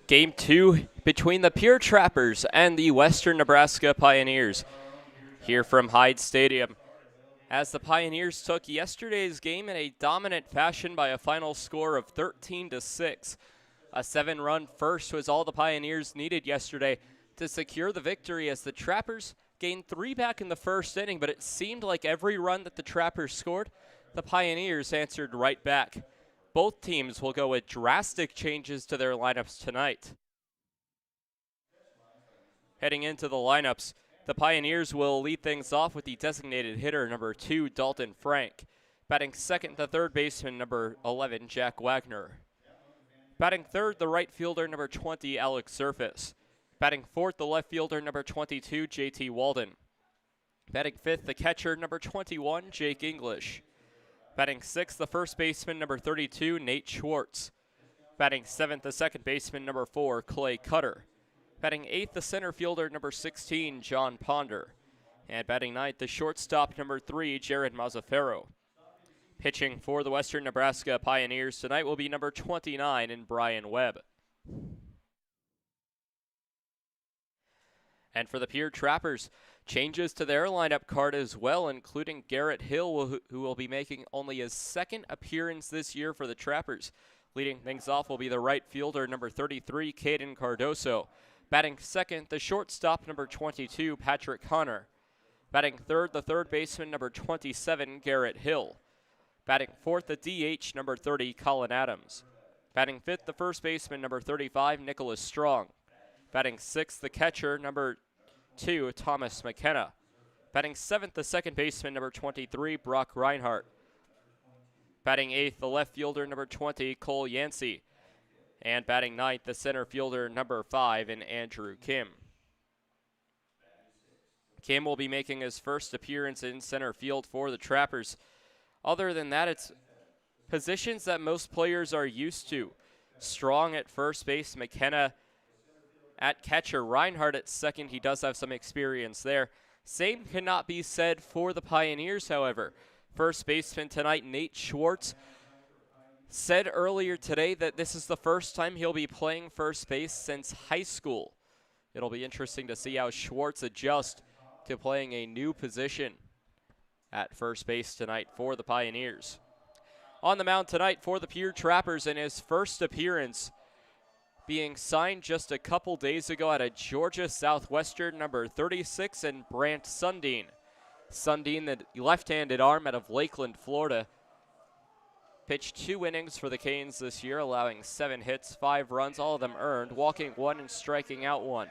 Game 2 between the Pierre Trappers and the Western Nebraska Pioneers here from Hyde Stadium. As the Pioneers took yesterday's game in a dominant fashion by a final score of 13-6. A 7-run first was all the Pioneers needed yesterday to secure the victory, as the Trappers gained 3 back in the first inning, but it seemed like every run that the Trappers scored, the Pioneers answered right back. Both teams will go with drastic changes to their lineups tonight. Heading into the lineups, the Pioneers will lead things off with the designated hitter, number 2, Dalton Frank. Batting second, the third baseman, number 11, Jack Wagner. Batting third, the right fielder, number 20, Alex Surface. Batting fourth, the left fielder, number 22, JT Walden. Batting fifth, the catcher, number 21, Jake English. Batting sixth, the first baseman, number 32, Nate Schwartz. Batting seventh, the second baseman, number 4, Clay Cutter. Batting eighth, the center fielder, number 16, John Ponder. And batting ninth, the shortstop, number 3, Jared Mazzaferro. Pitching for the Western Nebraska Pioneers tonight will be number 29 in Brian Webb. And for the Pierre Trappers, changes to their lineup card as well, including Garrett Hill, who will be making only his second appearance this year for the Trappers. Leading things off will be the right fielder, number 33, Caden Cardoso. Batting second, the shortstop, number 22, Patrick Connor. Batting third, the third baseman, number 27, Garrett Hill. Batting fourth, the DH, number 30, Colin Adams. Batting fifth, the first baseman, number 35, Nicholas Strong. Batting sixth, the catcher, number 2, Thomas McKenna. Batting seventh, the second baseman, number 23, Brock Reinhardt. Batting eighth, the left fielder, number 20, Cole Yancey. And batting ninth, the center fielder, number 5, and Andrew Kim. Kim will be making his first appearance in center field for the Trappers. Other than that, it's positions that most players are used to. Strong at first base, McKenna at catcher, Reinhardt at second. He does have some experience there. Same cannot be said for the Pioneers, however. First baseman tonight, Nate Schwartz, said earlier today that this is the first time he'll be playing first base since high school. It'll be interesting to see how Schwartz adjusts to playing a new position at first base tonight for the Pioneers. On the mound tonight for the Pierre Trappers in his first appearance, being signed just a couple days ago out of Georgia Southwestern, number 36, and Brant Sundin. Sundin, the left-handed arm out of Lakeland, Florida, pitched 2 innings for the Canes this year, allowing 7 hits, 5 runs, all of them earned, walking 1 and striking out 1.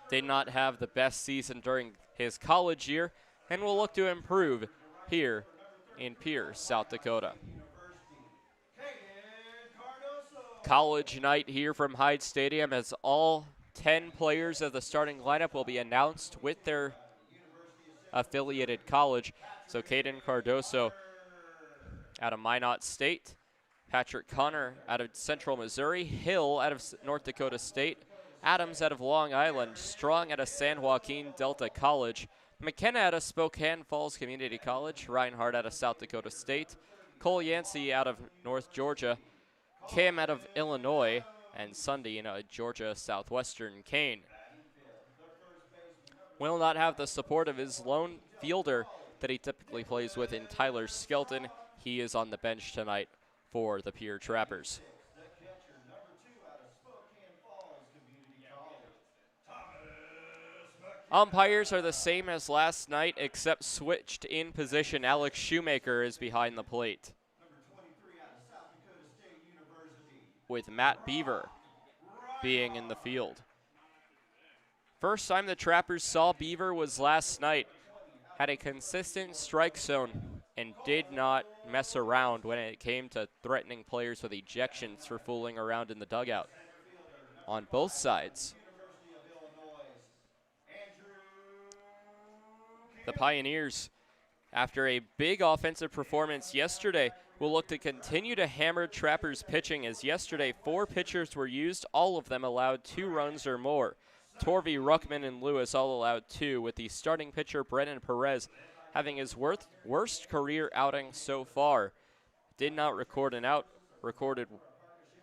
Did not have the best season during his college year, and will look to improve here in Pierre, South Dakota. College night here from Hyde Stadium, as all 10 players of the starting lineup will be announced with their affiliated college. So Caden Cardoso out of Minot State, Patrick Connor out of Central Missouri, Hill out of North Dakota State, Adams out of Long Island, Strong out of San Joaquin Delta College, McKenna out of Spokane Falls Community College, Reinhardt out of South Dakota State, Cole Yancey out of North Georgia, Kim out of Illinois, and Sunday in a Georgia Southwestern cane. Will not have the support of his lone fielder that he typically plays with in Tyler Skelton. He is on the bench tonight for the Pierre Trappers. Umpires are the same as last night, except switched in position. Alex Shoemaker is behind the plate, with Matt Beaver being in the field. First time the Trappers saw Beaver was last night. Had a consistent strike zone and did not mess around when it came to threatening players with ejections for fooling around in the dugout on both sides. The Pioneers, after a big offensive performance yesterday, will look to continue to hammer Trappers pitching, as yesterday 4 pitchers were used, all of them allowed 2 runs or more. Torvey, Ruckman, and Lewis all allowed 2, with the starting pitcher Brennan Perez having his worst career outing so far. Did not record an out,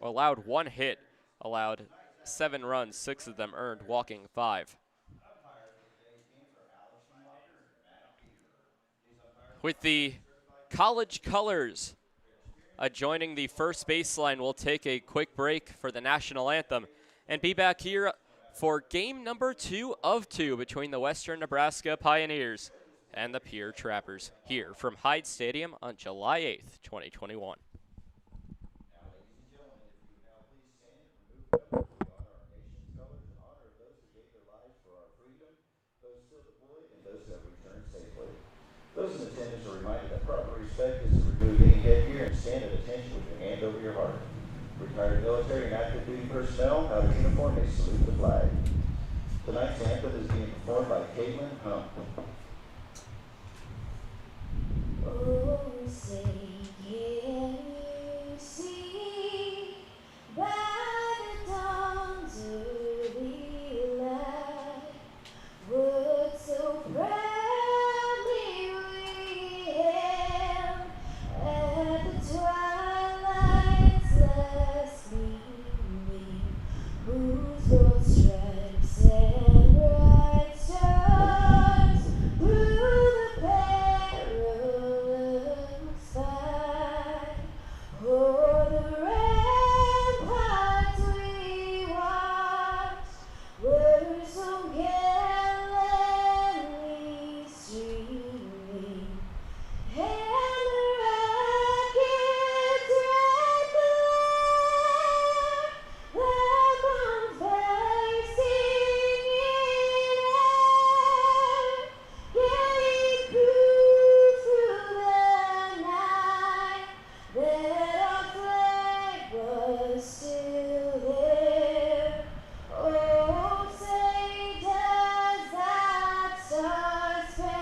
allowed 1 hit, allowed 7 runs, 6 of them earned, walking 5. With the college colors adjoining the first baseline, we'll take a quick break for the national anthem and be back here for game number 2 of 2 between the Western Nebraska Pioneers and the Pierre Trappers here from Hyde Stadium on July 8th, 2021. Those in attendance are reminded that proper respect is to remove any headgear and stand at attention with your hand over your heart. Retired military and active duty personnel out of uniform may salute the flag. Tonight's anthem is being performed by Caitlin Hump. Oh, say, can you see by the dawn's early light what so proudly we hailed at the twilight's last gleaming, whose broad stripes and bright stars through the perilous fight, o'er the ramparts we watched, were so gallantly streaming, and the rockets red glare, like bonfires singing air, gave proof through the night that our flag was still there. Oh, say does that star-spangled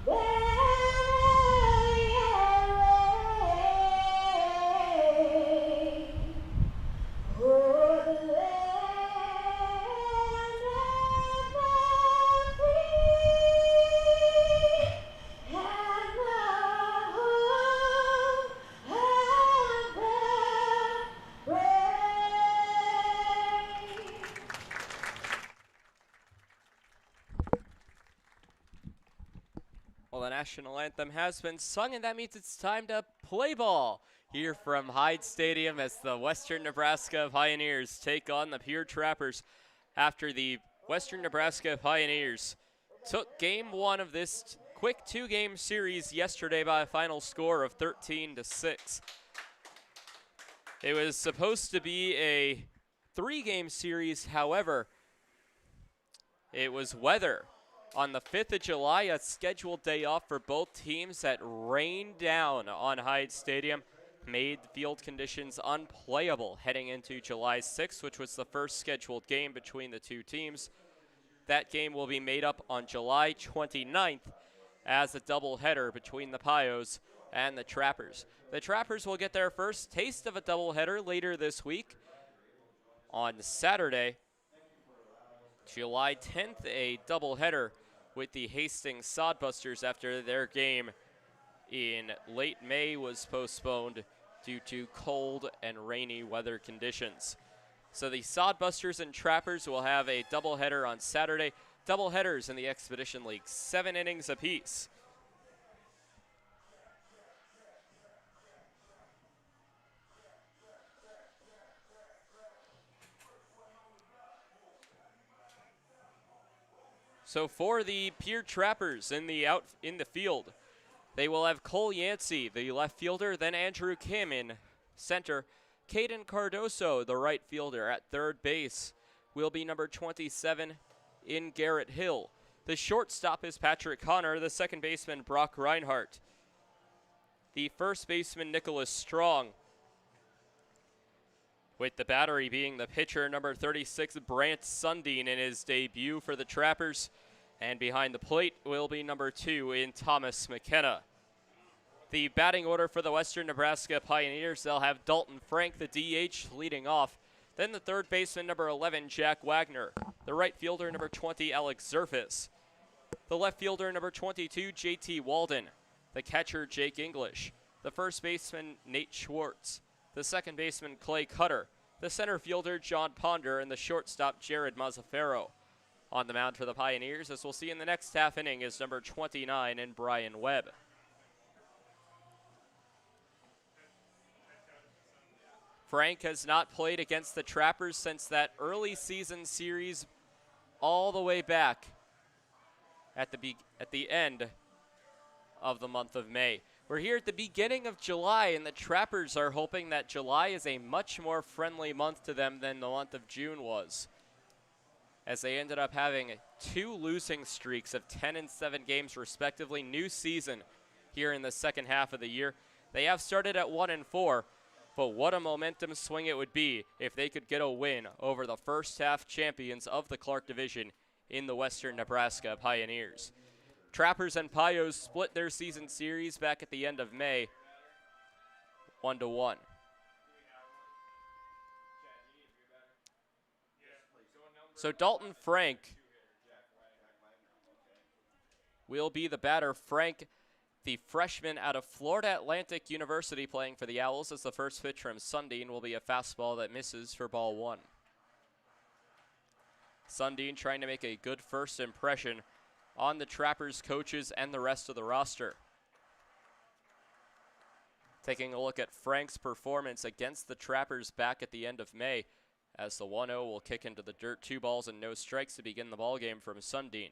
banner yet wave o'er the land of the free and the home of the brave. Well, the national anthem has been sung, and that means it's time to play ball here from Hyde Stadium as the Western Nebraska Pioneers take on the Pierre Trappers after the Western Nebraska Pioneers took game 1 of this quick 2-game series yesterday by a final score of 13-6. It was supposed to be a 3-game series, however, it was weather. On the 5th of July, a scheduled day off for both teams that rained down on Hyde Stadium, made field conditions unplayable heading into July 6th, which was the first scheduled game between the two teams. That game will be made up on July 29th as a doubleheader between the Pios and the Trappers. The Trappers will get their first taste of a doubleheader later this week on Saturday, July 10th, a doubleheader with the Hastings Sodbusters after their game in late May was postponed due to cold and rainy weather conditions. So the Sodbusters and Trappers will have a doubleheader on Saturday. Doubleheaders in the Expedition League, 7 innings apiece. So for the Pierre Trappers in the field, they will have Cole Yancey, the left fielder, then Andrew Kim in center. Caden Cardoso, the right fielder, at third base will be number 27 in Garrett Hill. The shortstop is Patrick Connor, the second baseman Brock Reinhardt. The first baseman Nicholas Strong, with the battery being the pitcher number 36 Brant Sundin in his debut for the Trappers. And behind the plate will be number 2 in Thomas McKenna. The batting order for the Western Nebraska Pioneers, they'll have Dalton Frank, the DH, leading off. Then the third baseman, number 11, Jack Wagner. The right fielder, number 20, Alex Zerfis. The left fielder, number 22, JT Walden. The catcher, Jake English. The first baseman, Nate Schwartz. The second baseman, Clay Cutter. The center fielder, John Ponder. And the shortstop, Jared Mazzaferro. On the mound for the Pioneers, as we'll see in the next half inning, is number 29 in Brian Webb. Frank has not played against the Trappers since that early season series all the way back at the end of the month of May. We're here at the beginning of July, and the Trappers are hoping that July is a much more friendly month to them than the month of June was, as they ended up having 2 losing streaks of 10 and 7 games respectively. New season here in the second half of the year. They have started at 1-4, but what a momentum swing it would be if they could get a win over the first half champions of the Clark Division in the Western Nebraska Pioneers. Trappers and Pios split their season series back at the end of May, 1-1. So Dalton Frank will be the batter. Frank, the freshman out of Florida Atlantic University, playing for the Owls, as the first pitch from Sundin will be a fastball that misses for ball 1. Sundin trying to make a good first impression on the Trappers coaches and the rest of the roster. Taking a look at Frank's performance against the Trappers back at the end of May, as the 1-0 will kick into the dirt. 2 balls and no strikes to begin the ball game from Sundin.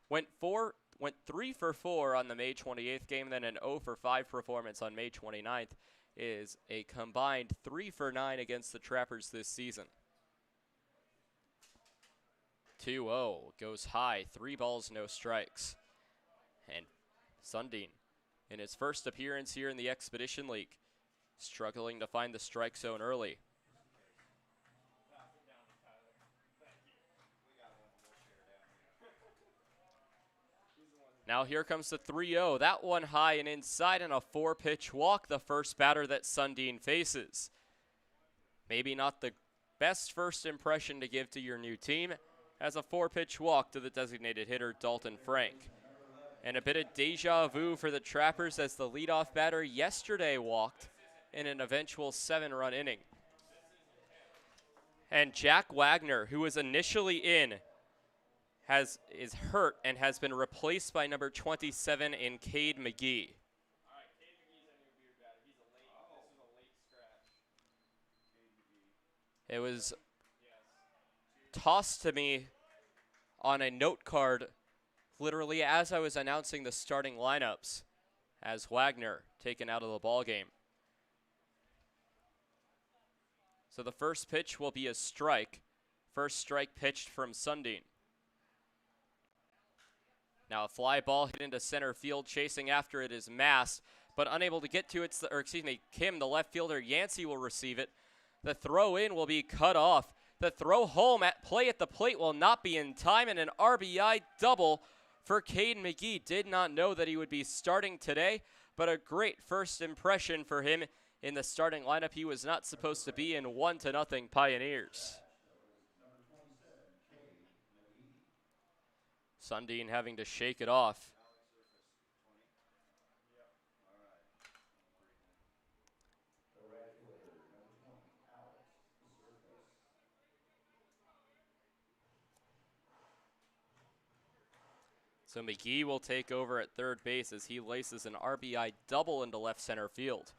Went 3 for 4 on the May 28th game, then an 0 for 5 performance on May 29th. Is a combined 3 for 9 against the Trappers this season. 2-0 goes high, 3 balls, no strikes. And Sundin, in his first appearance here in the Expedition League, struggling to find the strike zone early. Now here comes the 3-0. That one high and inside, and a 4-pitch walk, the first batter that Sundin faces. Maybe not the best first impression to give to your new team, as a 4-pitch walk to the designated hitter, Dalton Frank. And a bit of deja vu for the Trappers, as the leadoff batter yesterday walked in an eventual 7-run inning. And Jack Wagner, who was initially in, is hurt and has been replaced by number 27 in Cade McGee. It was tossed to me on a note card literally as I was announcing the starting lineups, as Wagner taken out of the ball game. So the first pitch will be a strike. First strike pitched from Sundin. Now a fly ball hit into center field. Chasing after it is Mass, but unable to get to it. Kim, the left fielder. Yancey will receive it. The throw in will be cut off. The throw home at play at the plate will not be in time, and an RBI double for Caden McGee. Did not know that he would be starting today, but a great first impression for him in the starting lineup. He was not supposed to be in 1-0 Pioneers. Sundin having to shake it off. So McGee will take over at third base as he laces an RBI double into left center field.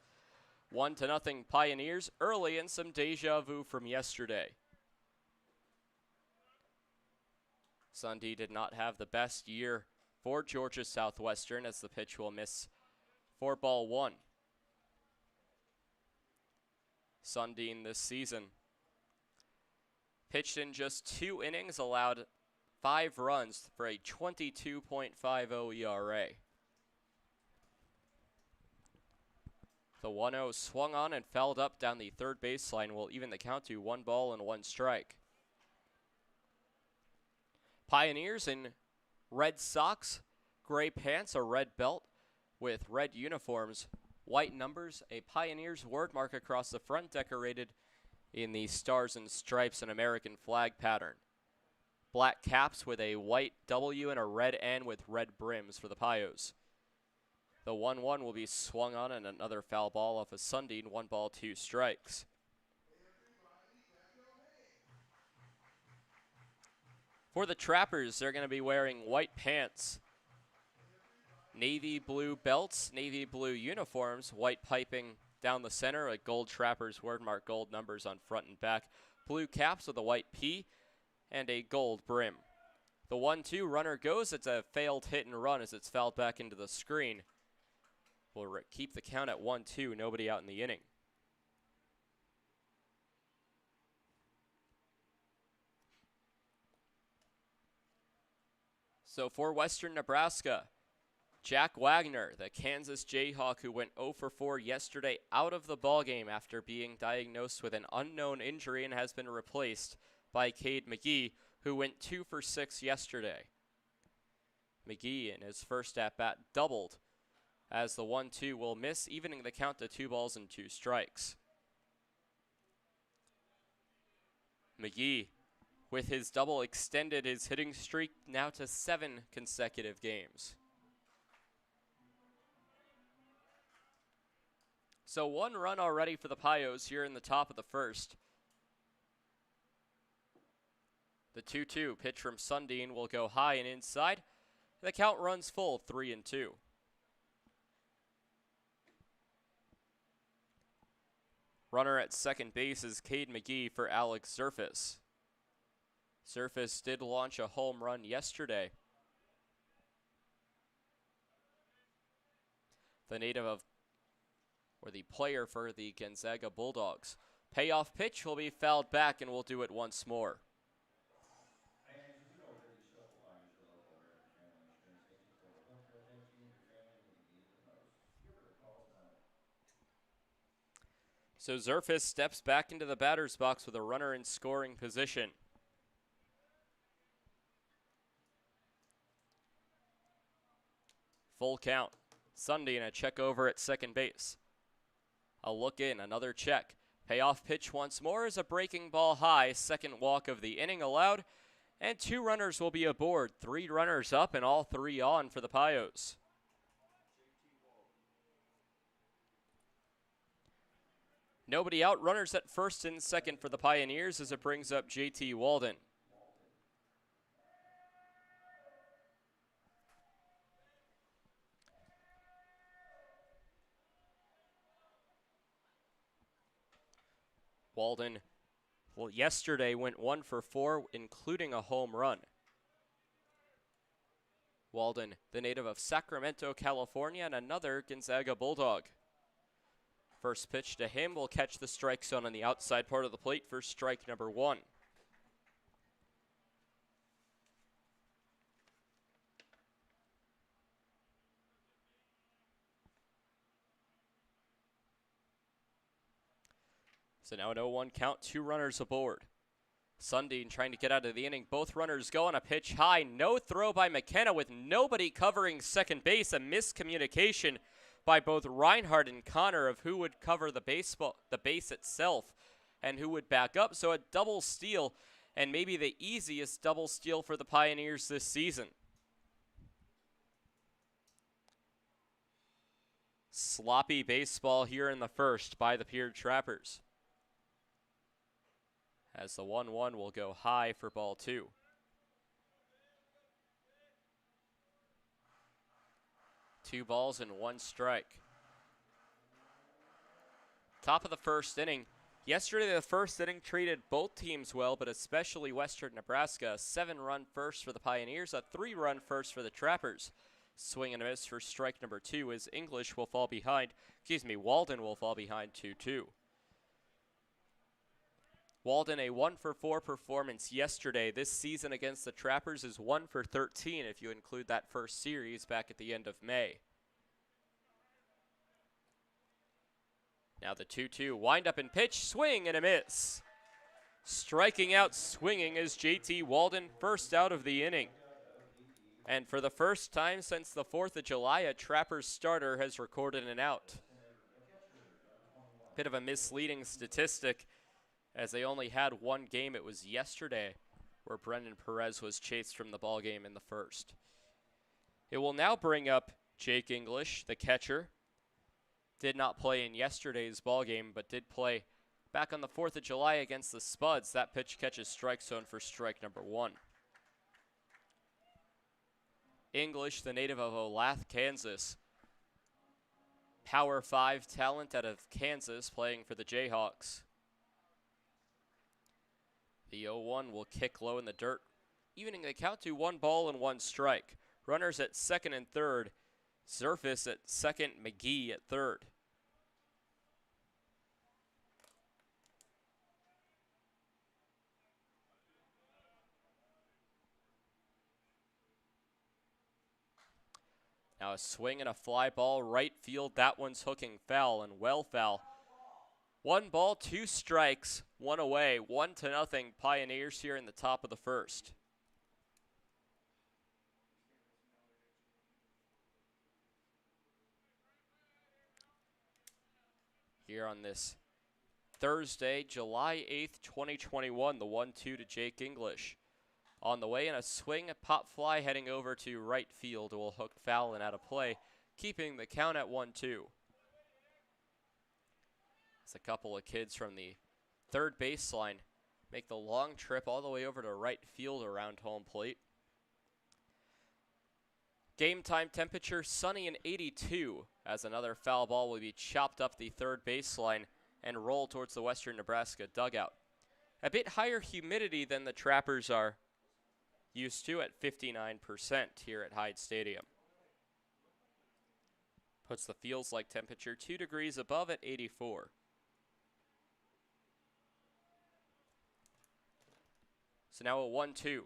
1-0 Pioneers early, and some deja vu from yesterday. Sunday did not have the best year for Georgia Southwestern as the pitch will miss for ball one. Sundin this season pitched in just 2 innings, allowed 5 runs for a 22.50 ERA. The 1-0 swung on and fouled up down the third baseline will even the count to 1 ball and 1 strike. Pioneers in red socks, gray pants, a red belt with red uniforms, white numbers, a Pioneers word mark across the front decorated in the stars and stripes and American flag pattern. Black caps with a white W and a red N with red brims for the Pios. The 1-1 will be swung on and another foul ball off a Sundin, 1 ball, 2 strikes. For the Trappers, they're going to be wearing white pants, navy blue belts, navy blue uniforms, white piping down the center, a gold Trappers wordmark, gold numbers on front and back, blue caps with a white P, and a gold brim. The 1-2 runner goes. It's a failed hit and run as it's fouled back into the screen. We'll keep the count at 1-2, nobody out in the inning. So for Western Nebraska, Jack Wagner, the Kansas Jayhawk who went 0 for 4 yesterday, out of the ballgame after being diagnosed with an unknown injury and has been replaced by Cade McGee, who went 2 for 6 yesterday. McGee in his first at-bat doubled as the 1-2 will miss, evening the count to 2 balls and 2 strikes. McGee, with his double, extended his hitting streak now to 7 consecutive games. So 1 run already for the Pios here in the top of the first. The 2-2 pitch from Sundin will go high and inside. The count runs full, 3-2. Runner at second base is Cade McGee for Alex Zerfus. Zerfus did launch a home run yesterday. The the player for the Gonzaga Bulldogs. Payoff pitch will be fouled back and we'll do it once more. So Zerfus steps back into the batter's box with a runner in scoring position. Full count. Sundin a check over at second base. A look in, another check. Payoff pitch once more is a breaking ball high. Second walk of the inning allowed. And 2 runners will be aboard. 3 runners up and all 3 on for the Pios. Nobody out. Runners at first and second for the Pioneers as it brings up JT Walden. Walden, well, yesterday went 1 for 4, including a home run. Walden, the native of Sacramento, California, and another Gonzaga Bulldog. First pitch to him will catch the strike zone on the outside part of the plate for strike number 1. So now an 0-1 count, 2 runners aboard. Sundin trying to get out of the inning. Both runners go on a pitch high. No throw by McKenna with nobody covering second base. A miscommunication by both Reinhardt and Connor of who would cover the base itself and who would back up. So a double steal, and maybe the easiest double steal for the Pioneers this season. Sloppy baseball here in the first by the Pierre Trappers. As the 1-1 will go high for ball 2. 2 balls and 1 strike. Top of the first inning. Yesterday, the first inning treated both teams well, but especially Western Nebraska. A 7-run first for the Pioneers, a 3-run first for the Trappers. Swing and a miss for strike number 2 as Walden will fall behind 2-2. Walden, a 1-for-4 performance yesterday. This season against the Trappers is 1-for-13 if you include that first series back at the end of May. Now the 2-2 wind up and pitch, swing and a miss. Striking out swinging is JT Walden, first out of the inning. And for the first time since the 4th of July, a Trappers starter has recorded an out. Bit of a misleading statistic as they only had one game. It was yesterday where Brendan Perez was chased from the ballgame in the first. It will now bring up Jake English, the catcher. Did not play in yesterday's ballgame, but did play back on the 4th of July against the Spuds. That pitch catches strike zone for strike number 1. English, the native of Olathe, Kansas. Power 5 talent out of Kansas, playing for the Jayhawks. The 0-1 will kick low in the dirt, evening the count to 1 ball and 1 strike. Runners at second and third. Zerfis at second, McGee at third. Now a swing and a fly ball, right field. That one's hooking foul and well foul. 1 ball, 2 strikes, 1 away, 1-0 Pioneers here in the top of the first. Here on this Thursday, July 8th, 2021, the 1-2 to Jake English. On the way, and a swing, a pop fly heading over to right field will hook foul and out of play, keeping the count at 1-2. As a couple of kids from the third baseline make the long trip all the way over to right field around home plate. Game time temperature sunny and 82 as another foul ball will be chopped up the third baseline and roll towards the Western Nebraska dugout. A bit higher humidity than the Trappers are used to at 59% here at Hyde Stadium. Puts the feels like temperature 2 degrees above at 84. So now a 1-2.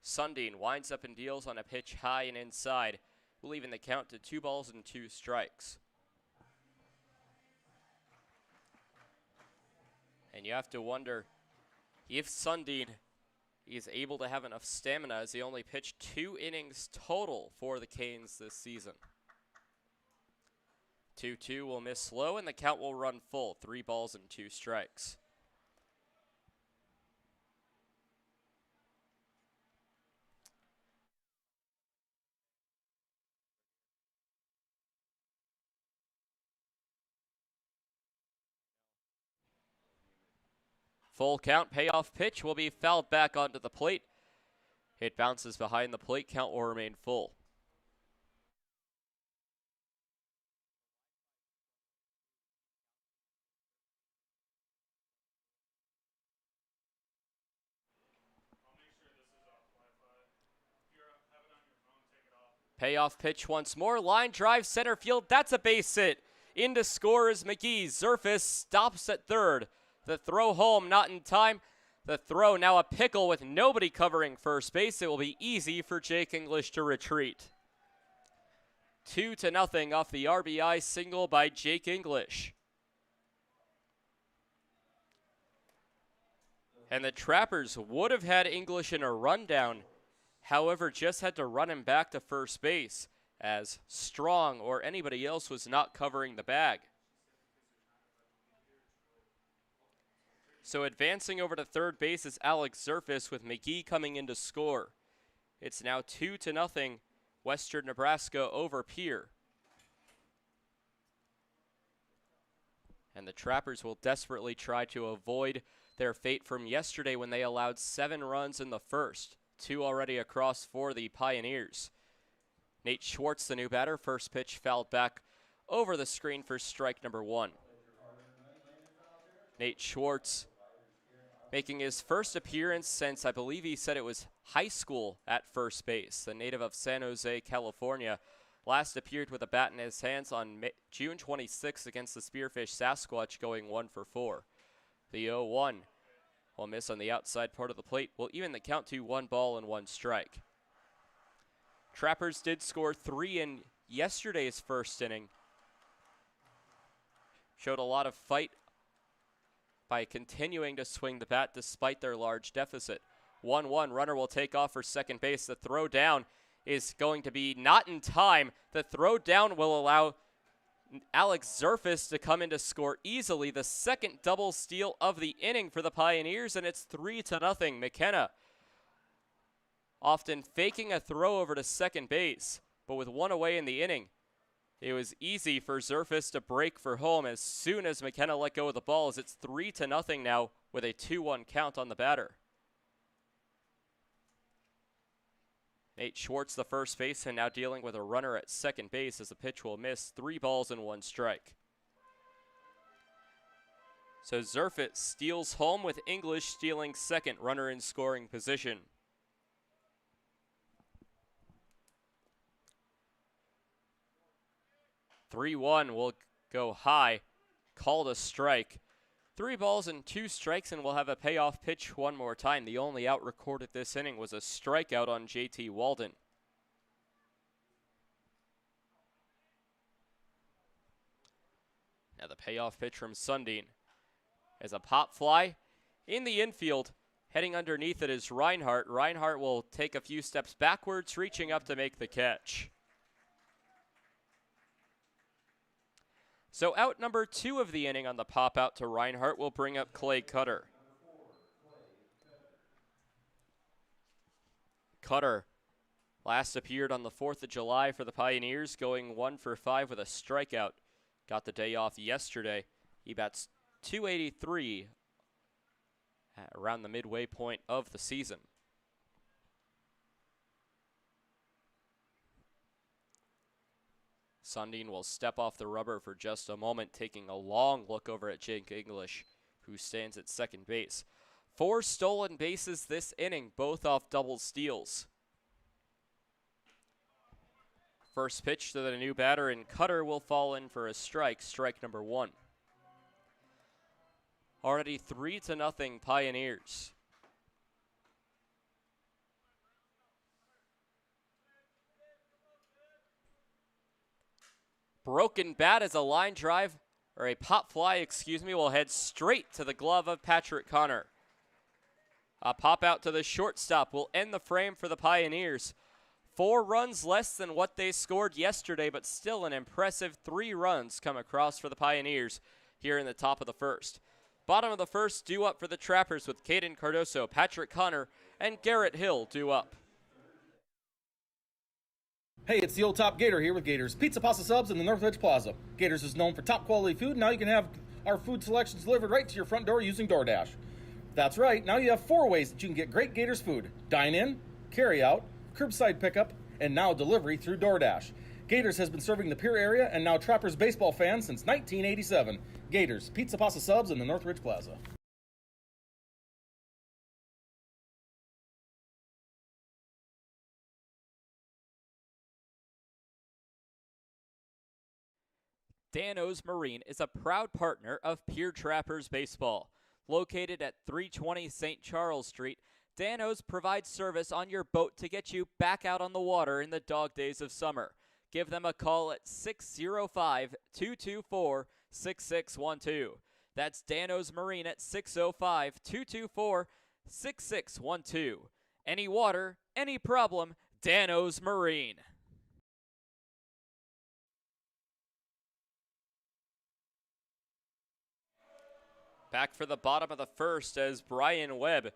Sundin winds up and deals on a pitch high and inside. We'll even the count to 2 balls and 2 strikes. And you have to wonder if Sundin is able to have enough stamina, as he only pitched 2 innings total for the Canes this season. 2-2 will miss low, and the count will run full. 3 balls and 2 strikes. Full count, payoff pitch will be fouled back onto the plate. It bounces behind the plate, count will remain full. Payoff pitch once more, line drive center field, that's a base hit. In to score is McGee. Zerfis stops at third. The throw home not in time. The throw now a pickle with nobody covering first base. It will be easy for Jake English to retreat. 2-0 off the RBI single by Jake English. And the Trappers would have had English in a rundown, however, just had to run him back to first base as Strong or anybody else was not covering the bag. So advancing over to third base is Alex Zerfis with McGee coming in to score. It's now 2-0 Western Nebraska over Pierre. And the Trappers will desperately try to avoid their fate from yesterday when they allowed 7 runs in the first, 2 already across for the Pioneers. Nate Schwartz, the new batter, first pitch fouled back over the screen for strike number 1. Nate Schwartz making his first appearance since I believe he said it was high school at first base. The native of San Jose, California, last appeared with a bat in his hands on June 26 against the Spearfish Sasquatch, going 1 for 4. The 0-1 will miss on the outside part of the plate, will even the count to 1 ball and 1 strike. Trappers did score 3 in yesterday's first inning. Showed a lot of fight by continuing to swing the bat despite their large deficit. 1-1, runner will take off for second base. The throw down is going to be not in time. The throw down will allow Alex Zerfus to come in to score easily. The second double steal of the inning for the Pioneers, and it's 3-0. McKenna often faking a throw over to second base, but with 1 away in the inning, it was easy for Zerfus to break for home as soon as McKenna let go of the ball, as it's 3-0 now with a 2-1 count on the batter. Nate Schwartz, the first baseman, now dealing with a runner at second base as the pitch will miss. 3 balls and 1 strike. So Zerfus steals home with English stealing second, runner in scoring position. (3-1) will go high, called a strike. 3 balls and 2 strikes, and we'll have a payoff pitch one more time. The only out recorded this inning was a strikeout on JT Walden. Now the payoff pitch from Sundin as a pop fly in the infield. Heading underneath it is Reinhardt. Reinhardt will take a few steps backwards, reaching up to make the catch. So out number 2 of the inning on the pop out to Reinhardt will bring up Clay Cutter. Cutter last appeared on the 4th of July for the Pioneers, going 1 for 5 with a strikeout. Got the day off yesterday. He bats .283 around the midway point of the season. Sundin will step off the rubber for just a moment, taking a long look over at Jake English, who stands at second base. 4 stolen bases this inning, both off double steals. First pitch to the new batter, and Cutter will fall in for a strike, strike number 1. Already 3-0 Pioneers. Broken bat as a line drive, or a pop fly, will head straight to the glove of Patrick Connor. A pop out to the shortstop will end the frame for the Pioneers. 4 runs less than what they scored yesterday, but still an impressive 3 runs come across for the Pioneers here in the top of the first. Bottom of the first due up for the Trappers with Caden Cardoso, Patrick Connor, and Garrett Hill due up. Hey, it's the old top Gator here with Gators Pizza Pasta Subs in the Northridge Plaza. Gators is known for top quality food. Now you can have our food selections delivered right to your front door using DoorDash. That's right, now you have 4 ways that you can get great Gators food. Dine in, carry out, curbside pickup, and now delivery through DoorDash. Gators has been serving the Pierre area and now Trappers baseball fans since 1987. Gators Pizza Pasta Subs in the Northridge Plaza. Dan-O's Marine is a proud partner of Pierre Trappers Baseball. Located at 320 St. Charles Street, Dan-O's provides service on your boat to get you back out on the water in the dog days of summer. Give them a call at 605-224-6612. That's Dan-O's Marine at 605-224-6612. Any water, any problem, Dan-O's Marine. Back for the bottom of the first as Brian Webb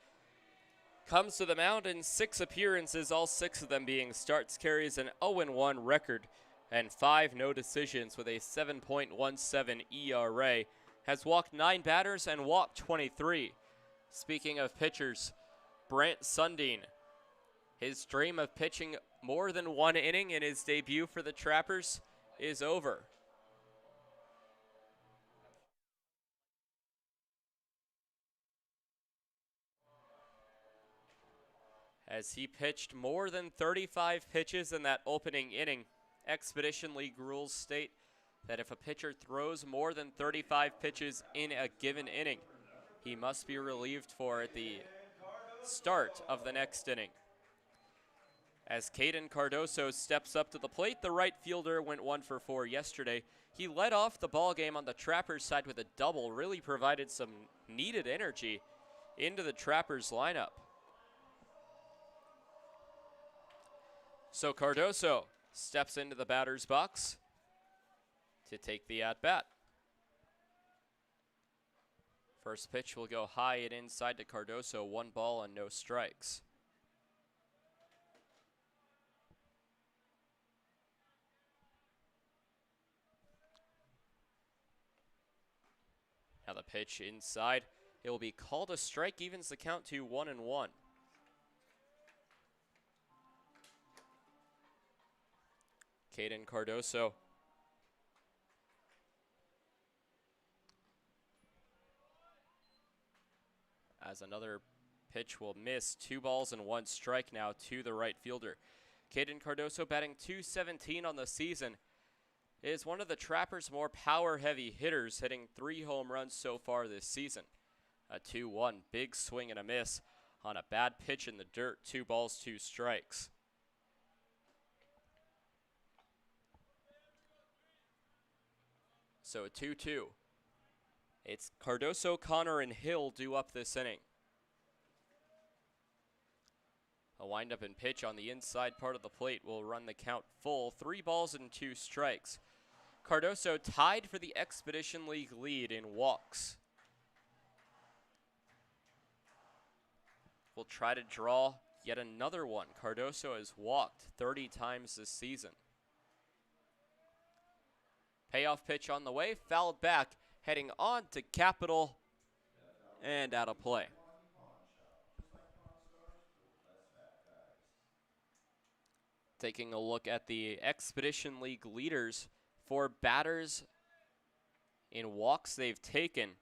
comes to the mound in 6 appearances, all 6 of them being starts, carries an 0-1 record and 5 no decisions with a 7.17 ERA. Has walked 9 batters and walked 23. Speaking of pitchers, Brant Sundin His dream of pitching more than one inning in his debut for the Trappers is over. As he pitched more than 35 pitches in that opening inning, Expedition League rules state that if a pitcher throws more than 35 pitches in a given inning, he must be relieved for at the start of the next inning. As Caden Cardoso steps up to the plate, the right fielder went 1 for 4 yesterday. He led off the ball game on the Trappers side with a double, really provided some needed energy into the Trappers lineup. So Cardoso steps into the batter's box to take the at-bat. First pitch will go high and inside to Cardoso, 1 ball and no strikes. Now the pitch inside. It will be called a strike, evens the count to 1-1. Caden Cardoso. As another pitch will miss, 2 balls and 1 strike now to the right fielder. Caden Cardoso batting .217 on the season. Is one of the Trappers' more power-heavy hitters, hitting 3 home runs so far this season. A 2-1, big swing and a miss on a bad pitch in the dirt. 2 balls, 2 strikes. So a 2-2. It's Cardoso, Connor, and Hill due up this inning. A windup and pitch on the inside part of the plate will run the count full. 3 balls and 2 strikes. Cardoso tied for the Expedition League lead in walks. Will try to draw yet another one. Cardoso has walked 30 times this season. Payoff pitch on the way, fouled back, heading on to Capital, and out of play. Taking a look at the Expedition League leaders for batters in walks they've taken.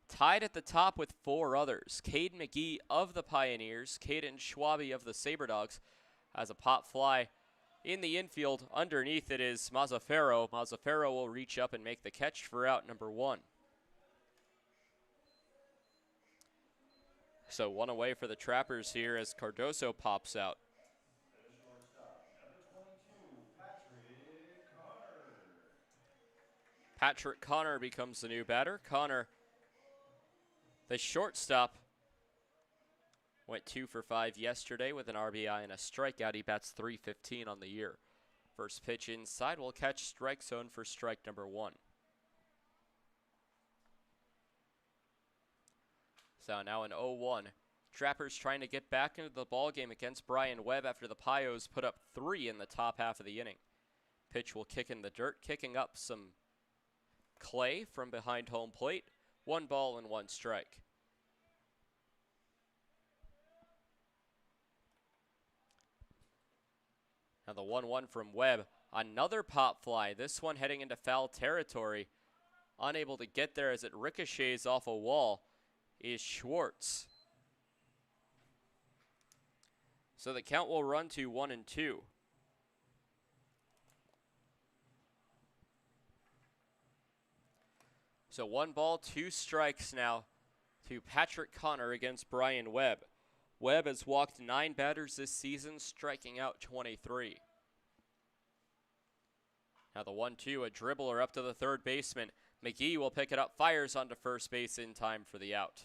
Tied at the top with 4 others. Cade McGee of the Pioneers, Caden Schwabe of the Saberdogs has a pop fly in the infield. Underneath it is Mazzaferro. Mazzaferro will reach up and make the catch for out number 1. So 1 away for the Trappers here as Cardoso pops out. Patrick Connor becomes the new batter. Connor, the shortstop, went 2 for 5 yesterday with an RBI and a strikeout. He bats .315 on the year. First pitch inside will catch strike zone for strike number 1. So now an 0-1. Trappers trying to get back into the ball game against Brian Webb after the Pios put up 3 in the top half of the inning. Pitch will kick in the dirt, kicking up some clay from behind home plate. 1 ball and 1 strike. Now the 1-1 from Webb. Another pop fly. This one heading into foul territory. Unable to get there as it ricochets off a wall is Schwartz. So the count will run to 1-2. So 1 ball, 2 strikes now to Patrick Connor against Brian Webb. Webb has walked 9 batters this season, striking out 23. Now the 1-2, a dribbler up to the third baseman. McGee will pick it up, fires onto first base in time for the out.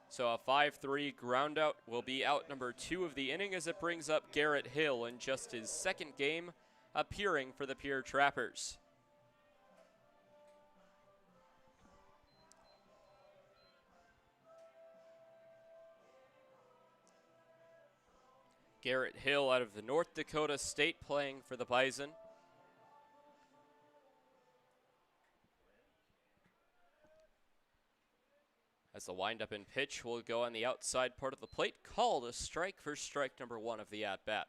So a 5-3 ground out will be out number 2 of the inning as it brings up Garrett Hill in just his 2nd game appearing for the Pierre Trappers. Garrett Hill out of the North Dakota State playing for the Bison. As the windup and pitch will go on the outside part of the plate, called a strike for strike number 1 of the at-bat.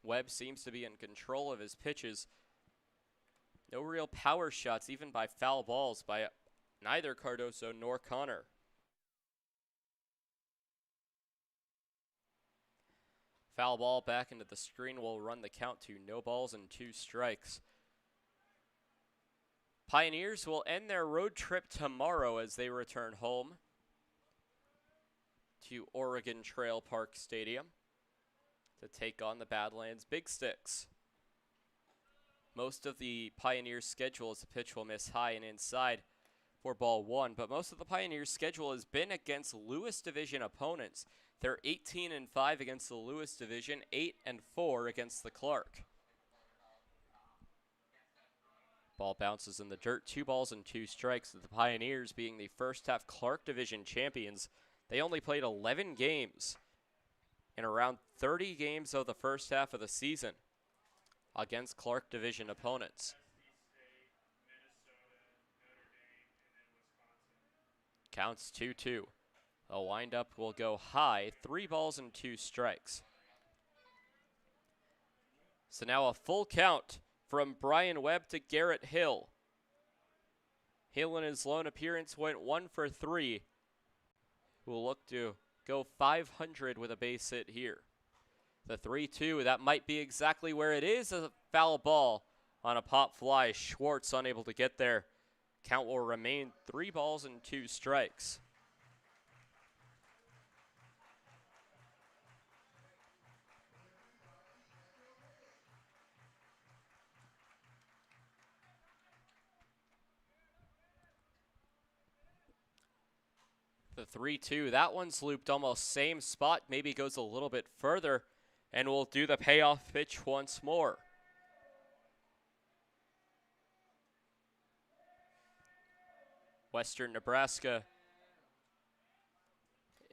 Webb seems to be in control of his pitches. No real power shots, even by foul balls, by neither Cardoso nor Connor. Foul ball back into the screen will run the count to no balls and 2 strikes. Pioneers will end their road trip tomorrow as they return home to Oregon Trail Park Stadium to take on the Badlands Big Sticks. Most of the Pioneers' schedule is the pitch will miss high and inside for ball 1, but most of the Pioneers' schedule has been against Lewis Division opponents. They're 18-5 against the Lewis Division, 8-4 against the Clark. Ball bounces in the dirt, 2 balls and 2 strikes. The Pioneers, being the first half Clark Division champions, they only played 11 games in around 30 games of the first half of the season against Clark Division opponents. Counts 2-2. A windup will go high, 3 balls and 2 strikes. So now a full count from Brian Webb to Garrett Hill. Hill in his lone appearance went 1 for 3. Will look to go 500 with a base hit here. The 3-2, that might be exactly where it is. A foul ball on a pop fly. Schwartz unable to get there. Count will remain 3 balls and 2 strikes. The 3-2, that one's looped almost same spot, maybe goes a little bit further, and we'll do the payoff pitch once more. Western Nebraska,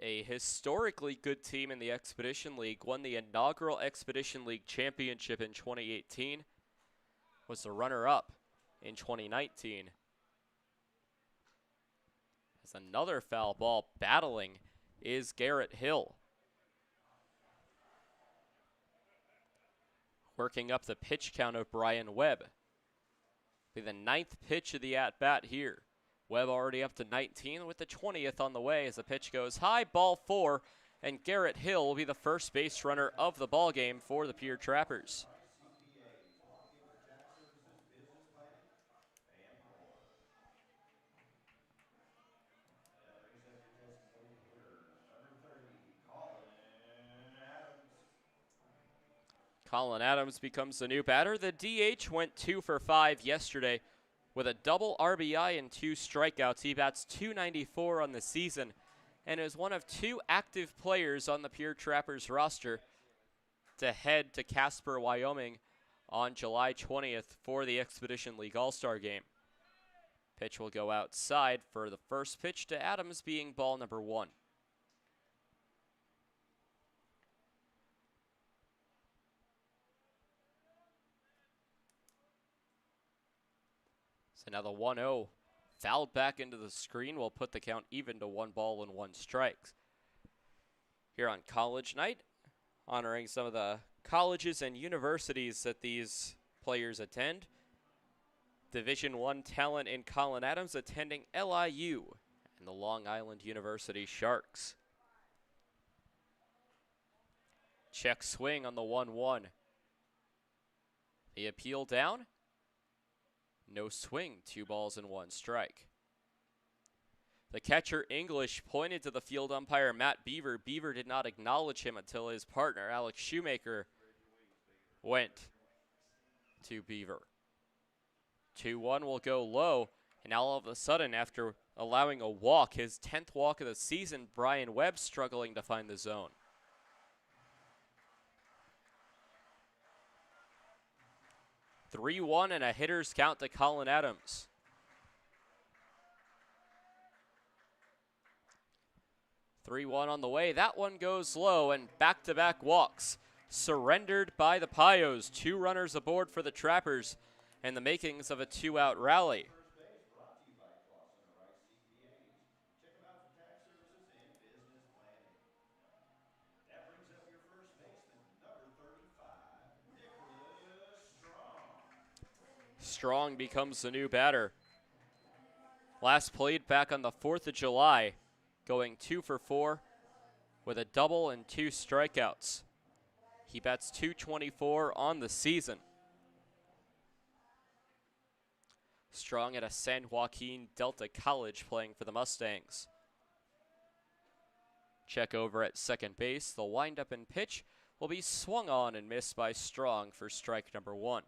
a historically good team in the Expedition League, won the inaugural Expedition League championship in 2018, was the runner-up in 2019. As another foul ball battling is Garrett Hill. Working up the pitch count of Brian Webb. Be the 9th pitch of the at-bat here. Webb already up to 19 with the 20th on the way as the pitch goes high, ball 4, and Garrett Hill will be the first base runner of the ball game for the Pierre Trappers. Colin Adams becomes the new batter. The DH went 2 for 5 yesterday with a double RBI and 2 strikeouts. He bats .294 on the season and is one of 2 active players on the Pierre Trappers roster to head to Casper, Wyoming on July 20th for the Expedition League All-Star Game. Pitch will go outside for the first pitch to Adams, being ball number 1. So now the 1-0 fouled back into the screen will put the count even to 1 ball and 1 strike. Here on college night, honoring some of the colleges and universities that these players attend. Division I talent in Colin Adams attending LIU and the Long Island University Sharks. Check swing on the 1-1. The appeal down. No swing, 2 balls and 1 strike. The catcher English pointed to the field umpire Matt Beaver. Beaver did not acknowledge him until his partner Alex Shoemaker went to Beaver. 2-1 will go low, and now all of a sudden, after allowing a walk, his 10th walk of the season, Brian Webb struggling to find the zone. (3-1) and a hitter's count to Colin Adams. (3-1) on the way. That one goes low, and back-to-back walks surrendered by the Pios. 2 runners aboard for the Trappers and the makings of a 2-out rally. Strong becomes the new batter. Last played back on the 4th of July, going 2 for 4 with a double and 2 strikeouts. He bats .224 on the season. Strong at a San Joaquin Delta College playing for the Mustangs. Check over at second base. The windup and pitch will be swung on and missed by Strong for strike number 1.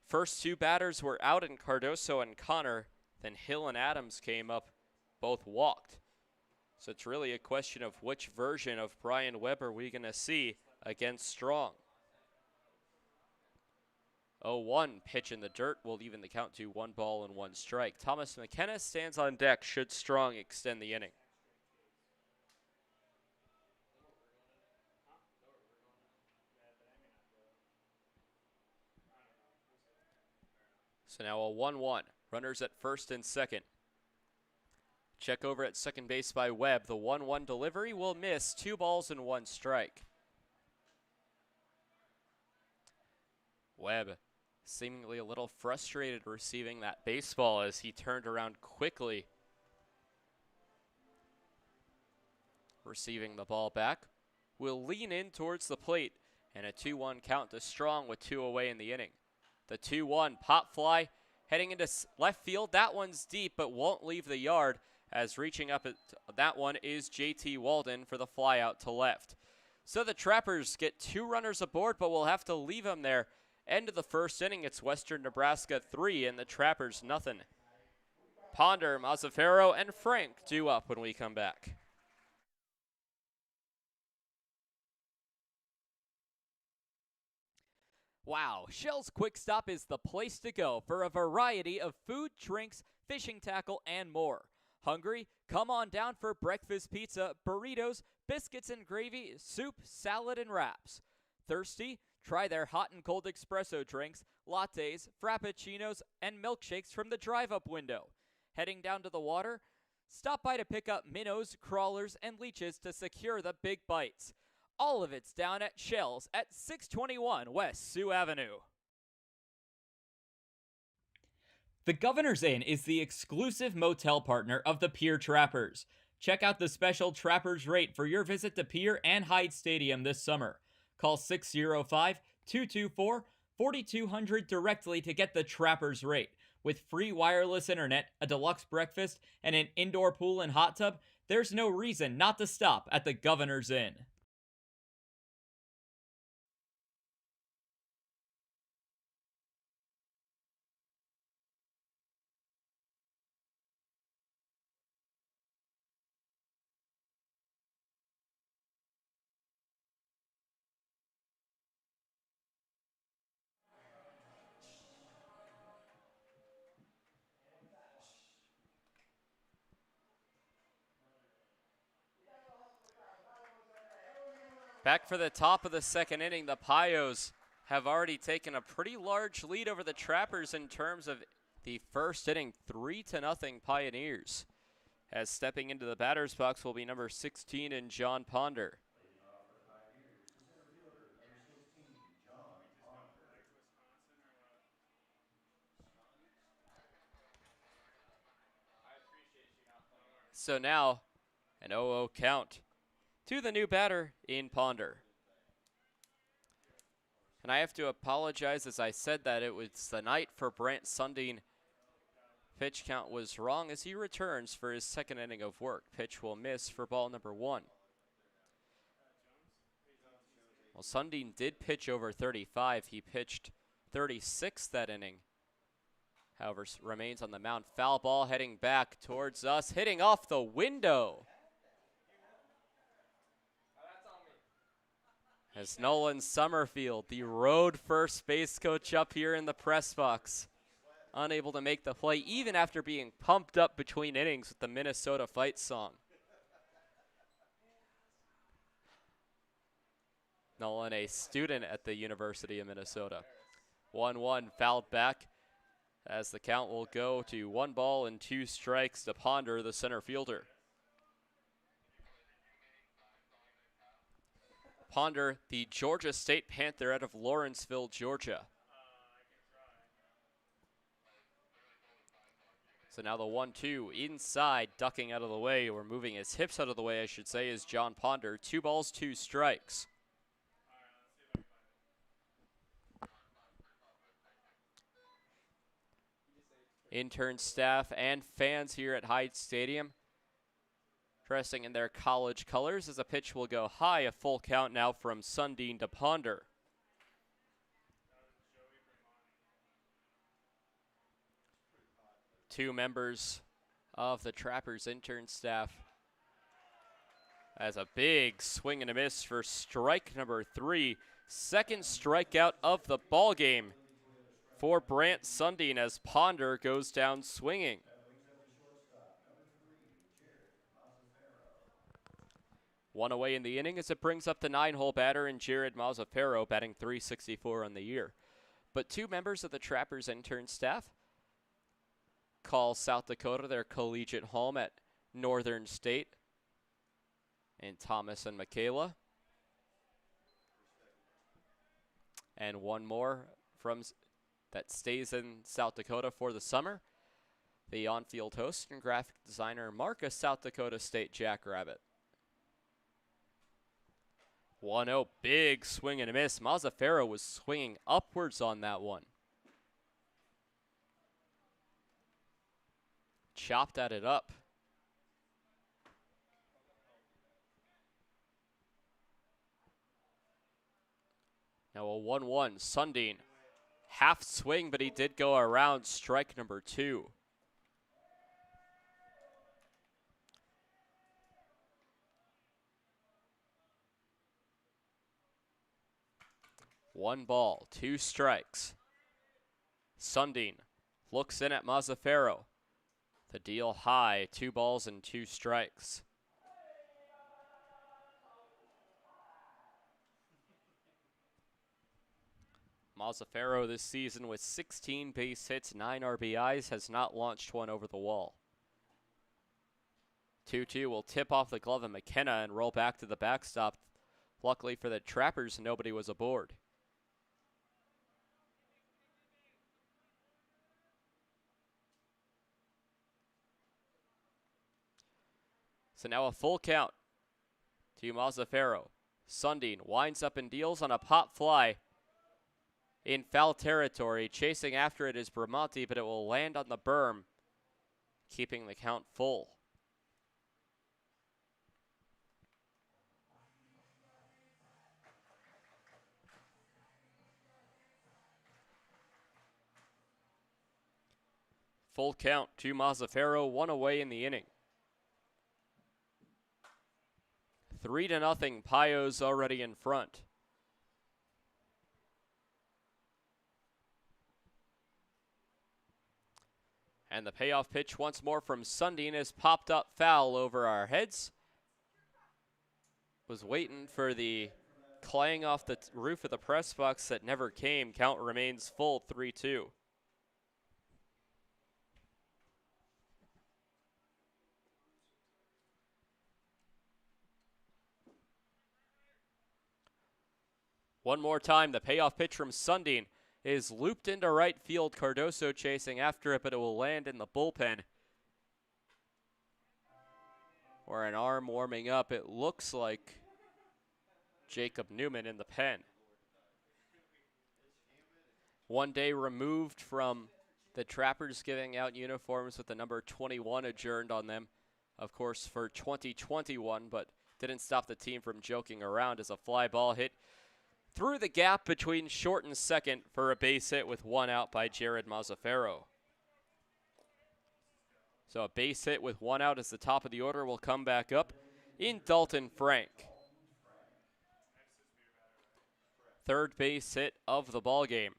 First 2 batters were out in Cardoso and Connor. Then Hill and Adams came up. Both walked. So it's really a question of which version of Brian Webb are we going to see against Strong. 0-1 pitch in the dirt will even the count to 1 ball and 1 strike. Thomas McKenna stands on deck should Strong extend the inning. So now a 1-1. Runners at first and second. Check over at second base by Webb. The 1-1 delivery will miss. 2 balls and 1 strike. Webb seemingly a little frustrated receiving that baseball as he turned around quickly. Receiving the ball back. Will lean in towards the plate and a 2-1 count to Strong with 2 away in the inning. The 2-1 pop fly heading into left field. That one's deep but won't leave the yard, as reaching up at that one is JT Walden for the fly out to left. So the Trappers get 2 runners aboard, but we'll have to leave them there. End of the first inning, it's Western Nebraska 3 and the Trappers nothing. Ponder, Mazzaferro, and Frank due up when we come back. Wow, Shell's Quick Stop is the place to go for a variety of food, drinks, fishing tackle, and more. Hungry? Come on down for breakfast pizza, burritos, biscuits and gravy, soup, salad, and wraps. Thirsty? Try their hot and cold espresso drinks, lattes, frappuccinos, and milkshakes from the drive-up window. Heading down to the water? Stop by to pick up minnows, crawlers, and leeches to secure the big bites. All of it's down at Shell's at 621 West Sioux Avenue. The Governor's Inn is the exclusive motel partner of the Pierre Trappers. Check out the special Trappers rate for your visit to Pierre and Hyde Stadium this summer. Call 605-224-4200 directly to get the Trappers rate. With free wireless internet, a deluxe breakfast, and an indoor pool and hot tub, there's no reason not to stop at the Governor's Inn. Back for the top of the second inning, the Pios have already taken a pretty large lead over the Trappers in terms of the first inning, 3-0 Pioneers. As stepping into the batter's box will be number 16 in John Ponder. So now, an 0-0 count to the new batter in Ponder. And I have to apologize as I said that it was the night for Brant Sundin. Pitch count was wrong as he returns for his second inning of work. Pitch will miss for ball number 1. Well, Sundin did pitch over 35. He pitched 36 that inning. However, remains on the mound. Foul ball heading back towards us, hitting off the window. As Nolan Summerfield, the road first base coach up here in the press box, unable to make the play even after being pumped up between innings with the Minnesota fight song. Nolan, a student at the University of Minnesota. 1-1 fouled back as the count will go to 1 ball and 2 strikes to Ponder, the center fielder. Ponder, the Georgia State Panther out of Lawrenceville, Georgia. So now the 1-2 inside, ducking out of the way, or moving his hips out of the way, I should say, is John Ponder. 2 balls, 2 strikes. Intern staff and fans here at Hyde Stadium dressing in their college colors as a pitch will go high. A full count now from Sundin to Ponder. Two members of the Trappers intern staff as a big swing and a miss for strike number 3. Second strikeout of the ball game for Brant Sundin as Ponder goes down swinging. One away in the inning as it brings up the 9-hole batter in Jared Mazzaferro, batting .364 on the year. But two members of the Trappers intern staff call South Dakota their collegiate home at Northern State, and Thomas and Michaela. And one more from that stays in South Dakota for the summer. The on-field host and graphic designer Mark, a South Dakota State Jackrabbit. 1-0, big swing and a miss. Mazzaferro was swinging upwards on that one. Chopped at it up. Now a 1-1, Sundin. Half swing, but he did go around strike number 2. One ball, 2 strikes. Sundin looks in at Mazzaferro. The deal high, 2 balls and 2 strikes. Mazzaferro this season with 16 base hits, 9 RBIs, has not launched one over the wall. 2-2 will tip off the glove of McKenna and roll back to the backstop. Luckily for the Trappers, nobody was aboard. So now a full count to Mazzaferro. Sundin winds up and deals on a pop fly in foul territory. Chasing after it is Bramante, but it will land on the berm, keeping the count full. Full count to Mazzaferro, 1 away in the inning. 3-0, Pio's already in front. And the payoff pitch once more from Sundin is popped up foul over our heads. Was waiting for the clang off the roof of the press box that never came. Count remains full, 3-2. One more time, the payoff pitch from Sundin is looped into right field. Cardoso chasing after it, but it will land in the bullpen. Or an arm warming up. It looks like Jacob Newman in the pen. 1 day removed from the Trappers giving out uniforms with the number 21 adjourned on them, of course, for 2021, but didn't stop the team from joking around as a fly ball hit through the gap between short and second for a base hit with 1 out by Jared Mazzaferro. So a base hit with 1 out as the top of the order will come back up in Dalton Frank. Third base hit of the ball game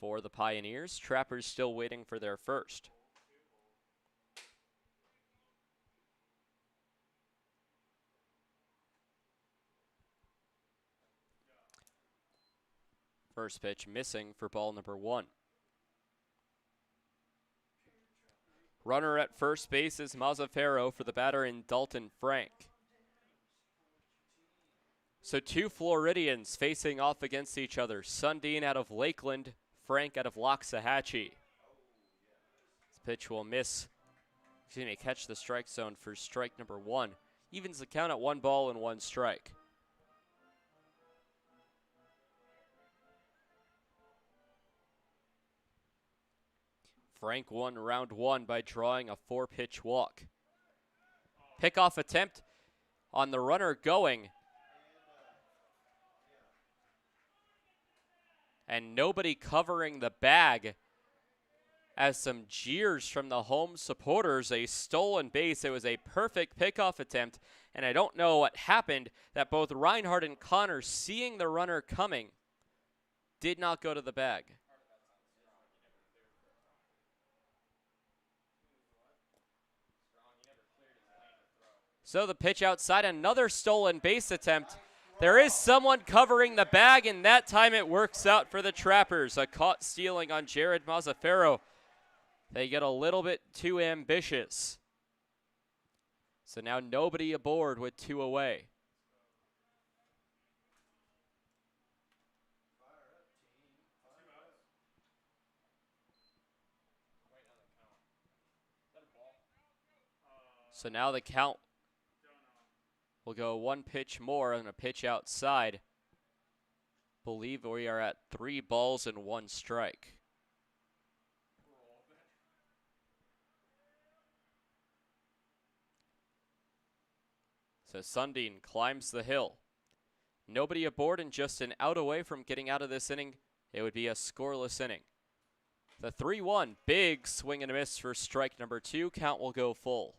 for the Pioneers. Trappers still waiting for their first. First pitch missing for ball number 1. Runner at first base is Mazzaferro for the batter in Dalton Frank. So two Floridians facing off against each other. Sundin out of Lakeland, Frank out of Loxahatchee. Pitch will miss. Excuse me, catch the strike zone for strike number 1. Evens the count at 1 ball and 1 strike. Frank won round 1 by drawing a 4-pitch walk. Pickoff attempt on the runner going. And nobody covering the bag as some jeers from the home supporters. A stolen base. It was a perfect pickoff attempt, and I don't know what happened that both Reinhardt and Connor, seeing the runner coming, did not go to the bag. So the pitch outside, another stolen base attempt. There is someone covering the bag, and that time it works out for the Trappers. A caught stealing on Jared Mazzaferro. They get a little bit too ambitious. So now nobody aboard with 2 away. So now the count will go 1 pitch more and a pitch outside. Believe we are at 3 balls and 1 strike. So Sundin climbs the hill. Nobody aboard and just an out away from getting out of this inning. It would be a scoreless inning. The 3-1, big swing and a miss for strike number 2. Count will go full.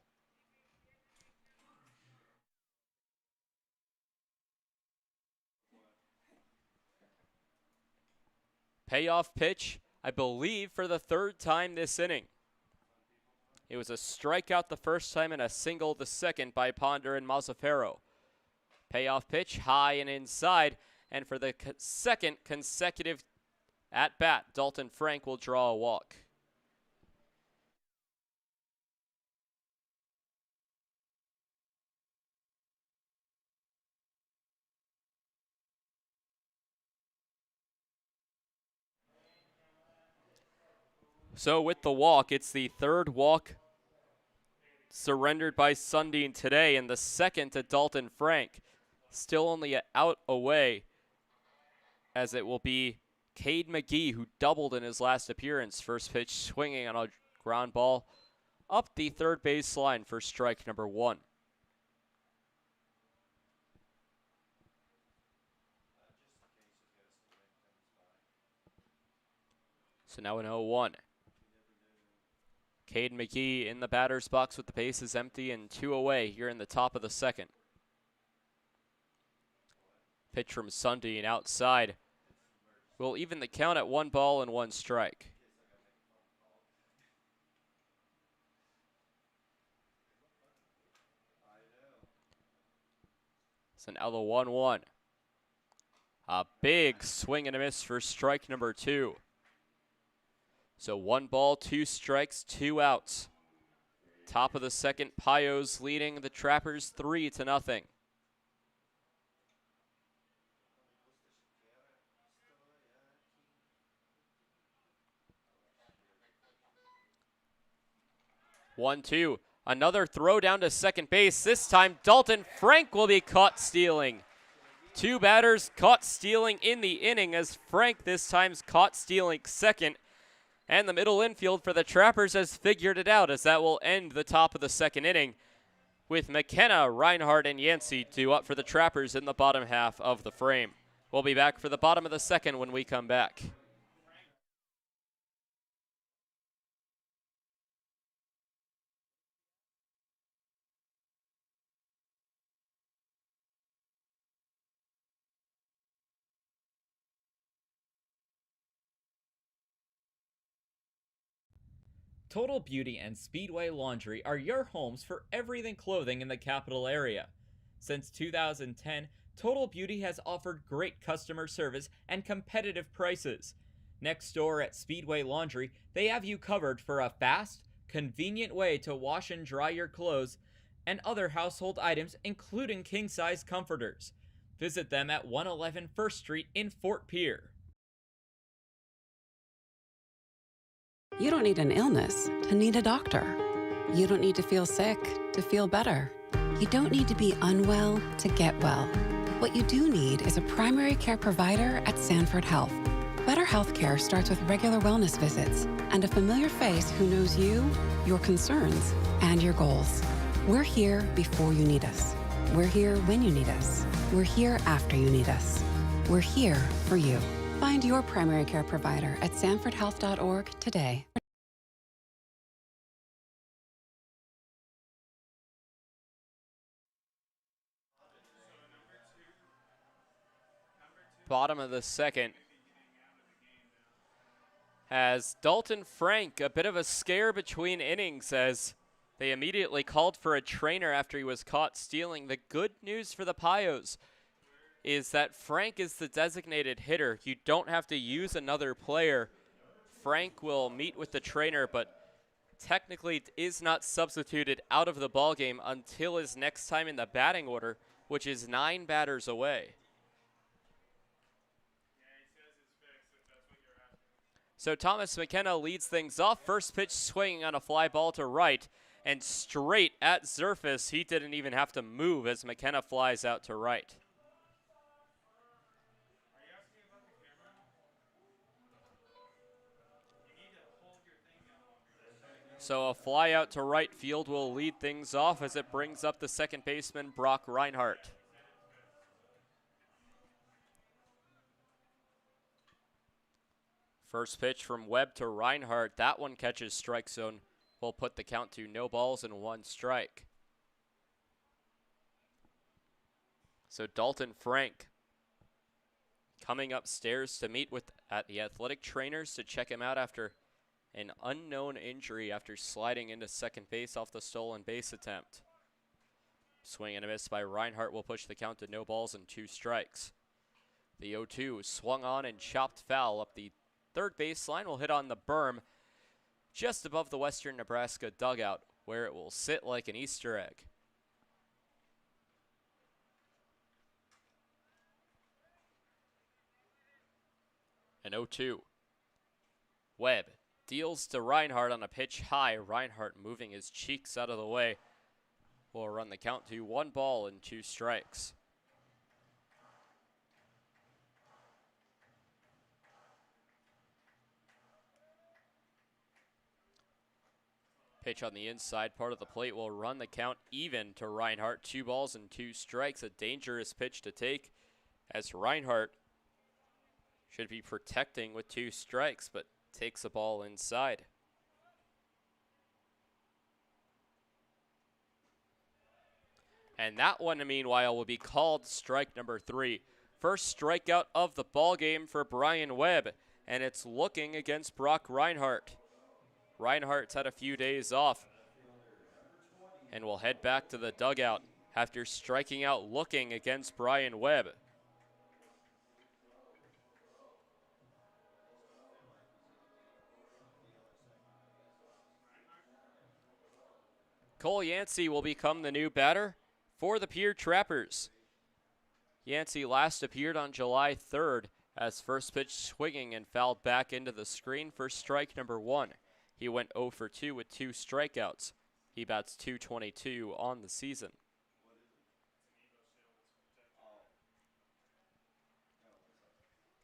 Payoff pitch, I believe, for the 3rd time this inning. It was a strikeout the first time and a single the second by Ponder and Mazzaferro. Payoff pitch, high and inside, and for the second consecutive at-bat, Dalton Frank will draw a walk. So with the walk, it's the 3rd walk surrendered by Sundin today, and the 2nd to Dalton Frank. Still only an out away, as it will be Cade McGee, who doubled in his last appearance. First pitch swinging on a ground ball up the 3rd baseline for strike number 1. So now an 0-1. Cade McGee in the batter's box with the bases empty and 2 away here in the top of the 2nd. Pitch from Sundin outside will even the count at 1 ball and 1 strike. So now the 1-1. A big swing and a miss for strike number 2. So 1 ball, 2 strikes, 2 outs. Top of the 2nd, Payos leading the Trappers 3-0. One, two. Another throw down to second base. This time, Dalton Frank will be caught stealing. 2 batters caught stealing in the inning, as Frank this time's caught stealing second. And the middle infield for the Trappers has figured it out, as that will end the top of the 2nd inning, with McKenna, Reinhardt, and Yancey due up for the Trappers in the bottom half of the frame. We'll be back for the bottom of the 2nd when we come back. Total Beauty and Speedway Laundry are your homes for everything clothing in the capital area. Since 2010, Total Beauty has offered great customer service and competitive prices. Next door at Speedway Laundry, they have you covered for a fast, convenient way to wash and dry your clothes and other household items, including king-size comforters. Visit them at 111 First Street in Fort Pierre. You don't need an illness to need a doctor. You don't need to feel sick to feel better. You don't need to be unwell to get well. What you do need is a primary care provider at Sanford Health. Better healthcare starts with regular wellness visits and a familiar face who knows you, your concerns, and your goals. We're here before you need us. We're here when you need us. We're here after you need us. We're here for you. Find your primary care provider at sanfordhealth.org today. Bottom of the second. As Dalton Frank, a bit of a scare between innings as they immediately called for a trainer after he was caught stealing. The good news for the Pios is that Frank is the designated hitter. You don't have to use another player. Frank will meet with the trainer, but technically is not substituted out of the ballgame until his next time in the batting order, which is 9 batters away. So Thomas McKenna leads things off. First pitch swinging on a fly ball to right and straight at Zerfus. He didn't even have to move as McKenna flies out to right. So a fly out to right field will lead things off as it brings up the second baseman, Brock Reinhardt. First pitch from Webb to Reinhardt. That one catches strike zone. Will put the count to no balls and 1 strike. So Dalton Frank coming upstairs to meet with at the athletic trainers to check him out after an unknown injury after sliding into second base off the stolen base attempt. Swing and a miss by Reinhardt will push the count to no balls and 2 strikes. The 0-2 swung on and chopped foul up the third baseline, will hit on the berm just above the Western Nebraska dugout, where it will sit like an Easter egg. An 0-2. Webb deals to Reinhardt on a pitch high. Reinhardt moving his cheeks out of the way will run the count to 1 ball and 2 strikes. Pitch on the inside part of the plate will run the count even to Reinhardt. 2 balls and 2 strikes. A dangerous pitch to take as Reinhardt should be protecting with 2 strikes, but takes the ball inside. And that one, meanwhile, will be called strike number 3. First strikeout of the ball game for Brian Webb, and it's looking against Brock Reinhardt. Reinhardt's had a few days off and will head back to the dugout after striking out looking against Brian Webb. Cole Yancey will become the new batter for the Pierre Trappers. Yancey last appeared on July 3rd as first pitch swinging and fouled back into the screen for strike number 1. He went 0 for 2 with 2 strikeouts. He bats .222 on the season.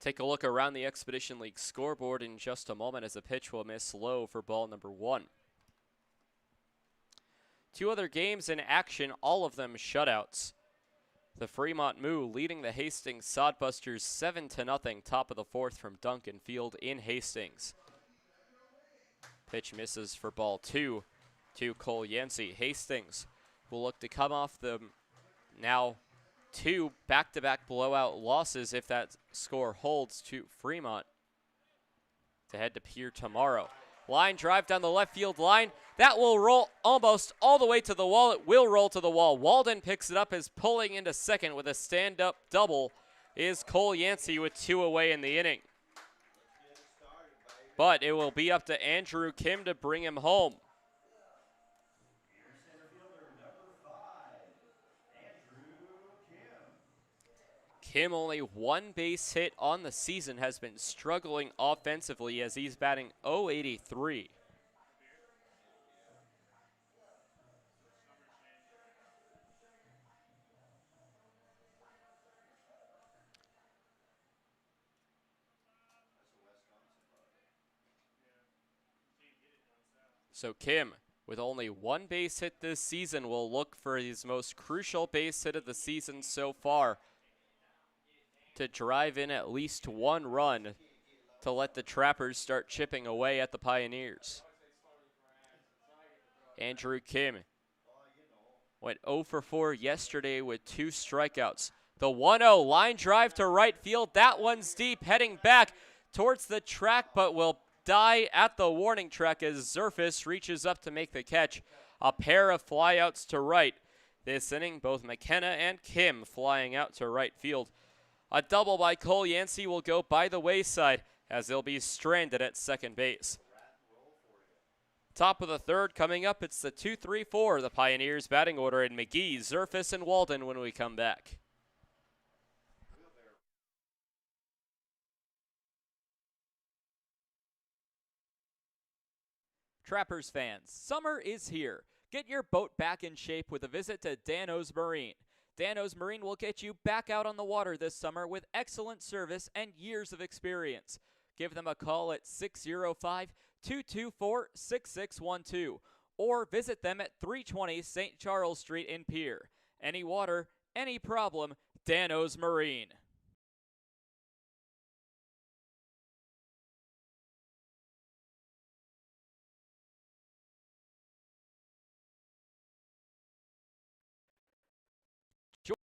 Take a look around the Expedition League scoreboard in just a moment as a pitch will miss low for ball number 1. 2 other games in action, all of them shutouts. The Fremont Moo leading the Hastings Sodbusters 7-0, top of the 4th from Duncan Field in Hastings. Pitch misses for ball 2 to Cole Yancey. Hastings will look to come off the now 2 back-to-back blowout losses if that score holds to Fremont to head to Pierre tomorrow. Line drive down the left field line. That will roll almost all the way to the wall. It will roll to the wall. Walden picks it up as pulling into second with a stand-up double is Cole Yancey with 2 away in the inning. But it will be up to Andrew Kim to bring him home. Kim, only one base hit on the season, has been struggling offensively as he's batting .083. So Kim, with only one base hit this season, will look for his most crucial base hit of the season so far to drive in at least one run to let the Trappers start chipping away at the Pioneers. Andrew Kim went 0 for 4 yesterday with 2 strikeouts. The 1-0 line drive to right field. That one's deep, heading back towards the track, but will die at the warning track as Zerfis reaches up to make the catch. A pair of flyouts to right. This inning, both McKenna and Kim flying out to right field. A double by Cole Yancey will go by the wayside as they'll be stranded at second base. Top of the third coming up, it's the 2-3-4, the Pioneers batting order in McGee, Zerfis, and Walden when we come back. Trappers fans, summer is here. Get your boat back in shape with a visit to Dano's Marine. Dano's Marine will get you back out on the water this summer with excellent service and years of experience. Give them a call at 605-224-6612 or visit them at 320 St. Charles Street in Pierre. Any water, any problem, Dano's Marine. Join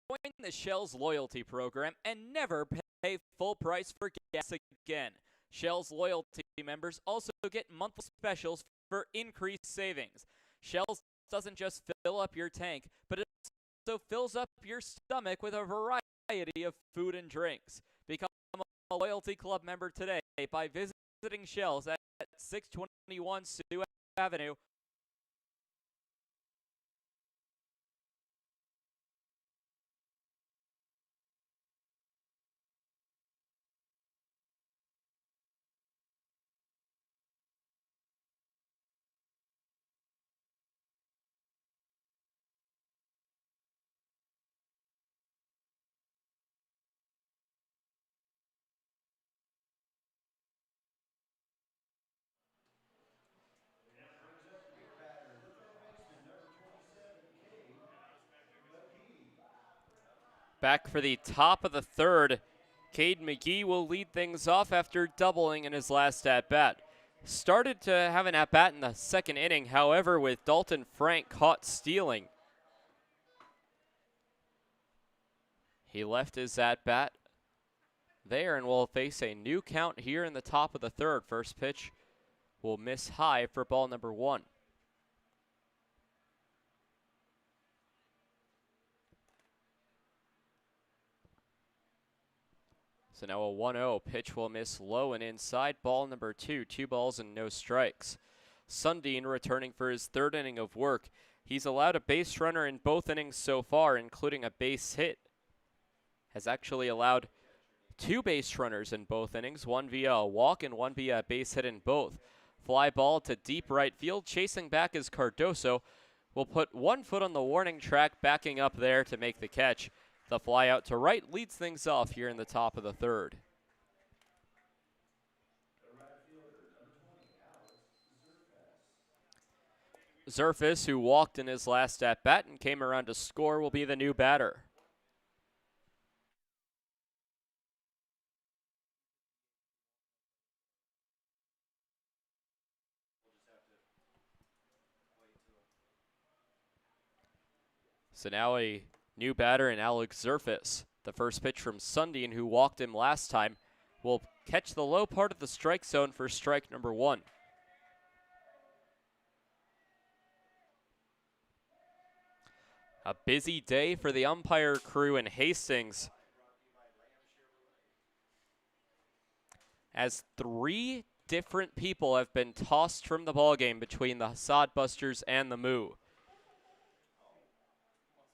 the Shell's loyalty program and never pay full price for gas again. Shell's loyalty members also get monthly specials for increased savings. Shell's doesn't just fill up your tank, but it also fills up your stomach with a variety of food and drinks. Become a loyalty club member today by visiting Shell's at 621 Sioux Avenue. Back for the top of the third, Cade McGee will lead things off after doubling in his last at-bat. Started to have an at-bat in the second inning, however, with Dalton Frank caught stealing. He left his at-bat there and will face a new count here in the top of the third. First pitch will miss high for ball number 1. So now a 1-0 pitch will miss low and inside. Ball number 2, 2 balls and no strikes. Sundin returning for his third inning of work. He's allowed a base runner in both innings so far, including a base hit. Has actually allowed 2 base runners in both innings, one via a walk and one via a base hit in both. Fly ball to deep right field. Chasing back is Cardoso. Will put 1 foot on the warning track, backing up there to make the catch. The fly out to right leads things off here in the top of the third. Zerfis, who walked in his last at-bat and came around to score, will be the new batter. So now a new batter in Alex Zerfis. The first pitch from Sundin, who walked him last time, will catch the low part of the strike zone for strike number 1. A busy day for the umpire crew in Hastings, as 3 different people have been tossed from the ballgame between the Sodbusters and the Moo.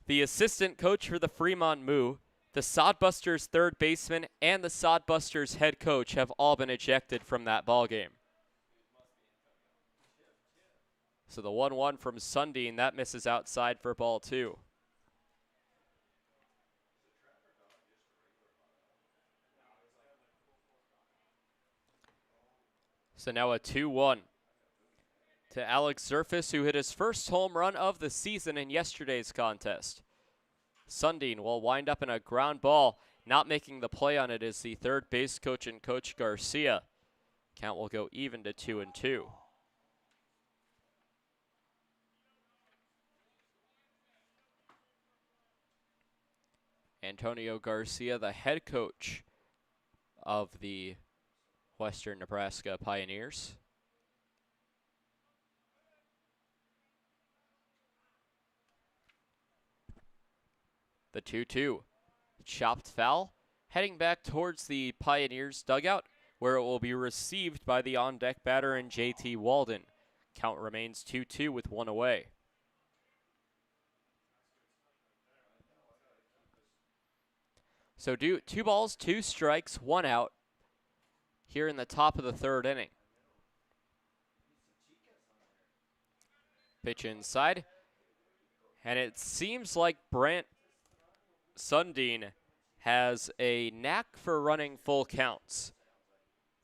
The assistant coach for the Fremont Moo The Sodbusters third baseman and the Sodbusters head coach have all been ejected from that ball game. So the 1-1 from Sundin, that misses outside for ball 2. So now a 2-1 to Alex Zerfus, who hit his first home run of the season in yesterday's contest. Sundin will wind up in a ground ball. Not making the play on it is the third base coach and Coach Garcia. Count will go even to 2-2. Antonio Garcia, the head coach of the Western Nebraska Pioneers. The 2-2. Chopped foul, heading back towards the Pioneers dugout, where it will be received by the on-deck batter in JT Walden. Count remains 2-2 with one away. So 2 balls, 2 strikes, 1 out here in the top of the third inning. Pitch inside, and it seems like Brant Sundin has a knack for running full counts.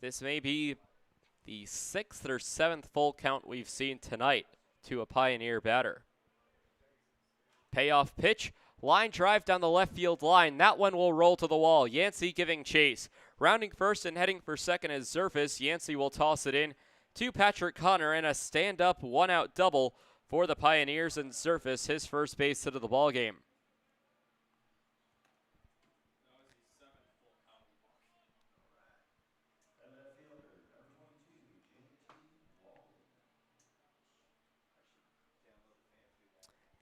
This may be the 6th or 7th full count we've seen tonight to a Pioneer batter. Payoff pitch, line drive down the left field line. That one will roll to the wall. Yancey giving chase. Rounding first and heading for second is Zerfus. Yancey will toss it in to Patrick Connor, and a stand-up 1-out double for the Pioneers, and Zerfus his first base hit of the ball game.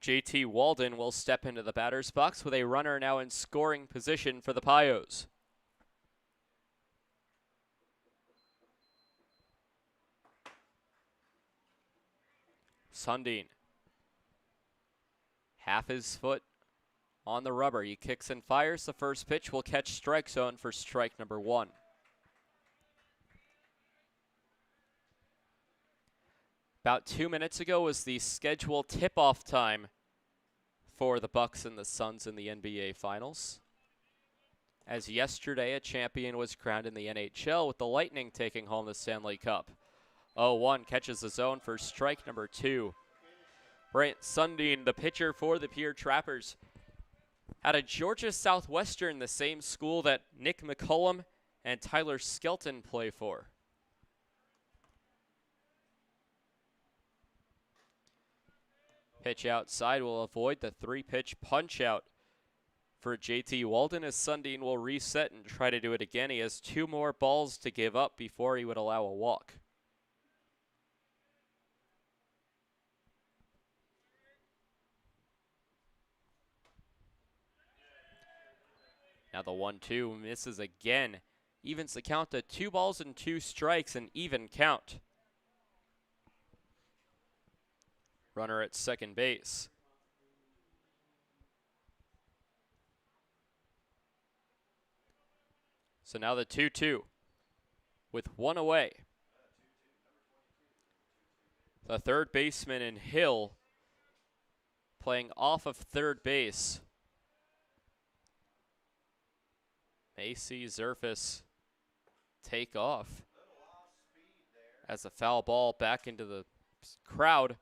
JT Walden will step into the batter's box with a runner now in scoring position for the Pios. Sundin. Half his foot on the rubber. He kicks and fires. The first pitch will catch strike zone for strike number 1. About 2 minutes ago was the scheduled tip-off time for the Bucks and the Suns in the NBA Finals. As yesterday, a champion was crowned in the NHL with the Lightning taking home the Stanley Cup. 0-1 catches the zone for strike number 2. Brant Sundin, the pitcher for the Pierre Trappers, out of Georgia Southwestern, the same school that Nick McCullum and Tyler Skelton play for. Pitch outside will avoid the 3-pitch punch out for JT Walden, as Sundin will reset and try to do it again. He has 2 more balls to give up before he would allow a walk. Now the 1-2 misses again. Evens the count to 2 balls and 2 strikes, an even count. Runner at second base. So now the 2-2 with 1 away. The third baseman in Hill playing off of third base. May see Zerfus take off as a foul ball back into the crowd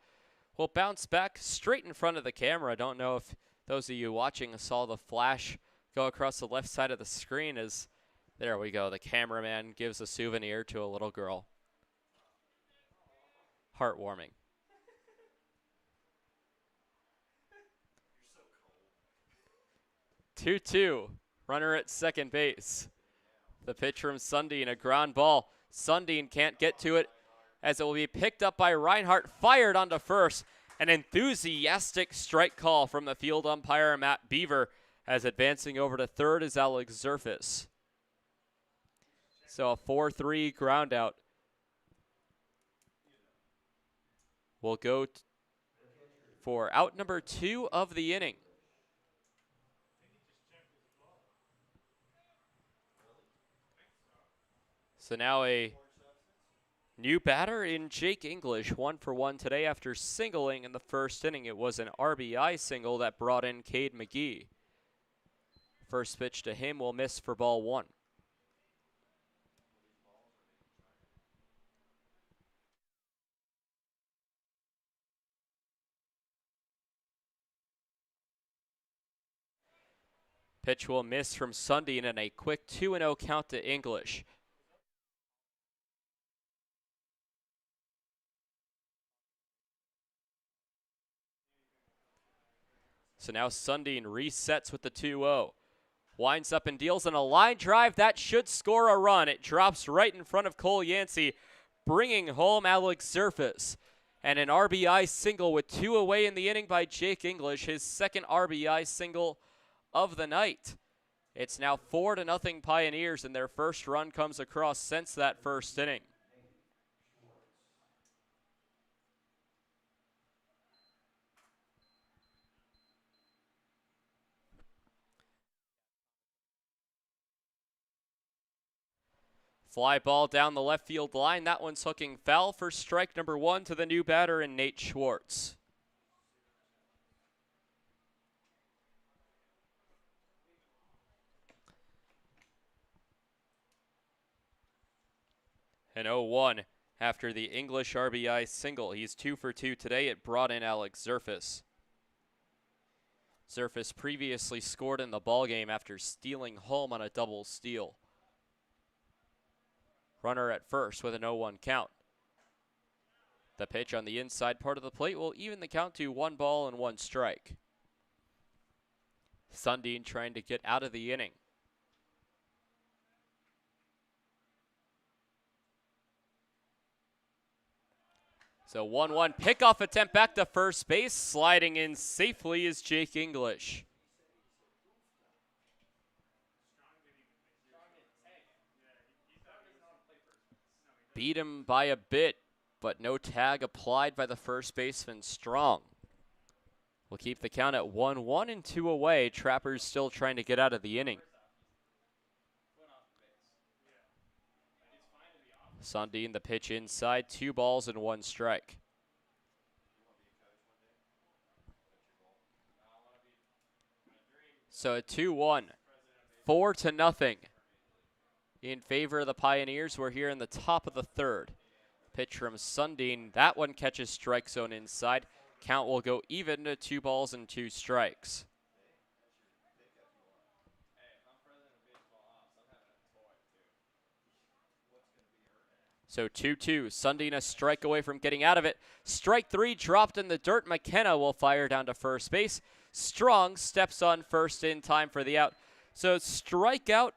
will bounce back straight in front of the camera. I don't know if those of you watching saw the flash go across the left side of the screen. As there we go, the cameraman gives a souvenir to a little girl. Heartwarming. You're so cold. 2-2, runner at second base. The pitch from Sundin, a ground ball. Sundin can't get to it, as it will be picked up by Reinhardt, fired onto first. An enthusiastic strike call from the field umpire, Matt Beaver, as advancing over to third is Alex Zerfus. So a 4-3 ground out will go for out number 2 of the inning. So now a new batter in Jake English, 1 for 1 today after singling in the first inning. It was an RBI single that brought in Cade McGee. First pitch to him will miss for ball 1. Pitch will miss from Sundin and a quick 2-0 count to English. So now Sundin resets with the 2-0. Winds up and deals in a line drive. That should score a run. It drops right in front of Cole Yancey, bringing home Alex Surface. And an RBI single with 2 away in the inning by Jake English, his second RBI single of the night. It's now 4-0 Pioneers, and their first run comes across since that first inning. Fly ball down the left field line. That one's hooking foul for strike number 1 to the new batter in Nate Schwartz. An 0-1 after the English RBI single. He's 2 for 2 today. It brought in Alex Zerfas. Zerfas previously scored in the ballgame after stealing home on a double steal. Runner at first with an 0-1 count. The pitch on the inside part of the plate will even the count to 1 ball and 1 strike. Sundin trying to get out of the inning. So 1-1 pickoff attempt back to first base. Sliding in safely is Jake English. Beat him by a bit, but no tag applied by the first baseman Strong. We'll keep the count at 1-1 and 2 away. Trappers still trying to get out of the inning. Sundin the pitch inside, 2 balls and 1 strike. So a 2-1, 4-0 in favor of the Pioneers. We're here in the top of the third. Pitch from Sundin, that one catches strike zone inside. Count will go even to 2 balls and 2 strikes. So 2-2, Sundin a strike away from getting out of it. Strike 3 dropped in the dirt. McKenna will fire down to first base. Strong steps on first in time for the out. So strikeout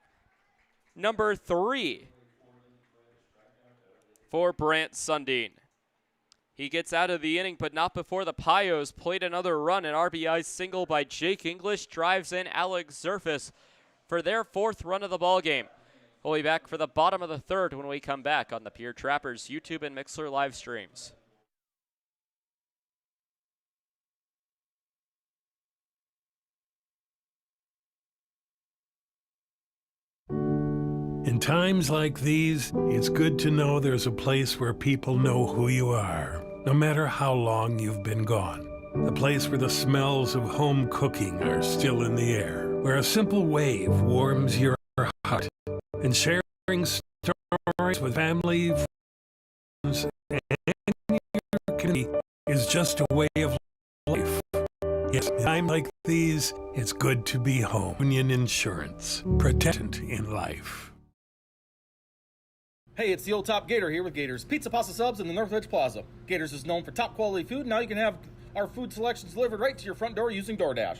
number 3 for Brant Sundin. He gets out of the inning, but not before the Pios played another run. An RBI single by Jake English drives in Alex Zerfas for their 4th run of the ballgame. We'll be back for the bottom of the third when we come back on the Pierre Trappers YouTube and Mixler live streams. In times like these, it's good to know there's a place where people know who you are, no matter how long you've been gone. A place where the smells of home cooking are still in the air, where a simple wave warms your heart, and sharing stories with family, friends, and your community is just a way of life. Yes, in times like these, it's good to be home. Union Insurance, protectant in life. Hey, it's the old top Gator here with Gators Pizza Pasta Subs in the Northridge Plaza. Gators is known for top quality food. Now you can have our food selections delivered right to your front door using DoorDash.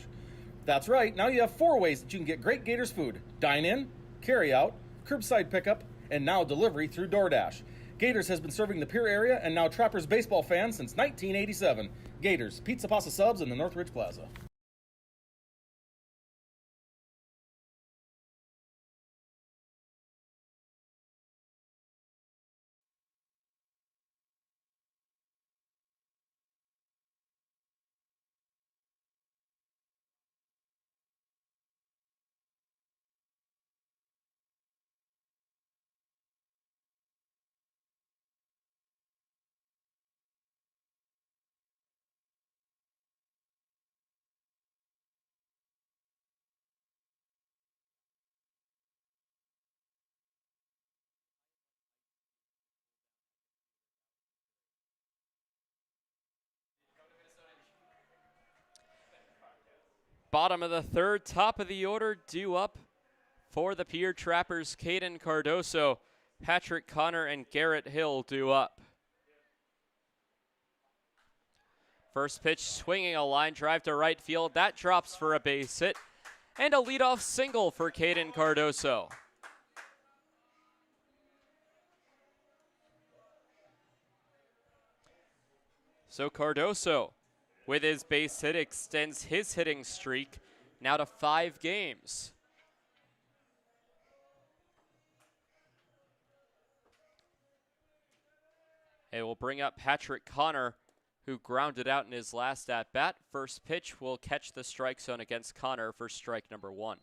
That's right, now you have 4 ways that you can get great Gators food: dine in, carry out, curbside pickup, and now delivery through DoorDash. Gators has been serving the Pierre area and now Trappers baseball fans since 1987. Gators Pizza Pasta Subs in the Northridge Plaza. Bottom of the third, top of the order, due up for the Pierre Trappers. Caden Cardoso, Patrick Connor, and Garrett Hill due up. First pitch, swinging a line drive to right field. That drops for a base hit. And a leadoff single for Caden Cardoso. So Cardoso, with his base hit, extends his hitting streak now to 5 games. It will bring up Patrick Connor, who grounded out in his last at-bat. First pitch will catch the strike zone against Connor for strike number 1.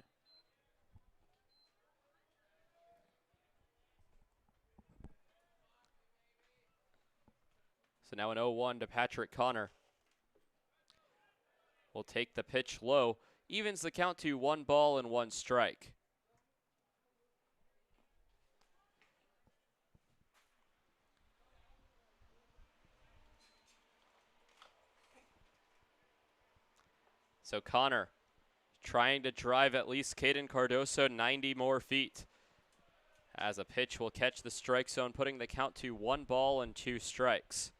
So now an 0-1 to Patrick Connor. Will take the pitch low, evens the count to 1 ball and 1 strike. So Connor trying to drive at least Caden Cardoso 90 more feet. As a pitch will catch the strike zone, putting the count to 1 ball and 2 strikes.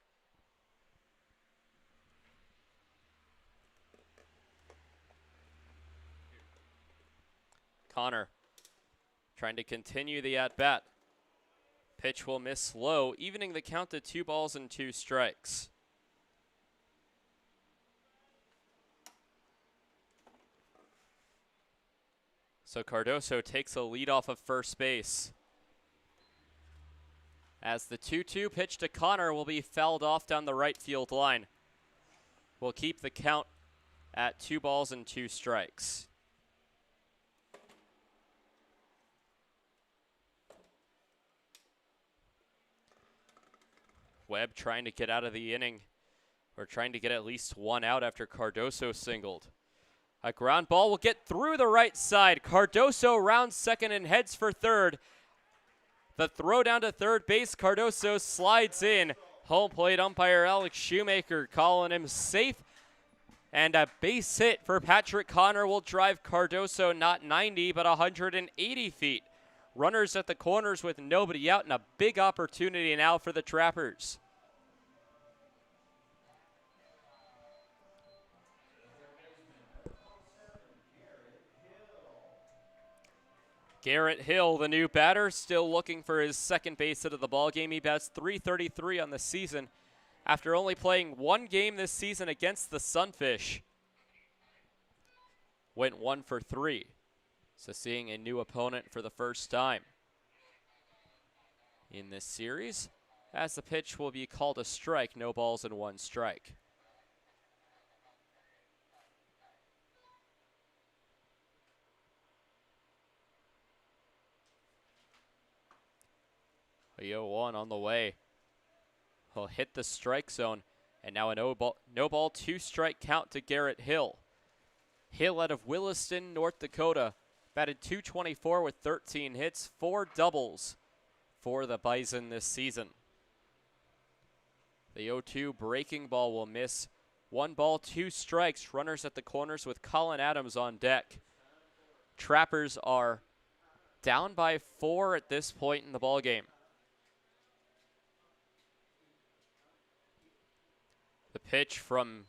Connor trying to continue the at-bat. Pitch will miss low, evening the count to 2 balls and 2 strikes. So Cardoso takes a lead off of first base. As the 2-2 pitch to Connor will be fouled off down the right field line. We'll keep the count at 2 balls and 2 strikes. Webb trying to get out of the inning, or trying to get at least 1 out after Cardoso singled. A ground ball will get through the right side. Cardoso rounds second and heads for third. The throw down to third base, Cardoso slides in. Home plate umpire Alex Shoemaker calling him safe. And a base hit for Patrick Connor will drive Cardoso not 90 but 180 feet. Runners at the corners with nobody out, and a big opportunity now for the Trappers. Garrett Hill, the new batter, still looking for his second base hit of the ballgame. He bats .333 on the season after only playing 1 game this season against the Sunfish. Went 1 for 3. So seeing a new opponent for the first time in this series, as the pitch will be called a strike, no balls and 1 strike. A 0-1 on the way. He'll hit the strike zone, and now a no ball 2 strike count to Garrett Hill. Hill out of Williston, North Dakota, batted .224 with 13 hits, 4 doubles for the Bison this season. The 0-2 breaking ball will miss. 1 ball, 2 strikes. Runners at the corners with Colin Adams on deck. Trappers are down by 4 at this point in the ballgame. The pitch from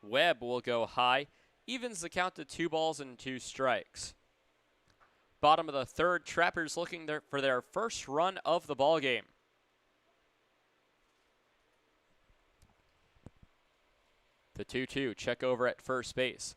Webb will go high. Evens the count to 2 balls and 2 strikes. Bottom of the third, Trappers looking for their first run of the ballgame. The 2-2 check over at first base.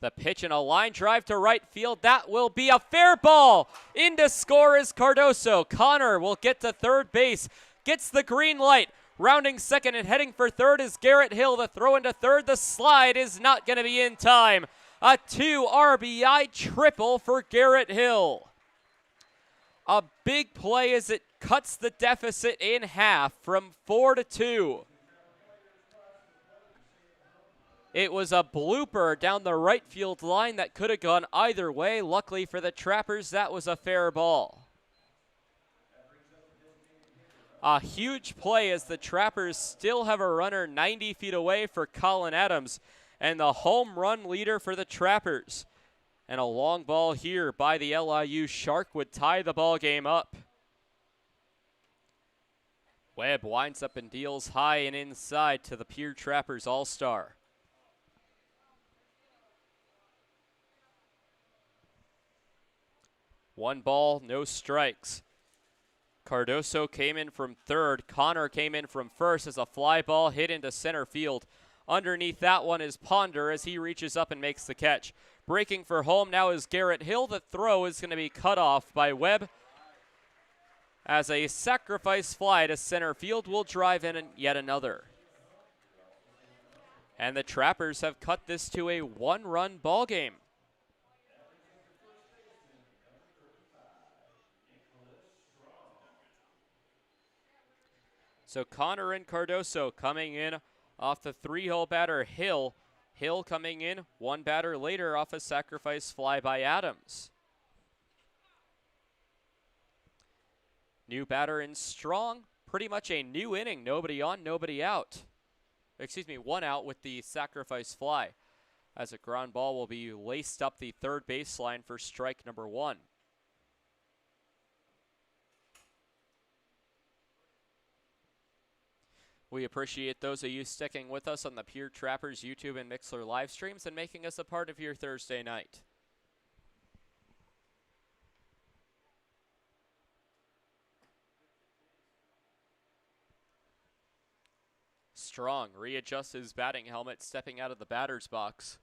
The pitch and a line drive to right field. That will be a fair ball. In to score is Cardoso. Connor will get to third base. Gets the green light. Rounding second and heading for third is Garrett Hill. The throw into third. The slide is not going to be in time. A 2 RBI triple for Garrett Hill. A big play as it cuts the deficit in half from 4 to 2. It was a blooper down the right field line that could have gone either way. Luckily for the Trappers, that was a fair ball. A huge play as the Trappers still have a runner 90 feet away for Colin Adams. and the home run leader for the Trappers. And a long ball here by the LIU Shark would tie the ball game up. Webb winds up and deals high and inside to the Pierre Trappers All-Star. One ball, no strikes. Cardoso came in from third. Connor came in from first as a fly ball hit into center field. Underneath that one is Ponder as he reaches up and makes the catch. Breaking for home now is Garrett Hill. The throw is going to be cut off by Webb as a sacrifice fly to center field will drive in yet another. And the Trappers have cut this to a one-run ball game. So Connor and Cardoso coming in off the three-hole batter Hill. Hill coming in one batter later off a sacrifice fly by Adams. New batter in Strong. Pretty much a new inning. Nobody on, nobody out. Excuse me, one out with the sacrifice fly. As a ground ball will be laced up the third baseline for strike number one. We appreciate those of you sticking with us on the Pierre Trappers YouTube and Mixler live streams and making us a part of your Thursday night. Strong readjusts his batting helmet, stepping out of the batter's box.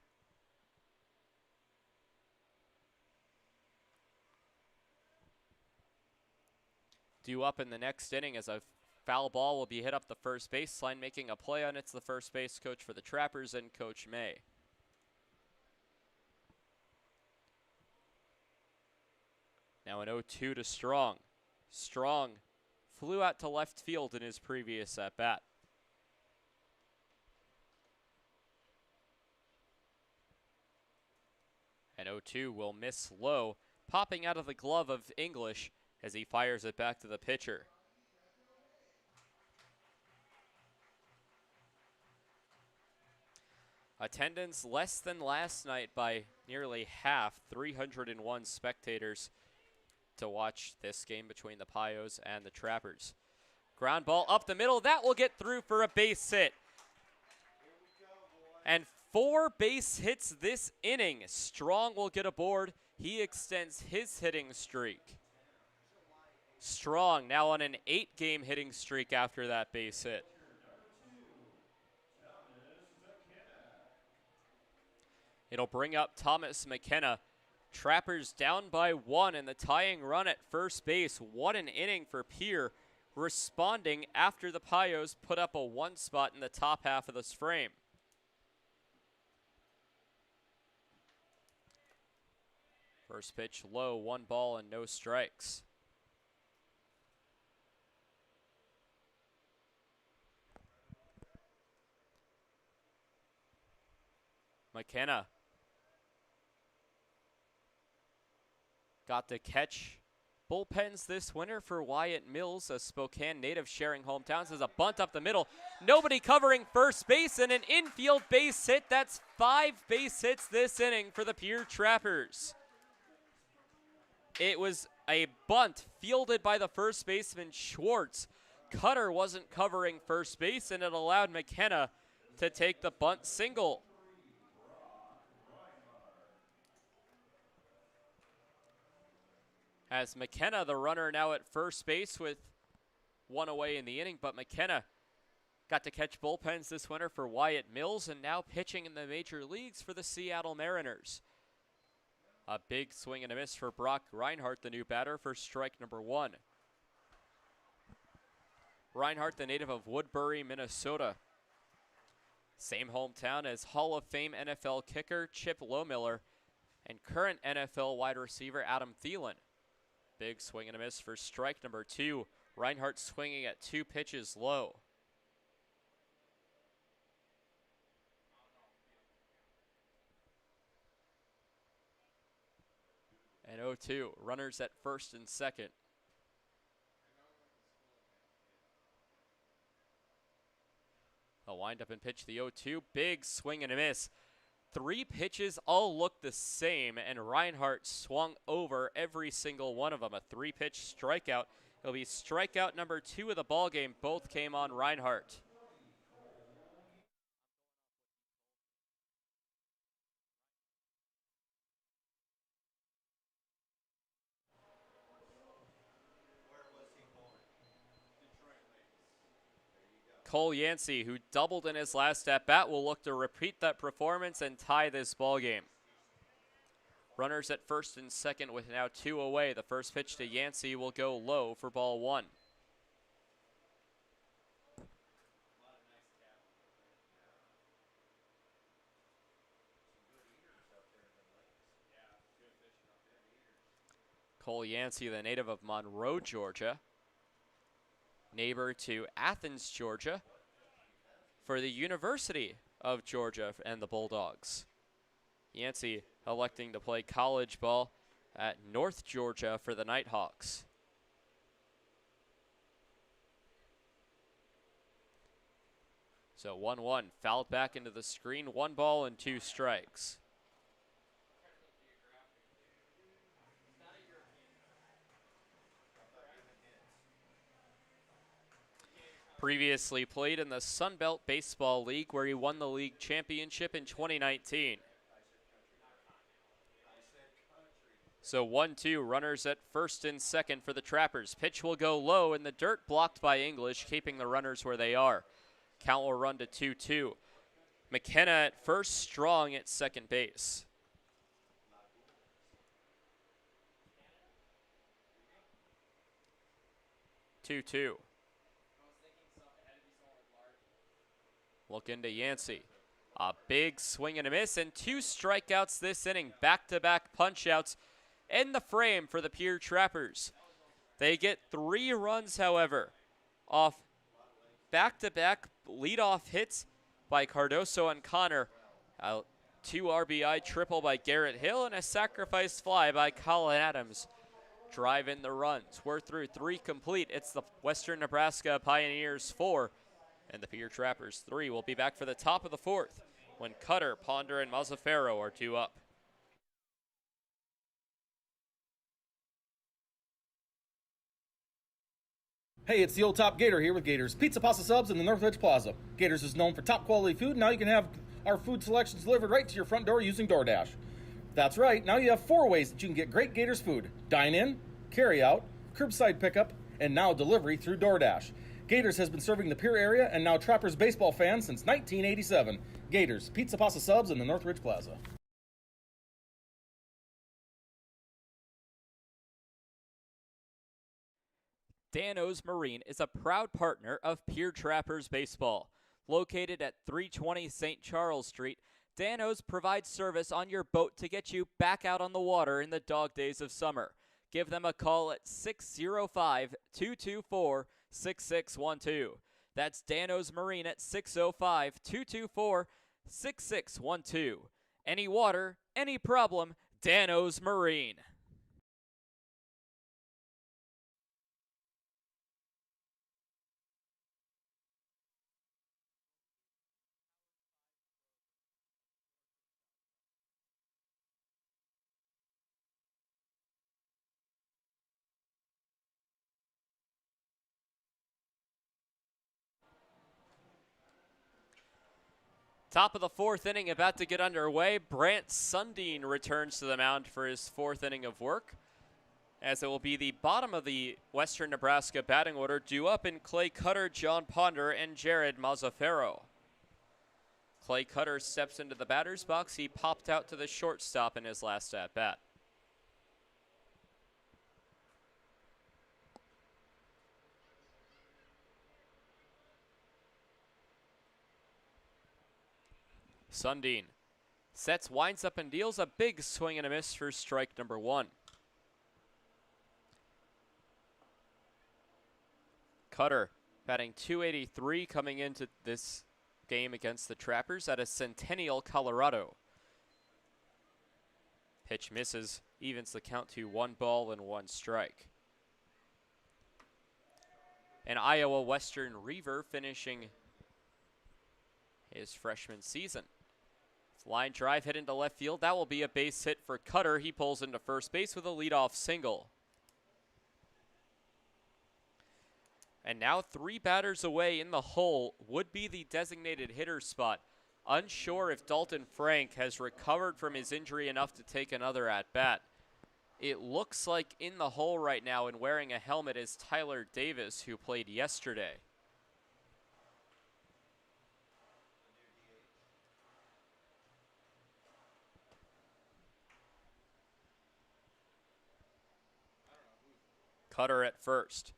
Due up in the next inning as a foul ball will be hit up the first baseline, making a play on it's the first base coach for the Trappers and Coach May. Now an 0-2 to Strong. Strong flew out to left field in his previous at-bat. And 0-2 will miss low, popping out of the glove of English as he fires it back to the pitcher. Attendance less than last night by nearly half, 301 spectators to watch this game between the Pios and the Trappers. Ground ball up the middle, that will get through for a base hit. And 4 base hits this inning. Strong will get aboard. He extends his hitting streak. Strong now on an 8-game hitting streak after that base hit. It'll bring up Thomas McKenna. Trappers down by 1 in the tying run at first base. What an inning for Pierre, responding after the Pios put up a 1 spot in the top half of this frame. First pitch low, 1 ball and no strikes. McKenna got to catch bullpens this winter for Wyatt Mills, a Spokane native sharing hometowns. As a bunt up the middle, nobody covering first base and an infield base hit. That's 5 base hits this inning for the Pierre Trappers. It was a bunt fielded by the first baseman Schwartz. Cutter wasn't covering first base, and it allowed McKenna to take the bunt single. As McKenna, the runner, now at first base with 1 away in the inning, but McKenna got to catch bullpens this winter for Wyatt Mills and now pitching in the major leagues for the Seattle Mariners. A big swing and a miss for Brock Reinhardt, the new batter, for strike number 1. Reinhardt, the native of Woodbury, Minnesota. Same hometown as Hall of Fame NFL kicker Chip Lohmiller and current NFL wide receiver Adam Thielen. Big swing and a miss for strike number 2. Reinhardt swinging at 2 pitches low. And 0-2, runners at first and second. A wind up and pitch, the 0-2, big swing and a miss. 3 pitches all looked the same, and Reinhardt swung over every single one of them. A 3-pitch strikeout. It'll be strikeout number 2 of the ball game. Both came on Reinhardt. Cole Yancey, who doubled in his last at-bat, will look to repeat that performance and tie this ball game. Runners at first and second with now 2 away. The first pitch to Yancey will go low for ball 1. Cole Yancey, the native of Monroe, Georgia, neighbor to Athens, Georgia, for the University of Georgia and the Bulldogs. Yancey electing to play college ball at North Georgia for the Nighthawks. So 1-1, fouled back into the screen, 1 ball and 2 strikes. Previously played in the Sun Belt Baseball League, where he won the league championship in 2019. So 1-2, runners at first and second for the Trappers. Pitch will go low in the dirt, blocked by English, keeping the runners where they are. Count will run to 2-2. McKenna at first, Strong at second base. Two-two. Look into Yancey. A big swing and a miss, and 2 strikeouts this inning. Back-to-back punch-outs in the frame for the Pierre Trappers. They get 3 runs, however, off back-to-back leadoff hits by Cardoso and Connor. A 2 RBI triple by Garrett Hill and a sacrifice fly by Colin Adams. Drive in the runs. We're through 3 complete. It's the Western Nebraska Pioneers 4. And the Pierre Trappers 3 will be back for the top of the 4th when Cutter, Ponder, and Mazzaferro are 2 up. Hey, it's the old Top Gator here with Gators Pizza, Pasta, Subs in the Northridge Plaza. Gators is known for top quality food. Now you can have our food selections delivered right to your front door using DoorDash. That's right, now you have 4 ways that you can get great Gators food. Dine in, carry out, curbside pickup, and now delivery through DoorDash. Gators has been serving the Pierre area and now Trappers baseball fans since 1987. Gators, Pizza, Pasta, Subs in the Northridge Plaza. Dano's Marine is a proud partner of Pierre Trappers Baseball. Located at 320 St. Charles Street, Dano's provides service on your boat to get you back out on the water in the dog days of summer. Give them a call at 605-224-6612. That's Dano's Marine at 605-224-6612. Any water, any problem, Dano's Marine. Top of the 4th inning about to get underway. Brant Sundin returns to the mound for his 4th inning of work, as it will be the bottom of the Western Nebraska batting order, due up in Clay Cutter, John Ponder, and Jared Mazzaferro. Clay Cutter steps into the batter's box. He popped out to the shortstop in his last at-bat. Sundin sets, winds up, and deals a big swing and a miss for strike number 1. Cutter batting .283 coming into this game against the Trappers at a Centennial, Colorado. Pitch misses, evens the count to 1 ball and 1 strike. An Iowa Western Reaver finishing his freshman season. Line drive hit into left field. That will be a base hit for Cutter. He pulls into first base with a leadoff single. And now 3 batters away in the hole would be the designated hitter spot. Unsure if Dalton Frank has recovered from his injury enough to take another at-bat. It looks like in the hole right now and wearing a helmet is Tyler Davis, who played yesterday. Cutter at first.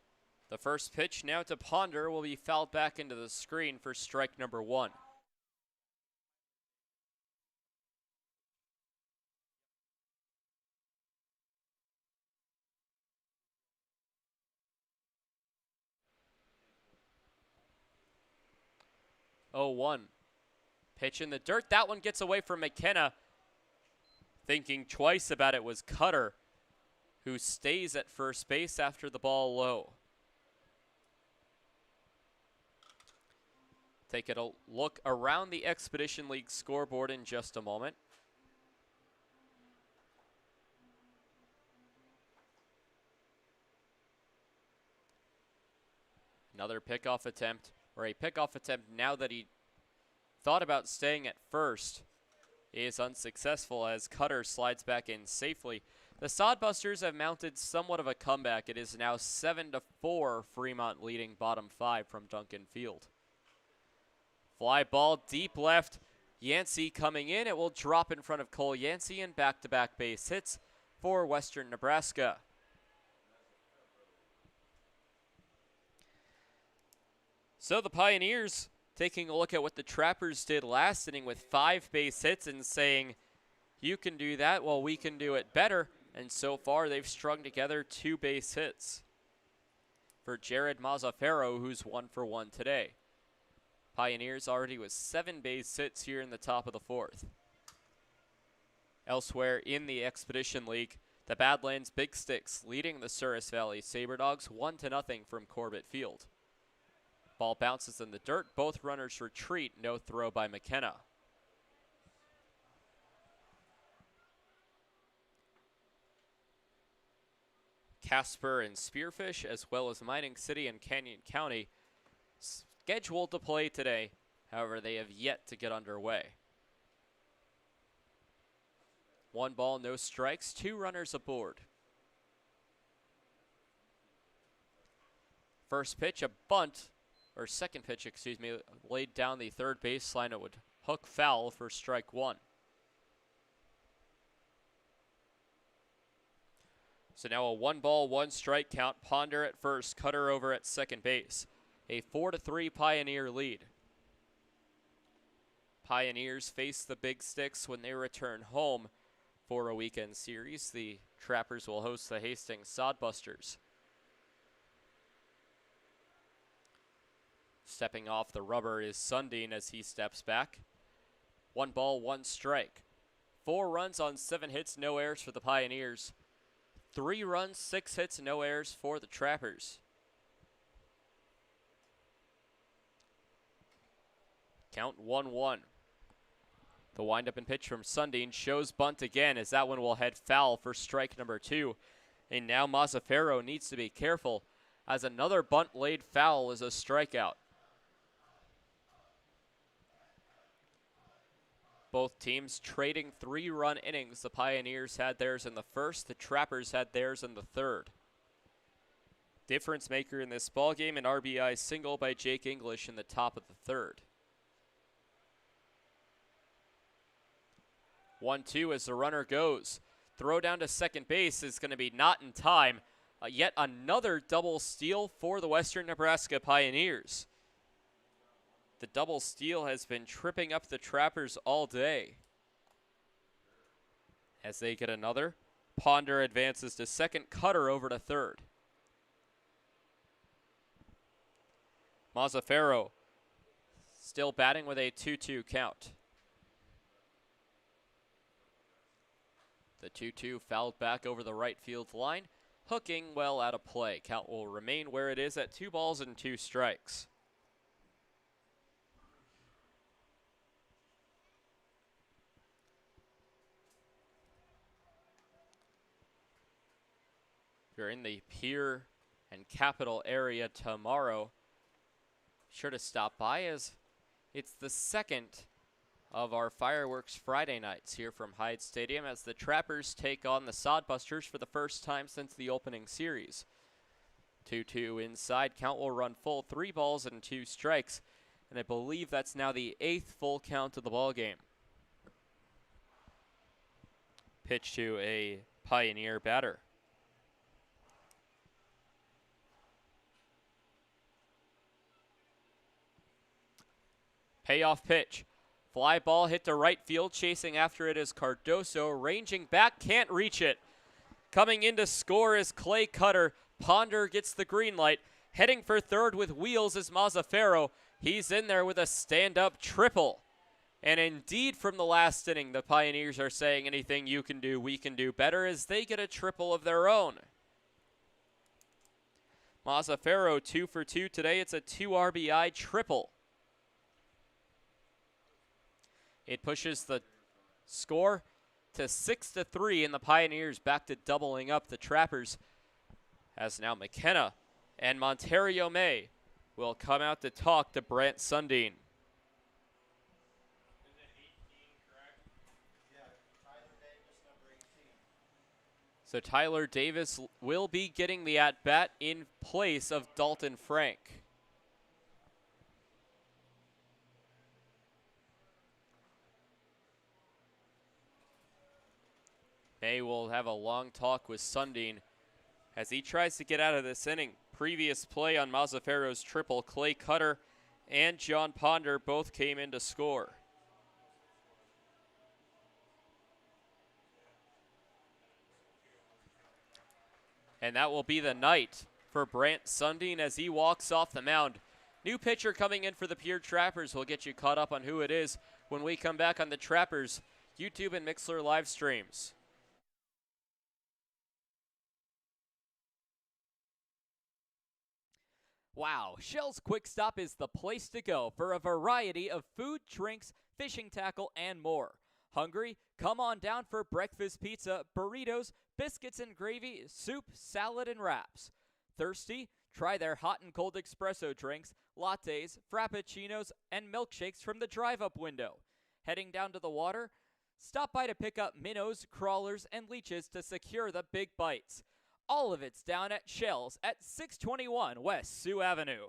The first pitch now to Ponder will be fouled back into the screen for strike number 1. Oh, 1. Pitch in the dirt. That one gets away from McKenna. Thinking twice about it was Cutter, who stays at first base after the ball low. Take a look around the Expedition League scoreboard in just a moment. Another pickoff attempt, or a pickoff attempt now that he thought about staying at first, is unsuccessful as Cutter slides back in safely. The Sodbusters have mounted somewhat of a comeback. It is now 7-4, Fremont leading bottom 5 from Duncan Field. Fly ball deep left. Yancey coming in. It will drop in front of Cole Yancey and back-to-back base hits for Western Nebraska. So the Pioneers taking a look at what the Trappers did last inning with 5 base hits and saying, you can do that, well, we can do it better. And so far, they've strung together 2 base hits for Jared Mazzaferro, who's 1 for 1 today. Pioneers already with 7 base hits here in the top of the 4th. Elsewhere in the Expedition League, the Badlands Big Sticks leading the Souris Valley SaberDogs 1-0 from Corbett Field. Ball bounces in the dirt. Both runners retreat. No throw by McKenna. Casper and Spearfish, as well as Mining City and Canyon County, scheduled to play today. However, they have yet to get underway. 1 ball, no strikes, 2 runners aboard. First pitch, a bunt, or second pitch, excuse me, laid down the third baseline. It would hook foul for strike 1. So now a 1 ball, 1 strike count. Ponder at first, Cutter over at second base. A 4-3 Pioneer lead. Pioneers face the Big Sticks when they return home for a weekend series. The Trappers will host the Hastings Sodbusters. Stepping off the rubber is Sundin as he steps back. 1 ball, 1 strike. 4 runs on 7 hits, no errors for the Pioneers. 3 runs, 6 hits, no errors for the Trappers. Count 1-1. The windup and pitch from Sundin shows bunt again as that one will head foul for strike number 2. And now Mazzaferro needs to be careful as another bunt laid foul is a strikeout. Both teams trading 3-run innings. The Pioneers had theirs in the first. The Trappers had theirs in the third. Difference maker in this ballgame, an RBI single by Jake English in the top of the third. 1-2 as the runner goes. Throw down to second base is going to be not in time. Yet another double steal for the Western Nebraska Pioneers. The double steal has been tripping up the Trappers all day. As they get another, Ponder advances to second, Cutter over to third. Mazzaferro still batting with a 2-2 count. The 2-2 fouled back over the right field line, hooking well out of play. Count will remain where it is at 2 balls and 2 strikes. If you're in the Pierre and Capital area tomorrow, sure to stop by, as it's the second of our Fireworks Friday nights here from Hyde Stadium as the Trappers take on the Sodbusters for the first time since the opening series. 2-2 inside. Count will run full. 3 balls and 2 strikes. And I believe that's now the 8th full count of the ball game. Pitch to a Pioneer batter. Payoff pitch. Fly ball hit to right field. Chasing after it is Cardoso. Ranging back, can't reach it. Coming in to score is Clay Cutter. Ponder gets the green light. Heading for third with wheels is Mazzaferro. He's in there with a stand-up triple. And indeed, from the last inning, the Pioneers are saying anything you can do, we can do better, as they get a triple of their own. Mazzaferro 2 for 2 today. It's a 2 RBI triple. It pushes the score to 6-3, and the Pioneers back to doubling up the Trappers, as now McKenna and Monterio May will come out to talk to Brant Sundin. So Tyler Davis will be getting the at-bat in place of Dalton Frank. May will have a long talk with Sundin as he tries to get out of this inning. Previous play on Mazzaferro's triple, Clay Cutter and John Ponder both came in to score. And that will be the night for Brant Sundin as he walks off the mound. New pitcher coming in for the Pierre Trappers. We'll get you caught up on who it is when we come back on the Trappers YouTube and Mixler live streams. Wow, Shell's Quick Stop is the place to go for a variety of food, drinks, fishing tackle, and more. Hungry? Come on down for breakfast pizza, burritos, biscuits and gravy, soup, salad, and wraps. Thirsty? Try their hot and cold espresso drinks, lattes, frappuccinos, and milkshakes from the drive-up window. Heading down to the water? Stop by to pick up minnows, crawlers, and leeches to secure the big bites. All of it's down at Shell's at 621 West Sioux Avenue.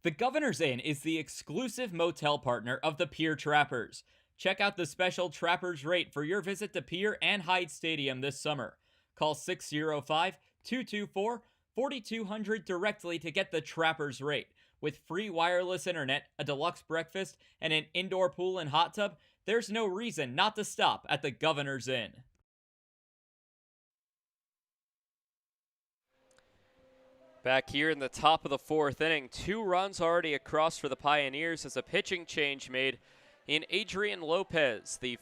The Governor's Inn is the exclusive motel partner of the Pierre Trappers. Check out the special Trappers rate for your visit to Pierre and Hyde Stadium this summer. Call 605-224-4200 directly to get the Trappers rate. With free wireless internet, a deluxe breakfast, and an indoor pool and hot tub, there's no reason not to stop at the Governor's Inn. Back here in the top of the 4th inning, 2 runs already across for the Pioneers as a pitching change made in Adrian Lopez, the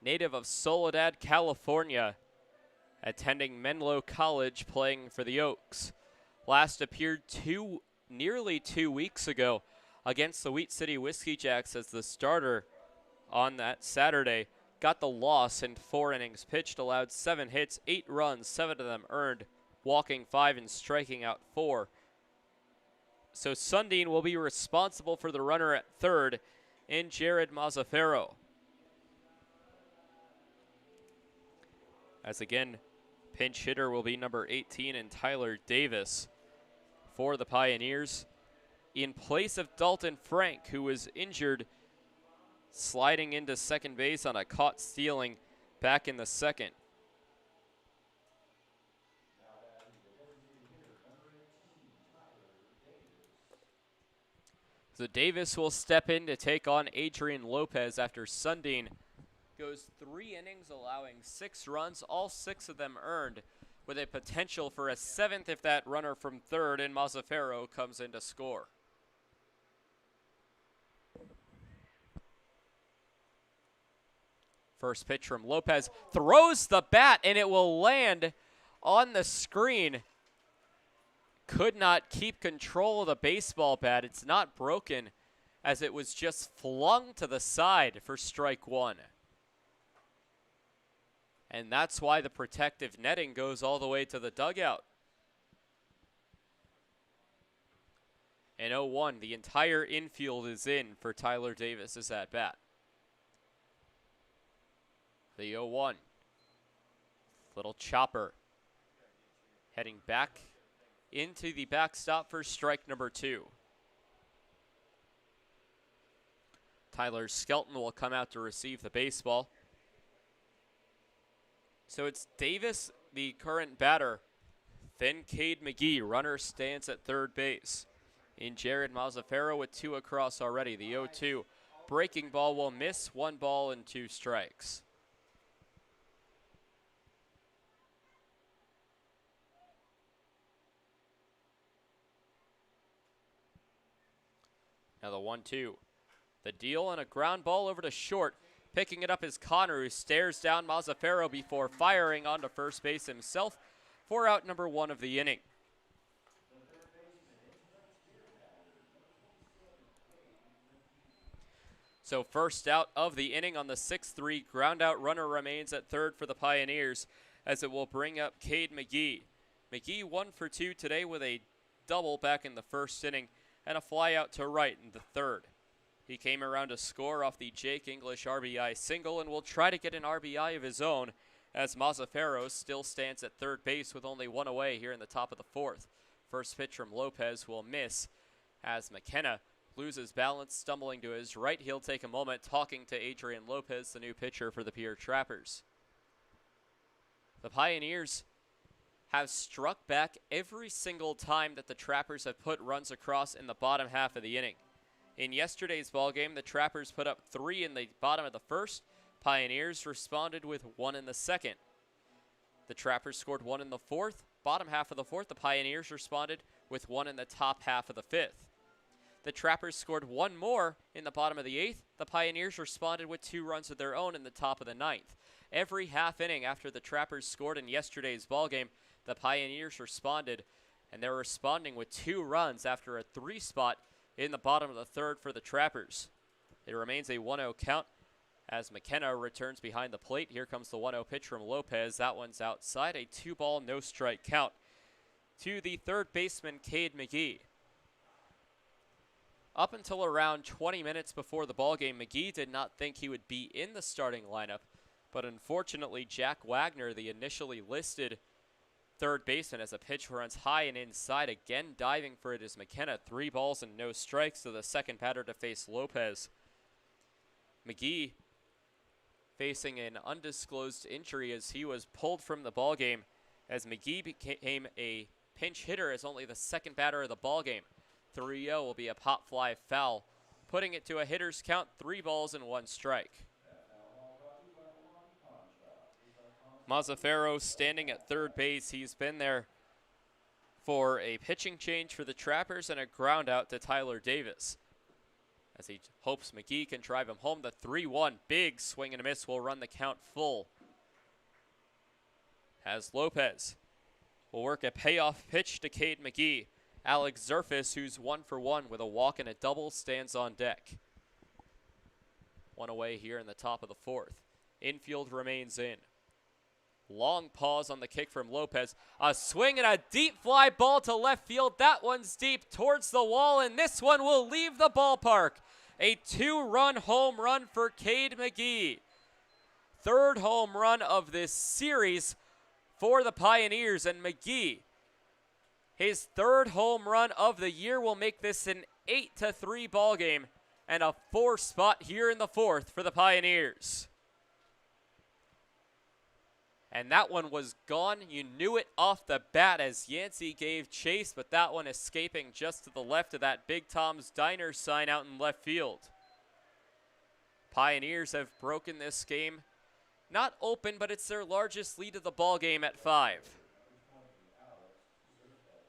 native of Soledad, California, attending Menlo College playing for the Oaks. Last appeared nearly 2 weeks ago against the Wheat City Whiskey Jacks as the starter on that Saturday. Got the loss in 4 innings pitched, allowed 7 hits, 8 runs, 7 of them earned, walking 5 and striking out 4. So Sundin will be responsible for the runner at third in Jared Mazzaferro. As again, pinch hitter will be number 18 and Tyler Davis for the Pioneers, in place of Dalton Frank, who was injured sliding into second base on a caught stealing back in the second. So Davis will step in to take on Adrian Lopez after Sundin goes 3 innings, allowing 6 runs, all 6 of them earned, with a potential for a 7th if that runner from third in Mazzaferro comes in to score. First pitch from Lopez, throws the bat, and it will land on the screen. Could not keep control of the baseball bat. It's not broken as it was just flung to the side for strike one. And that's why the protective netting goes all the way to the dugout. And 0-1, the entire infield is in for Tyler Davis's at bat. The 0-1. Little chopper heading back into the backstop for strike number 2. Tyler Skelton will come out to receive the baseball. So it's Davis, the current batter. Then Cade McGee, runner stands at third base. In Jared Mazzaferro with 2 across already. The 0-2 breaking ball will miss, 1 ball and 2 strikes. Now the 1-2. The deal and a ground ball over to short. Picking it up is Connor, who stares down Mazzaferro before firing onto first base himself for out number 1 of the inning. So first out of the inning on the 6-3 ground out runner remains at third for the Pioneers as it will bring up Cade McGee. McGee 1 for 2 today with a double back in the first inning and a fly out to right in the third. He came around to score off the Jake English RBI single and will try to get an RBI of his own as Mazzaferro still stands at third base with only 1 away here in the top of the 4th. First pitch from Lopez will miss as McKenna loses balance, stumbling to his right. He'll take a moment talking to Adrian Lopez, the new pitcher for the Pierre Trappers. The Pioneers have struck back every single time that the Trappers have put runs across in the bottom half of the inning. In yesterday's ballgame, the Trappers put up 3 in the bottom of the first. Pioneers responded with 1 in the second. The Trappers scored 1 in the fourth. Bottom half of the fourth, the Pioneers responded with 1 in the top half of the fifth. The Trappers scored 1 more in the bottom of the 8th. The Pioneers responded with 2 runs of their own in the top of the 9th. Every half inning after the Trappers scored in yesterday's ballgame, the Pioneers responded, and they're responding with 2 runs after a 3 spot in the bottom of the 3rd for the Trappers. It remains a 1-0 count as McKenna returns behind the plate. Here comes the 1-0 pitch from Lopez. That one's outside. A 2-ball, no-strike count to the third baseman, Cade McGee. Up until around 20 minutes before the ballgame, McGee did not think he would be in the starting lineup, but unfortunately Jack Wagner, the initially listed third baseman, as a pitch runs high and inside, again diving for it is McKenna. 3 balls and no strikes to the second batter to face Lopez. McGee facing an undisclosed injury as he was pulled from the ballgame, as McGee became a pinch hitter as only the second batter of the ballgame. 3-0 will be a pop fly foul, putting it to a hitter's count, 3 balls and 1 strike. Mazzaferro standing at third base. He's been there for a pitching change for the Trappers and a ground out to Tyler Davis, as he hopes McGee can drive him home. The 3-1 big swing and a miss will run the count full, as Lopez will work a payoff pitch to Cade McGee. Alex Zerfis, who's 1 for 1 with a walk and a double, stands on deck. 1 away here in the top of the 4th. Infield remains in. Long pause on the kick from Lopez. A swing and a deep fly ball to left field. That one's deep towards the wall, and this one will leave the ballpark. A 2-run home run for Cade McGee. 3rd home run of this series for the Pioneers, and McGee, his 3rd home run of the year, will make this an 8-3 ball game and a 4 spot here in the 4th for the Pioneers. And that one was gone. You knew it off the bat as Yancey gave chase, but that one escaping just to the left of that Big Tom's Diner sign out in left field. Pioneers have broken this game. Not open, but it's their largest lead of the ball game at 5.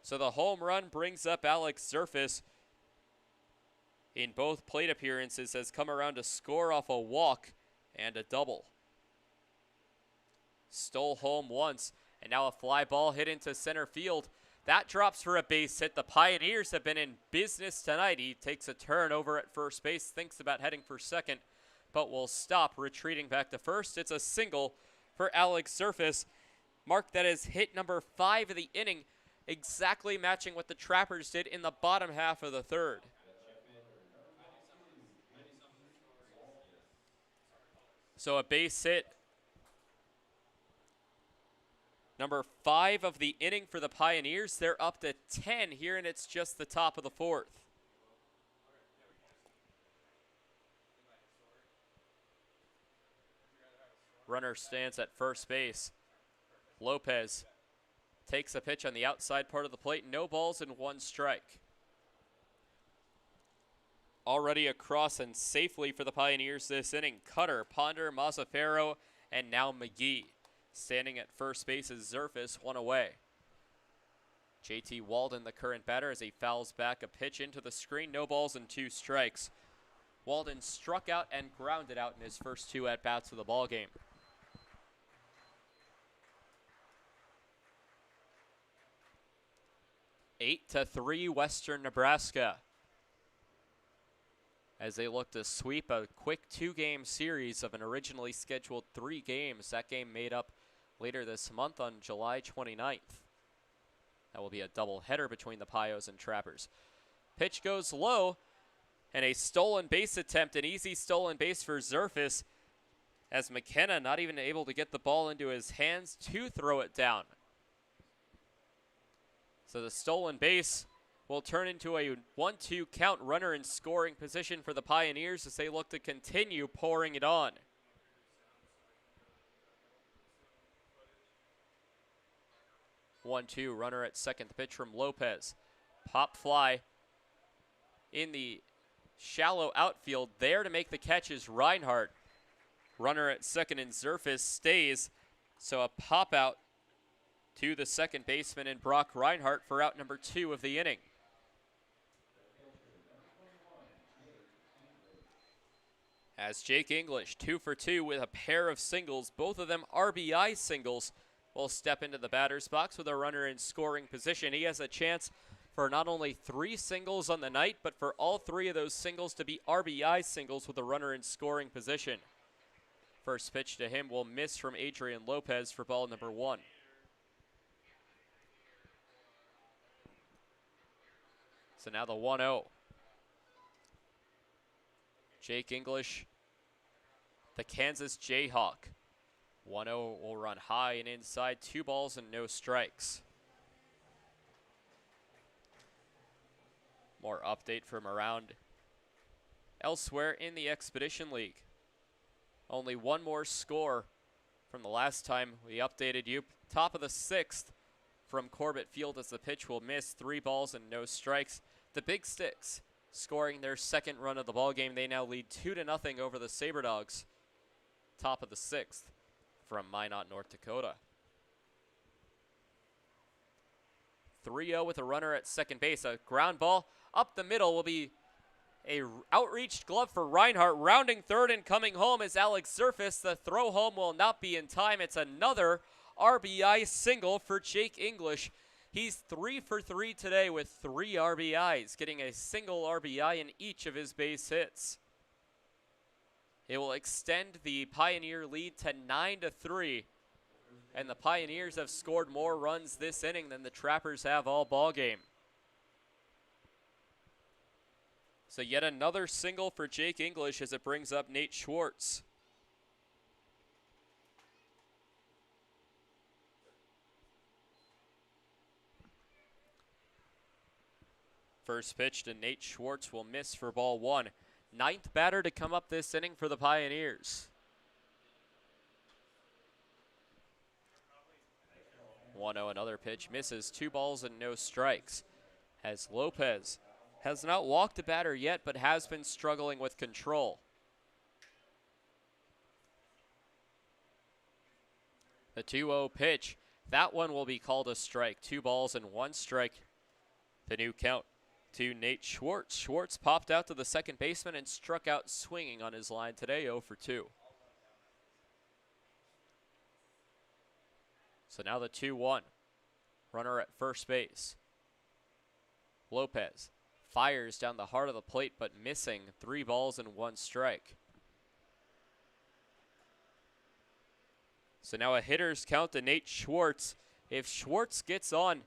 So the home run brings up Alex Zerfis. In both plate appearances, has come around to score off a walk and a double. Stole home once, and now a fly ball hit into center field. That drops for a base hit. The Pioneers have been in business tonight. He takes a turn over at first base, thinks about heading for second, but will stop, retreating back to first. It's a single for Alex Surface. Mark, that is hit number 5 of the inning, exactly matching what the Trappers did in the bottom half of the third. So a base hit, number 5 of the inning for the Pioneers. They're up to 10 here, and it's just the top of the 4th. Runner stands at first base. Lopez takes a pitch on the outside part of the plate. No balls and 1 strike. Already across and safely for the Pioneers this inning. Cutter, Ponder, Mazzaferro, and now McGee. Standing at first base is Zerfus, 1 away. JT Walden, the current batter, as he fouls back a pitch into the screen. No balls and 2 strikes. Walden struck out and grounded out in his first 2 at-bats of the ballgame. 8-3 Western Nebraska, as they look to sweep a quick 2-game series of an originally scheduled 3 games. That game made up later this month on July 29th. That will be a doubleheader between the Pios and Trappers. Pitch goes low, and a stolen base attempt, an easy stolen base for Zerfus, as McKenna not even able to get the ball into his hands to throw it down. So the stolen base will turn into a 1-2 count, runner in scoring position for the Pioneers as they look to continue pouring it on. One-two, runner at second. The pitch from Lopez. Pop fly in the shallow outfield. There to make the catch is Reinhardt. Runner at second, and Zerfus stays. So a pop out to the second baseman in Brock Reinhardt for out number 2 of the inning. As Jake English, 2 for 2 with a pair of singles, both of them RBI singles, will step into the batter's box with a runner in scoring position. He has a chance for not only 3 singles on the night, but for all 3 of those singles to be RBI singles with a runner in scoring position. First pitch to him will miss from Adrian Lopez for ball number 1. So now the 1-0. Jake English, the Kansas Jayhawk. 1-0 will run high and inside, 2 balls and no strikes. More update from around elsewhere in the Expedition League. Only 1 more score from the last time we updated you. Top of the 6th from Corbett Field as the pitch will miss, 3 balls and no strikes. The Big Sticks scoring their second run of the ballgame. They now lead 2-0 over the SaberDogs. Top of the 6th from Minot, North Dakota. 3-0 with a runner at second base. A ground ball up the middle will be a outreached glove for Reinhardt. Rounding third and coming home is Alex Zerfus. The throw home will not be in time. It's another RBI single for Jake English. He's 3 for 3 today with 3 RBIs, getting a single RBI in each of his base hits. It will extend the Pioneer lead to 9-3, and the Pioneers have scored more runs this inning than the Trappers have all ballgame. So yet another single for Jake English as it brings up Nate Schwartz. First pitch to Nate Schwartz will miss for ball 1. 9th batter to come up this inning for the Pioneers. 1-0, another pitch misses, 2 balls and no strikes. As Lopez has not walked a batter yet, but has been struggling with control. The 2-0 pitch, that one will be called a strike. 2 balls and 1 strike. The new count to Nate Schwartz. Schwartz popped out to the second baseman and struck out swinging on his line today, 0 for 2. So now the 2-1. Runner at first base. Lopez fires down the heart of the plate, but missing. 3 balls and 1 strike. So now a hitter's count to Nate Schwartz. If Schwartz gets on,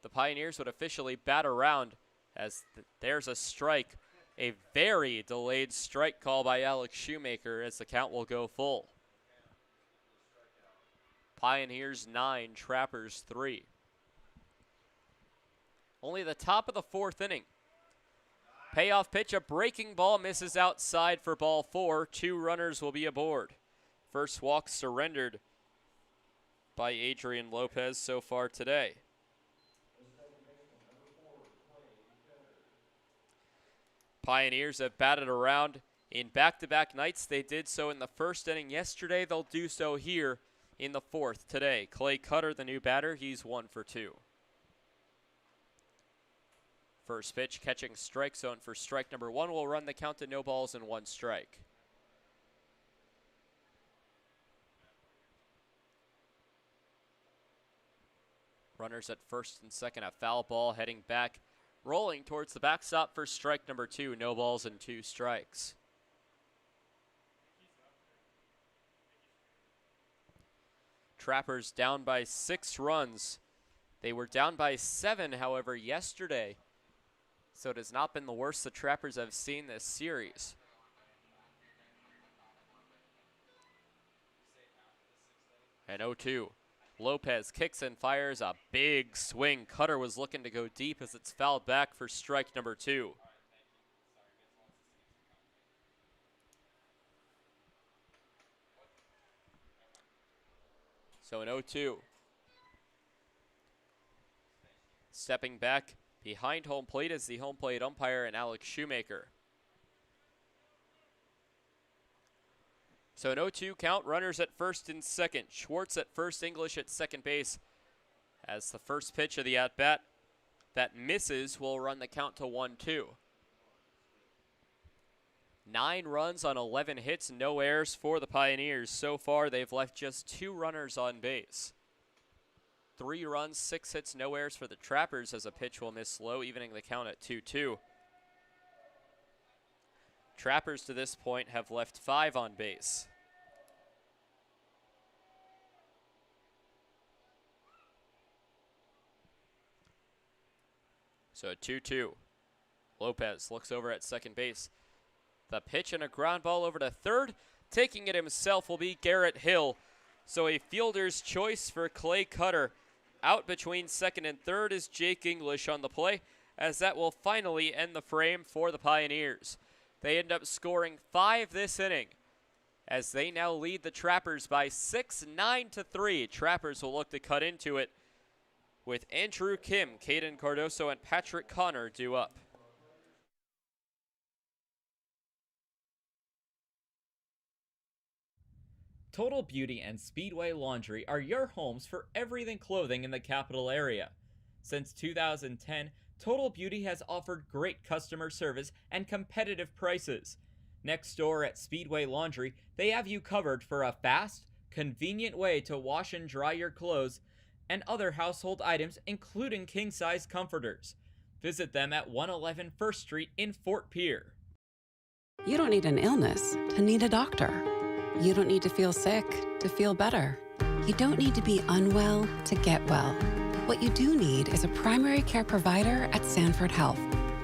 the Pioneers would officially bat around, as there's a strike. A very delayed strike call by Alex Shoemaker, as the count will go full. Pioneers 9, Trappers 3. Only the top of the 4th inning. Payoff pitch, a breaking ball, misses outside for ball 4. 2 runners will be aboard. First walk surrendered by Adrian Lopez so far today. Pioneers have batted around in back-to-back nights. They did so in the 1st inning yesterday. They'll do so here in the 4th today. Clay Cutter, the new batter, he's 1 for 2. First pitch, catching strike zone for strike number 1, will run the count to no balls and 1 strike. Runners at first and second, a foul ball heading back, rolling towards the backstop for strike number 2, no balls and 2 strikes. Trappers down by 6 runs. They were down by 7, however, yesterday. So it has not been the worst the Trappers have seen this series. And 0-2. Lopez kicks and fires a big swing. Cutter was looking to go deep as it's fouled back for strike number 2. So an 0-2. Stepping back behind home plate is the home plate umpire and Alex Shoemaker. So an 0-2 count, runners at first and second. Schwartz at first, English at second base. As the first pitch of the at-bat that misses will run the count to 1-2. 9 runs on 11 hits, no errors for the Pioneers. So far, they've left just 2 runners on base. 3 runs, 6 hits, no errors for the Trappers as a pitch will miss low, evening the count at 2-2. Trappers to this point have left 5 on base. So a 2-2. Lopez looks over at second base. The pitch and a ground ball over to third. Taking it himself will be Garrett Hill. So a fielder's choice for Clay Cutter. Out between second and third is Jake English on the play, as that will finally end the frame for the Pioneers. They end up scoring 5 this inning, as they now lead the Trappers by 6, 9-3. Trappers will look to cut into it with Andrew Kim, Caden Cardoso, and Patrick Connor due up. Total Beauty and Speedway Laundry are your homes for everything clothing in the capital area. Since 2010, Total Beauty has offered great customer service and competitive prices. Next door at Speedway Laundry, they have you covered for a fast, convenient way to wash and dry your clothes and other household items, including king-size comforters. Visit them at 111 First Street in Fort Pierre. You don't need an illness to need a doctor. You don't need to feel sick to feel better. You don't need to be unwell to get well. What you do need is a primary care provider at Sanford Health.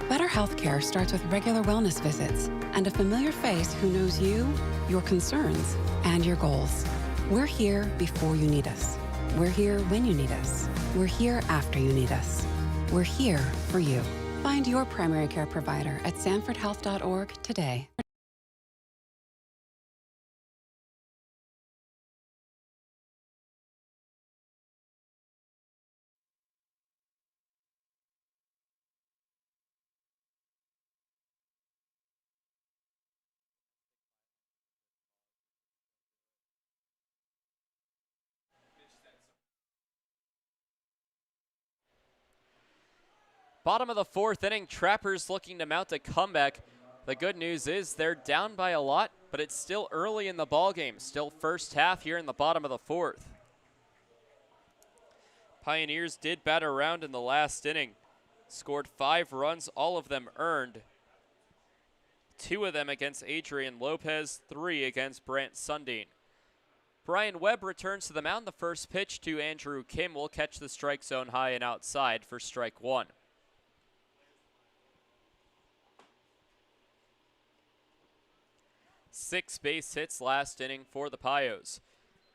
Better healthcare starts with regular wellness visits and a familiar face who knows you, your concerns, and your goals. We're here before you need us. We're here when you need us. We're here after you need us. We're here for you. Find your primary care provider at sanfordhealth.org today. Bottom of the 4th inning, Trappers looking to mount a comeback. The good news is they're down by a lot, but it's still early in the ball game. Still first half here in the bottom of the 4th. Pioneers did bat around in the last inning. Scored 5 runs, all of them earned. 2 of them against Adrian Lopez, 3 against Brant Sundin. Brian Webb returns to the mound. The first pitch to Andrew Kim will catch the strike zone high and outside for strike 1. Six base hits last inning for the Pios.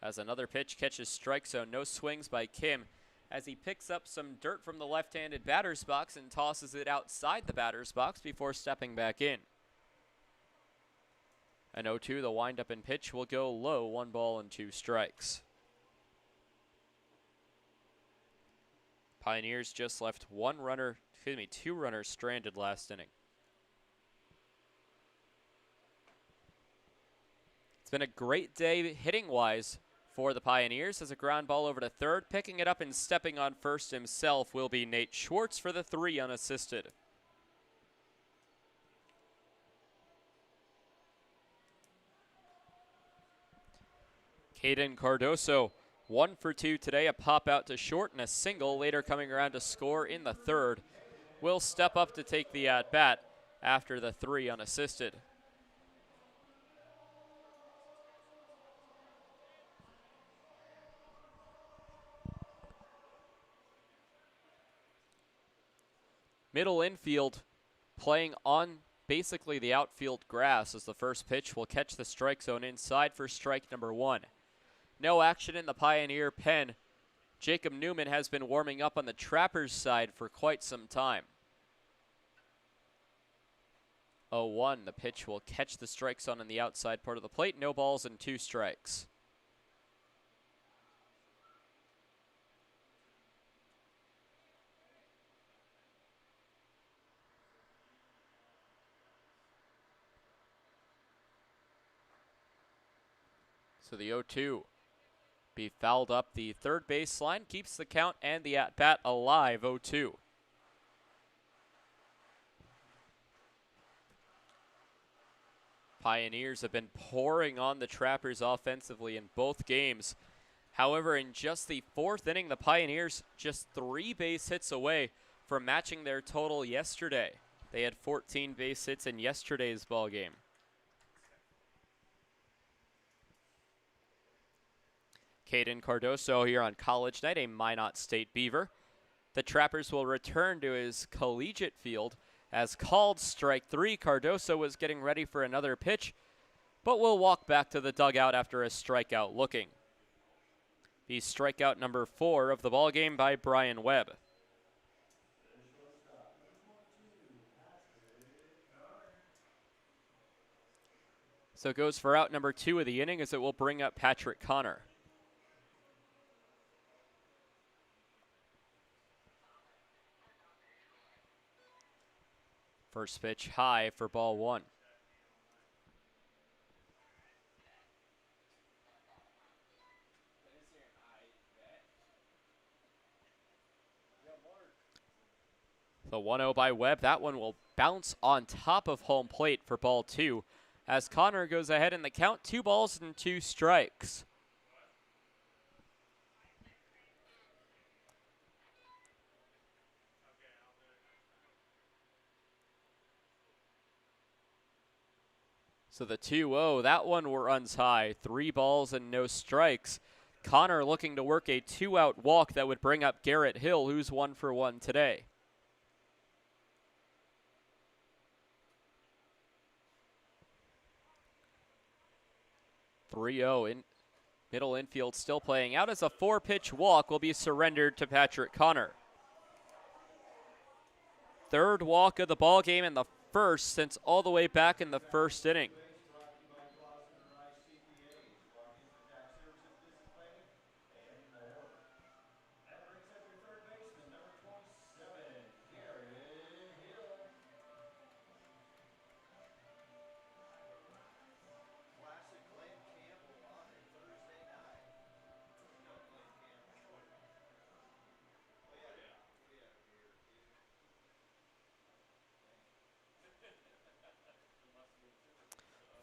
As another pitch catches strike zone, no swings by Kim as he picks up some dirt from the left-handed batter's box and tosses it outside the batter's box before stepping back in. An 0-2, the windup and pitch will go low, 1 ball and 2 strikes. Pioneers just left 2 runners stranded last inning. It's been a great day hitting-wise for the Pioneers as a ground ball over to third. Picking it up and stepping on first himself will be Nate Schwartz for the 3 unassisted. Caden Cardoso, 1 for 2 today, a pop out to short and a single, later coming around to score in the third. Will step up to take the at-bat after the 3 unassisted. Middle infield playing on basically the outfield grass as the first pitch will catch the strike zone inside for strike number 1. No action in the Pioneer pen. Jacob Newman has been warming up on the Trappers side for quite some time. 0-1, the pitch will catch the strike zone on the outside part of the plate. No balls and 2 strikes. So the 0-2 be fouled up the third base line, keeps the count and the at-bat alive, 0-2. Pioneers have been pouring on the Trappers offensively in both games. However, in just the 4th inning, the Pioneers just 3 base hits away from matching their total yesterday. They had 14 base hits in yesterday's ball game. Caden Cardoso here on college night, a Minot State Beaver. The Trappers will return to his collegiate field as called strike 3. Cardoso was getting ready for another pitch, but will walk back to the dugout after a strikeout looking. The strikeout number 4 of the ballgame by Brian Webb. So it goes for out number 2 of the inning as it will bring up Patrick Connor. First pitch high for ball 1. The 1-0 by Webb. That one will bounce on top of home plate for ball 2 as Connor goes ahead in the count. 2 balls and 2 strikes. So the 2-0, that one runs high. 3 balls and no strikes. Connor looking to work a 2-out walk that would bring up Garrett Hill, who's 1 for 1 today. In middle infield still playing out as a 4-pitch walk will be surrendered to Patrick Connor. 3rd walk of the ball game and the first since all the way back in the 1st inning.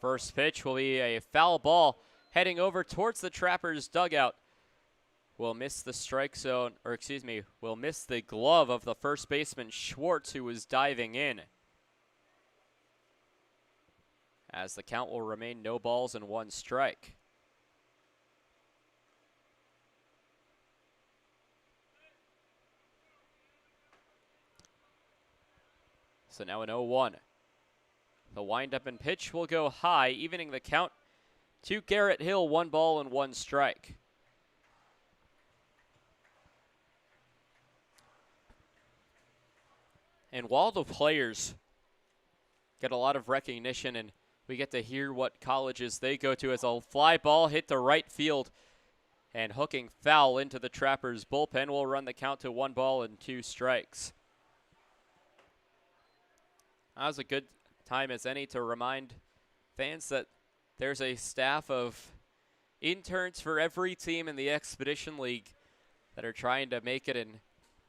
First pitch will be a foul ball heading over towards the Trappers' dugout. will miss the strike zone, or excuse me, will miss the glove of the first baseman Schwartz, who was diving in. As the count will remain no balls and 1 strike. So now an 0-1. The windup and pitch will go high, evening the count to Garrett Hill, 1 ball and 1 strike. And while the players get a lot of recognition and we get to hear what colleges they go to, as a fly ball hit to right field and hooking foul into the Trappers bullpen will run the count to 1 ball and 2 strikes. That was a good time as any to remind fans that there's a staff of interns for every team in the Expedition League that are trying to make it and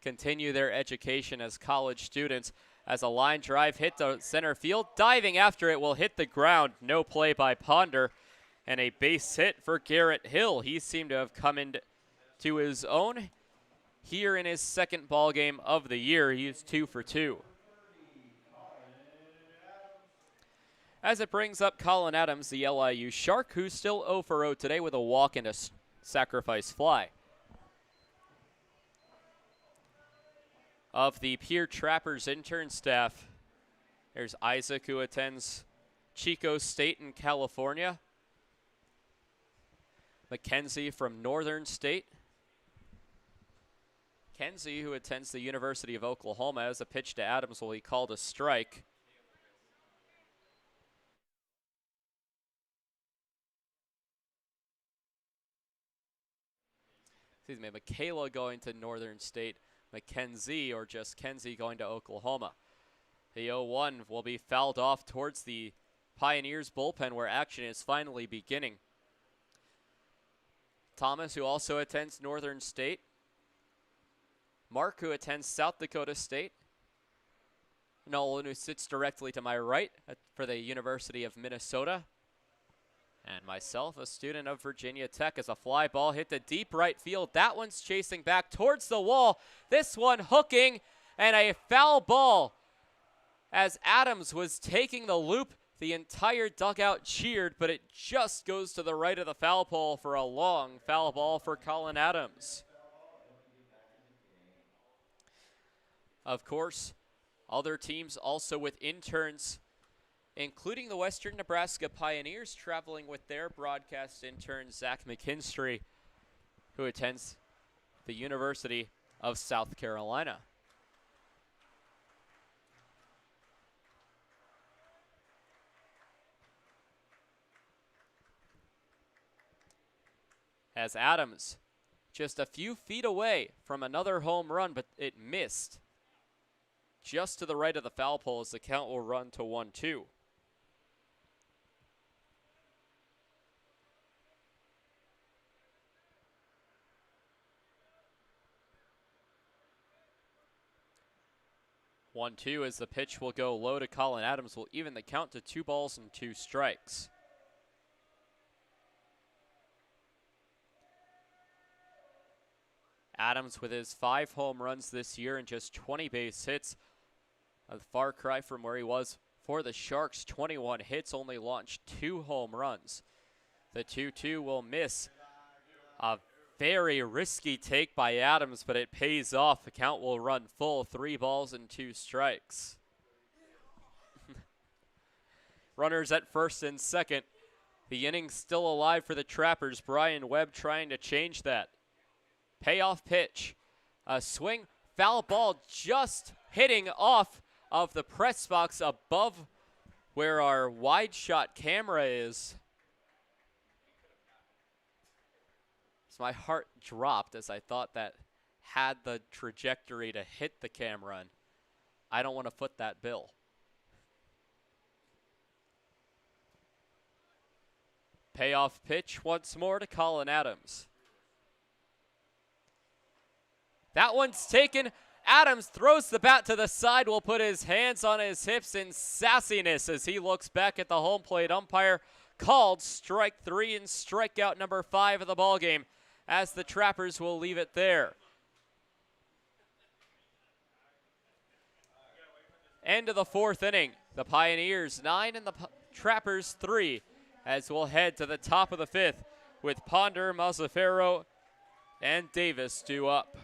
continue their education as college students. As a line drive hit to center field, diving after it will hit the ground. No play by Ponder, and a base hit for Garrett Hill. He seemed to have come into his own here in his second ball game of the year. He's 2 for 2. As it brings up Colin Adams, the LIU Shark, who's still 0 for 0 today with a walk and a sacrifice fly. Of the Pierre Trappers intern staff, there's Isaac, who attends Chico State in California. Mackenzie from Northern State. Kenzie, who attends the University of Oklahoma, as a pitch to Adams will be called a strike. Excuse me, Michaela going to Northern State. Mackenzie, or just Kenzie, going to Oklahoma. The 0-1 will be fouled off towards the Pioneers bullpen, where action is finally beginning. Thomas, who also attends Northern State. Mark, who attends South Dakota State. Nolan, who sits directly to my right for the University of Minnesota. And myself, a student of Virginia Tech, as a fly ball hit to deep right field. That one's chasing back towards the wall. This one hooking, and a foul ball. As Adams was taking the loop, the entire dugout cheered, but it just goes to the right of the foul pole for a long foul ball for Colin Adams. Of course, other teams also with interns, including the Western Nebraska Pioneers, traveling with their broadcast intern, Zach McKinstry, who attends the University of South Carolina. As Adams, just a few feet away from another home run, but it missed just to the right of the foul pole, as the count will run to 1-2. One-two as the pitch will go low to Colin Adams, will even the count to 2 balls and 2 strikes. Adams with his 5 home runs this year and just 20 base hits. A far cry from where he was for the Sharks. 21 hits, only launched 2 home runs. The 2-2 will miss. A very risky take by Adams, but it pays off. The count will run full, 3 balls and 2 strikes. Runners at first and second. The inning's still alive for the Trappers. Brian Webb trying to change that. Payoff pitch. A swing, foul ball just hitting off of the press box above where our wide shot camera is. So my heart dropped as I thought that had the trajectory to hit the camera, and I don't want to foot that bill. Payoff pitch once more to Colin Adams. That one's taken. Adams throws the bat to the side, will put his hands on his hips in sassiness as he looks back at the home plate umpire. Called strike 3 and strikeout number 5 of the ballgame. as the Trappers will leave it there. End of the fourth inning. The Pioneers 9 and the Trappers 3, as we'll head to the top of the fifth with Ponder, Mazzaferro, and Davis due up.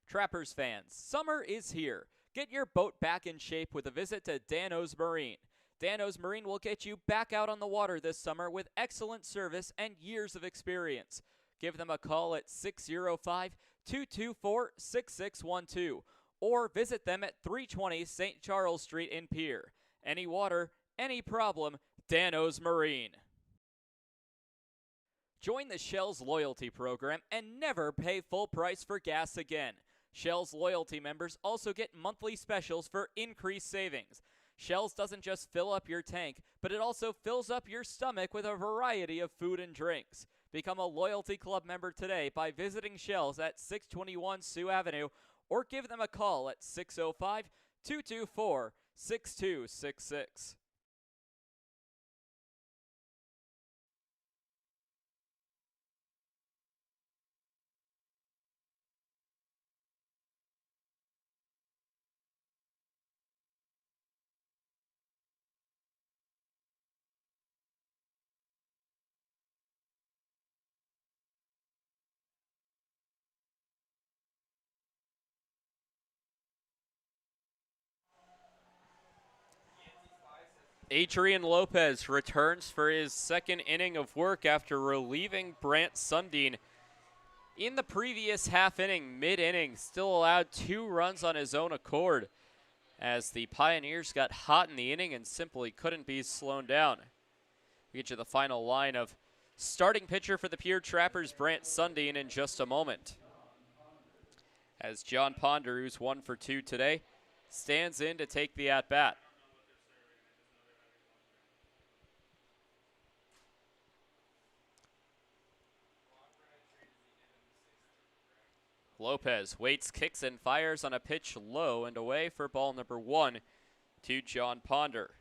Trappers fans, summer is here. Get your boat back in shape with a visit to Dano's Marine. Dano's Marine will get you back out on the water this summer with excellent service and years of experience. Give them a call at 605-224-6612 or visit them at 320 St. Charles Street in Pierre. Any water, any problem, Dano's Marine. Join the Shell's loyalty program and never pay full price for gas again. Shell's loyalty members also get monthly specials for increased savings. Shell's doesn't just fill up your tank, but it also fills up your stomach with a variety of food and drinks. Become a Loyalty Club member today by visiting Shell's at 621 Sioux Avenue or give them a call at 605-224-6266. Adrian Lopez returns for his second inning of work after relieving Brant Sundin. In the previous half inning, mid-inning, still allowed 2 runs on his own accord as the Pioneers got hot in the inning and simply couldn't be slowed down. We get you the final line of starting pitcher for the Pierre Trappers, Brant Sundin, in just a moment. As John Ponder, who's 1 for 2 today, stands in to take the at-bat. Lopez waits, kicks, and fires on a pitch low and away for ball number 1 to John Ponder.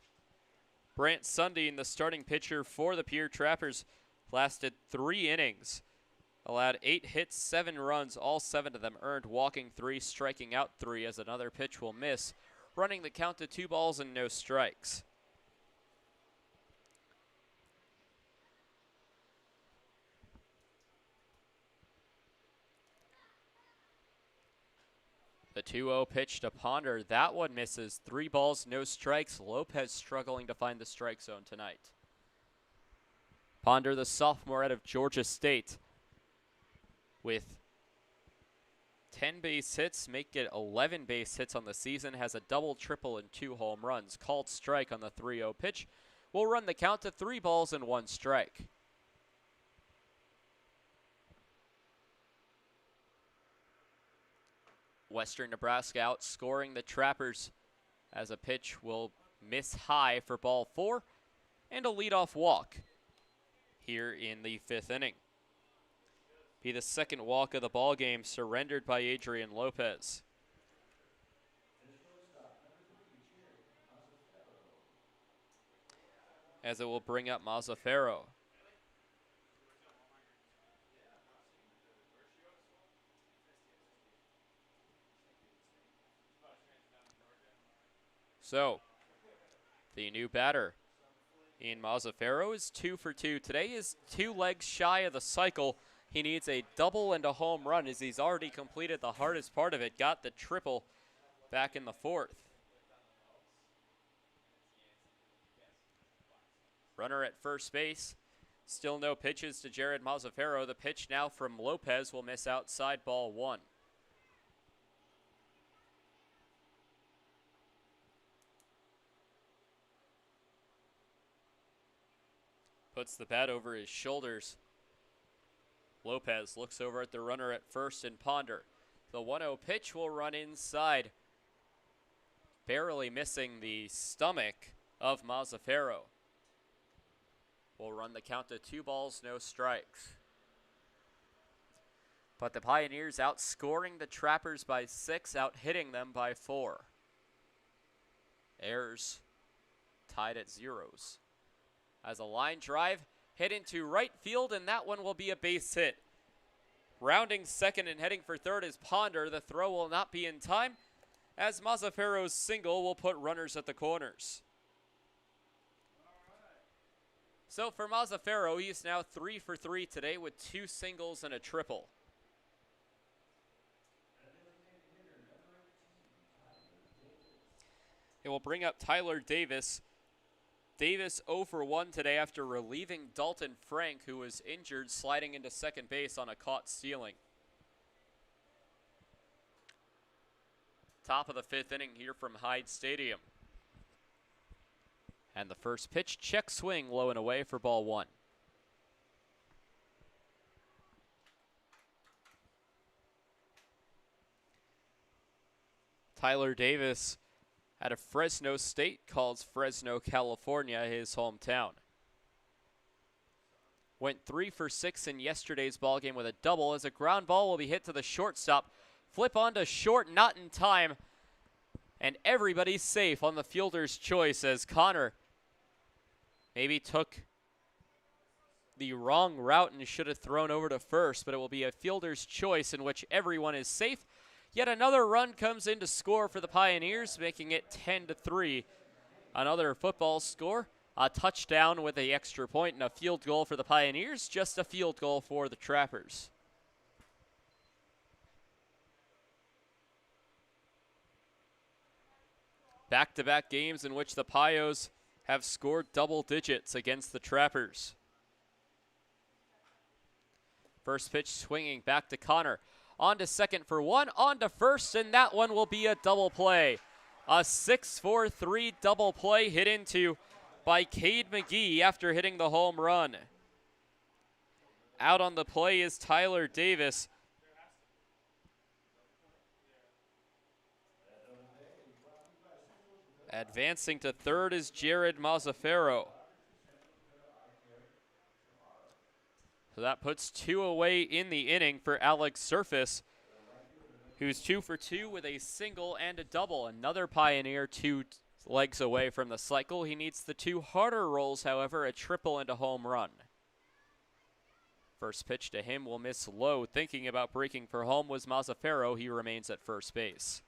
Brant Sundin, the starting pitcher for the Pierre Trappers, lasted 3 innings, allowed 8 hits, 7 runs, all 7 of them earned, walking 3, striking out 3 as another pitch will miss, running the count to 2 balls and no strikes. The 2-0 pitch to Ponder. That one misses. 3 balls, no strikes. Lopez struggling to find the strike zone tonight. Ponder, the sophomore out of Georgia State, with 10 base hits, make it 11 base hits on the season, has a double, triple, and 2 home runs. Called strike on the 3-0 pitch. Will run the count to 3 balls and 1 strike. Western Nebraska outscoring the Trappers as a pitch will miss high for ball 4 and a leadoff walk here in the 5th inning. Be the second walk of the ball game surrendered by Adrian Lopez. As it will bring up Mazzaferro. So, the new batter in Mazzaferro is 2 for 2. Today is 2 legs shy of the cycle. He needs a double and a home run as he's already completed the hardest part of it. Got the triple back in the 4th. Runner at first base. Still no pitches to Jared Mazzaferro. The pitch now from Lopez will miss outside, ball 1. Puts the bat over his shoulders. Lopez looks over at the runner at first and Ponder. The 1-0 pitch will run inside, barely missing the stomach of Mazzaferro. Will run the count to 2 balls, no strikes. But the Pioneers outscoring the Trappers by 6, out hitting them by 4. Errors tied at zeros. As a line drive hit into right field, and that one will be a base hit. Rounding second and heading for third is Ponder. The throw will not be in time, as Mazzaferro's single will put runners at the corners. So for Mazzaferro, he's now 3 for 3 today with 2 singles and a triple. It will bring up Tyler Davis. Davis 0 for 1 today after relieving Dalton Frank, who was injured sliding into second base on a caught stealing. Top of the 5th inning here from Hyde Stadium. And the first pitch, check swing, low and away for ball 1. Tyler Davis out of Fresno State, calls Fresno, California his hometown. Went 3 for 6 in yesterday's ballgame with a double, as a ground ball will be hit to the shortstop. Flip onto short, not in time. And everybody's safe on the fielder's choice, as Connor maybe took the wrong route and should have thrown over to first, but it will be a fielder's choice in which everyone is safe. Yet another run comes in to score for the Pioneers, making it 10-3. Another football score, a touchdown with an extra point and a field goal for the Pioneers, just a field goal for the Trappers. Back-to-back games in which the Pios have scored double digits against the Trappers. First pitch swinging back to Connor. On to second for 1, on to first, and that one will be a double play. A 6-4-3 double play hit into by Cade McGee after hitting the home run. Out on the play is Tyler Davis. Advancing to third is Jared Mazzaferro. So that puts 2 away in the inning for Alex Surface, who's 2 for 2 with a single and a double. Another Pioneer 2 legs away from the cycle. He needs the 2 harder rolls, however, a triple and a home run. First pitch to him will miss low. Thinking about breaking for home was Mazzaferro. He remains at first base.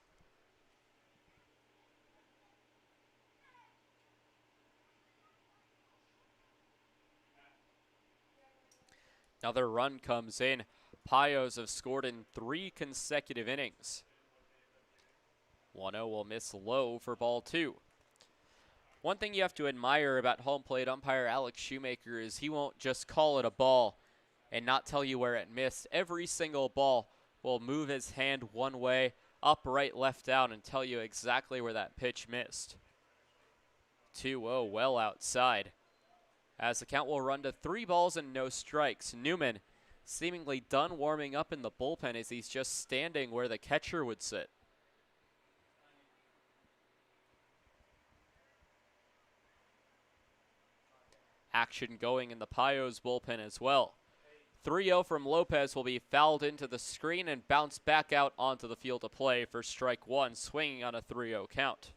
Another run comes in. Pios have scored in 3 consecutive innings. 1-0 will miss low for ball 2. One thing you have to admire about home plate umpire Alex Shoemaker is he won't just call it a ball and not tell you where it missed. Every single ball will move his hand one way, up, right, left, down, and tell you exactly where that pitch missed. 2-0 well outside, as the count will run to 3 balls and no strikes. Newman seemingly done warming up in the bullpen as he's just standing where the catcher would sit. Action going in the Pios bullpen as well. 3-0 from Lopez will be fouled into the screen and bounced back out onto the field of play for strike 1, swinging on a 3-0 count.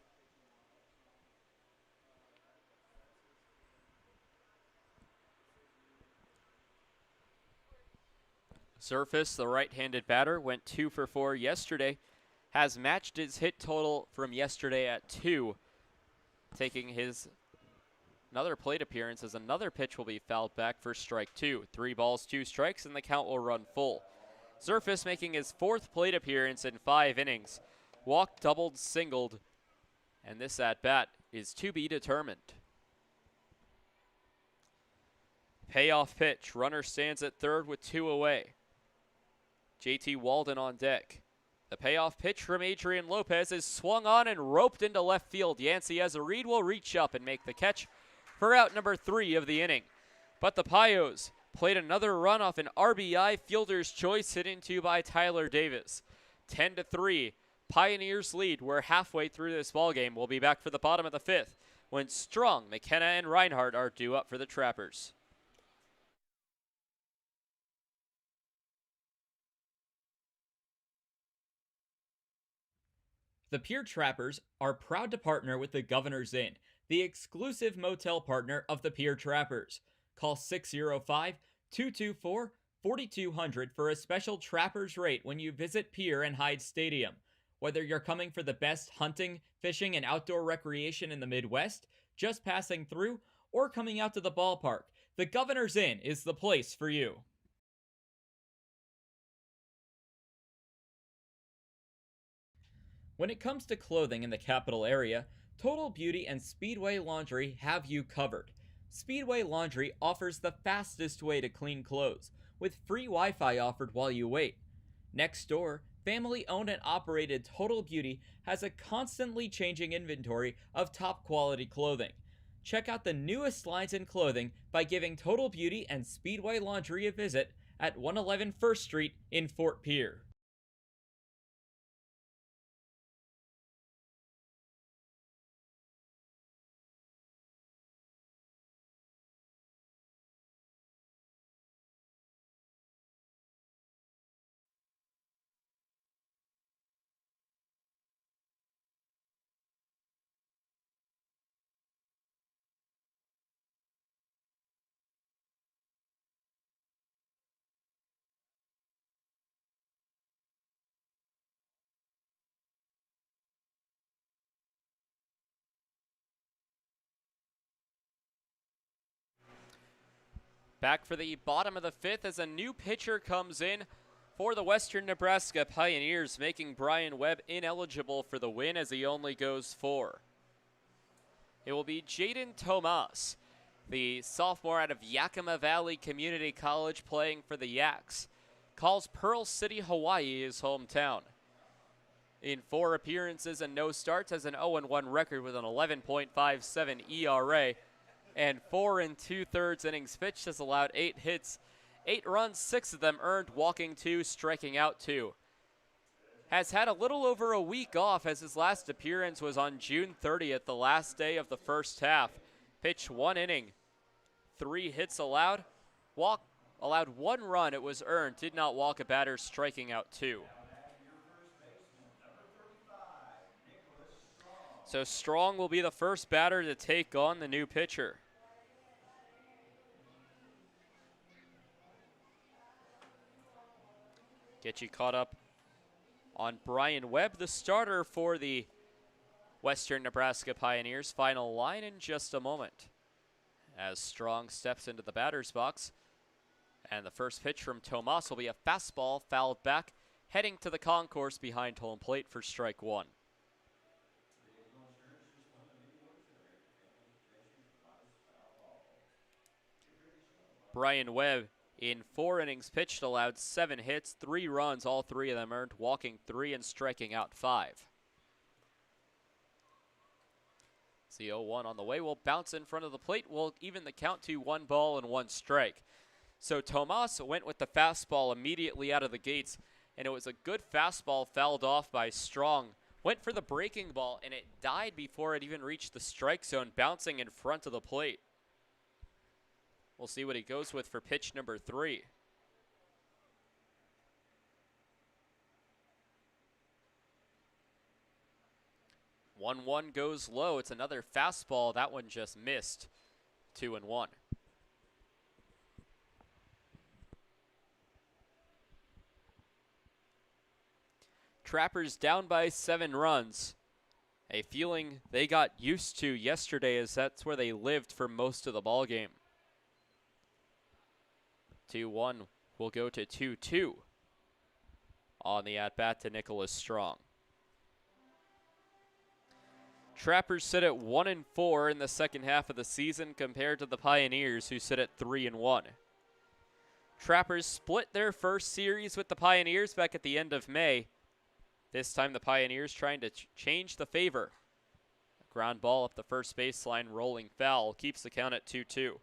Surface, the right-handed batter, went 2 for 4 yesterday, has matched his hit total from yesterday at 2, taking his another plate appearance as another pitch will be fouled back for strike 2. 3 balls, 2 strikes, and the count will run full. Surface making his 4th plate appearance in 5 innings. Walked, doubled, singled, and this at-bat is to be determined. Payoff pitch. Runner stands at third with 2 away. JT Walden on deck. The payoff pitch from Adrian Lopez is swung on and roped into left field. Yancey as a read will reach up and make the catch for out number 3 of the inning. But the Pios played another run off an RBI fielder's choice hit into by Tyler Davis. 10-3, Pioneers lead. We're halfway through this ballgame. We'll be back for the bottom of the 5th when Strong, McKenna, and Reinhardt are due up for the Trappers. The Pierre Trappers are proud to partner with the Governor's Inn, the exclusive motel partner of the Pierre Trappers. Call 605-224-4200 for a special Trappers rate when you visit Pierre and Hyde Stadium. Whether you're coming for the best hunting, fishing, and outdoor recreation in the Midwest, just passing through, or coming out to the ballpark, the Governor's Inn is the place for you. When it comes to clothing in the capital area, Total Beauty and Speedway Laundry have you covered. Speedway Laundry offers the fastest way to clean clothes, with free Wi-Fi offered while you wait. Next door, family-owned and operated Total Beauty has a constantly changing inventory of top-quality clothing. Check out the newest lines in clothing by giving Total Beauty and Speedway Laundry a visit at 111 First Street in Fort Pierre. Back for the bottom of the fifth as a new pitcher comes in for the Western Nebraska Pioneers, making Brian Webb ineligible for the win as he only goes 4. It will be Jaden Tomas, the sophomore out of Yakima Valley Community College playing for the Yaks. Calls Pearl City, Hawaii his hometown. In 4 appearances and no starts, has an 0-1 record with an 11.57 ERA. And 4 2/3 innings pitched, has allowed 8 hits, 8 runs, 6 of them earned, walking 2, striking out 2. Has had a little over a week off as his last appearance was on June 30th, the last day of the first half. Pitched 1 inning, 3 hits allowed, allowed 1 run, it was earned, did not walk a batter, striking out 2. So Strong will be the first batter to take on the new pitcher. Get you caught up on Brian Webb, the starter for the Western Nebraska Pioneers. Final line in just a moment as Strong steps into the batter's box. And the first pitch from Tomas will be a fastball fouled back, heading to the concourse behind home plate for strike 1. Brian Webb, in 4 innings pitched, allowed 7 hits, 3 runs, all 3 of them earned, walking 3 and striking out 5. The 0-1 on the way will bounce in front of the plate, will even the count to 1 ball and 1 strike. So Tomas went with the fastball immediately out of the gates, and it was a good fastball fouled off by Strong. Went for the breaking ball, and it died before it even reached the strike zone, bouncing in front of the plate. We'll see what he goes with for pitch number 3. One goes low. It's another fastball. That one just missed. 2-1. Trappers down by 7 runs. A feeling they got used to yesterday, as that's where they lived for most of the ball game. 2-1 will go to 2-2 on the at-bat to Nicholas Strong. Trappers sit at 1-4 in the second half of the season compared to the Pioneers, who sit at 3-1. Trappers split their first series with the Pioneers back at the end of May. This time the Pioneers trying to change the favor. A ground ball up the first baseline, rolling foul, keeps the count at 2-2.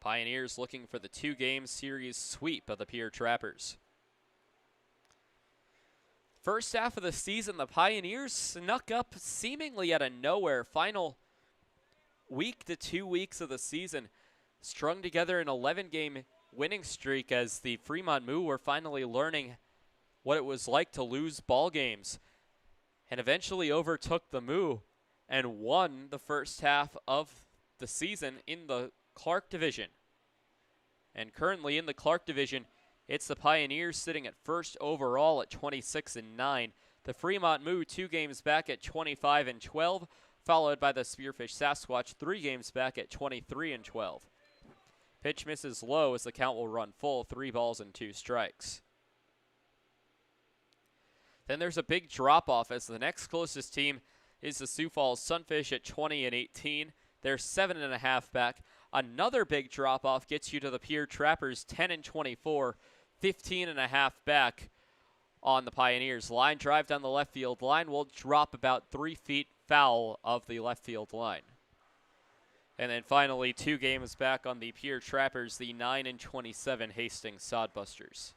Pioneers looking for the 2-game series sweep of the Pierre Trappers. First half of the season, the Pioneers snuck up seemingly out of nowhere. Final week to 2 weeks of the season, strung together an 11-game winning streak as the Fremont Moo were finally learning what it was like to lose ball games. and eventually overtook the Moo and won the first half of the season in the Clark division. And currently in the Clark division, it's the Pioneers sitting at first overall at 26-9. The Fremont Moo 2 games back at 25-12, followed by the Spearfish Sasquatch 3 games back at 23-12. Pitch misses low as the count will run full, 3 balls and 2 strikes. Then there's a big drop-off as the next closest team is the Sioux Falls Sunfish at 20-18. They're 7.5 back. Another big drop-off gets you to the Pierre Trappers 10-24, 15.5 back on the Pioneers. Line drive down the left field line will drop about 3 feet foul of the left field line. And then finally 2 games back on the Pierre Trappers, the 9-27 Hastings Sodbusters.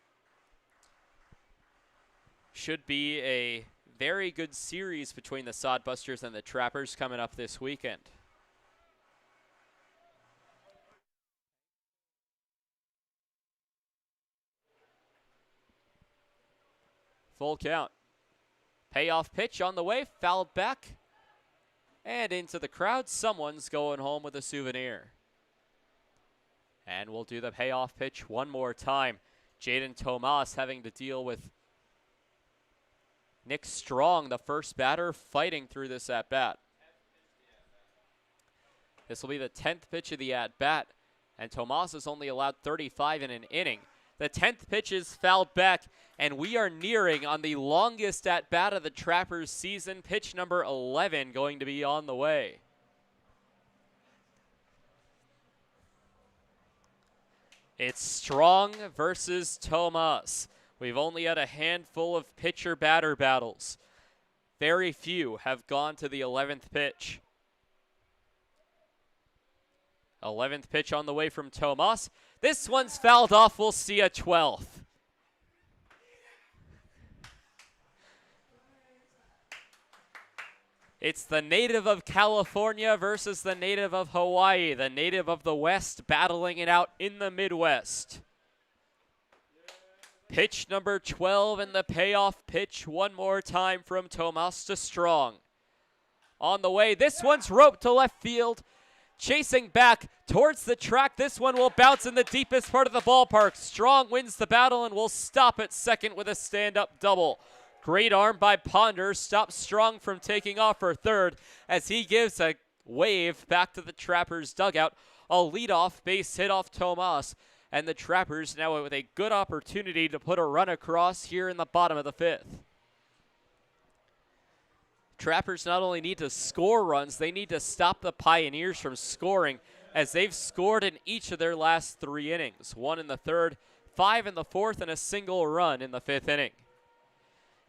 Should be a very good series between the Sodbusters and the Trappers coming up this weekend. Full count. Payoff pitch on the way, fouled back. And into the crowd, someone's going home with a souvenir. And we'll do the payoff pitch one more time. Jaden Tomas having to deal with Nick Strong, the first batter, fighting through this at-bat. This will be the 10th pitch of the at-bat, and Tomas is only allowed 35 in an inning. The 10th pitch is fouled back, and we are nearing on the longest at-bat of the Trappers season. Pitch number 11 going to be on the way. It's Strong versus Tomas. We've only had a handful of pitcher-batter battles. Very few have gone to the 11th pitch. 11th pitch on the way from Tomas. This one's fouled off. We'll see a 12th. It's the native of California versus the native of Hawaii, the native of the West battling it out in the Midwest. Pitch number 12 and the payoff pitch one more time from Tomas to Strong. On the way, this one's roped to left field. Chasing back towards the track. This one will bounce in the deepest part of the ballpark. Strong wins the battle and will stop at second with a stand-up double. Great arm by Ponder stops Strong from taking off for third as he gives a wave back to the Trappers dugout. A leadoff base hit off Tomas, and the Trappers now with a good opportunity to put a run across here in the bottom of the 5th. Trappers not only need to score runs, they need to stop the Pioneers from scoring, as they've scored in each of their last 3 innings. 1 in the 3rd, 5 in the 4th, and a single run in the 5th inning.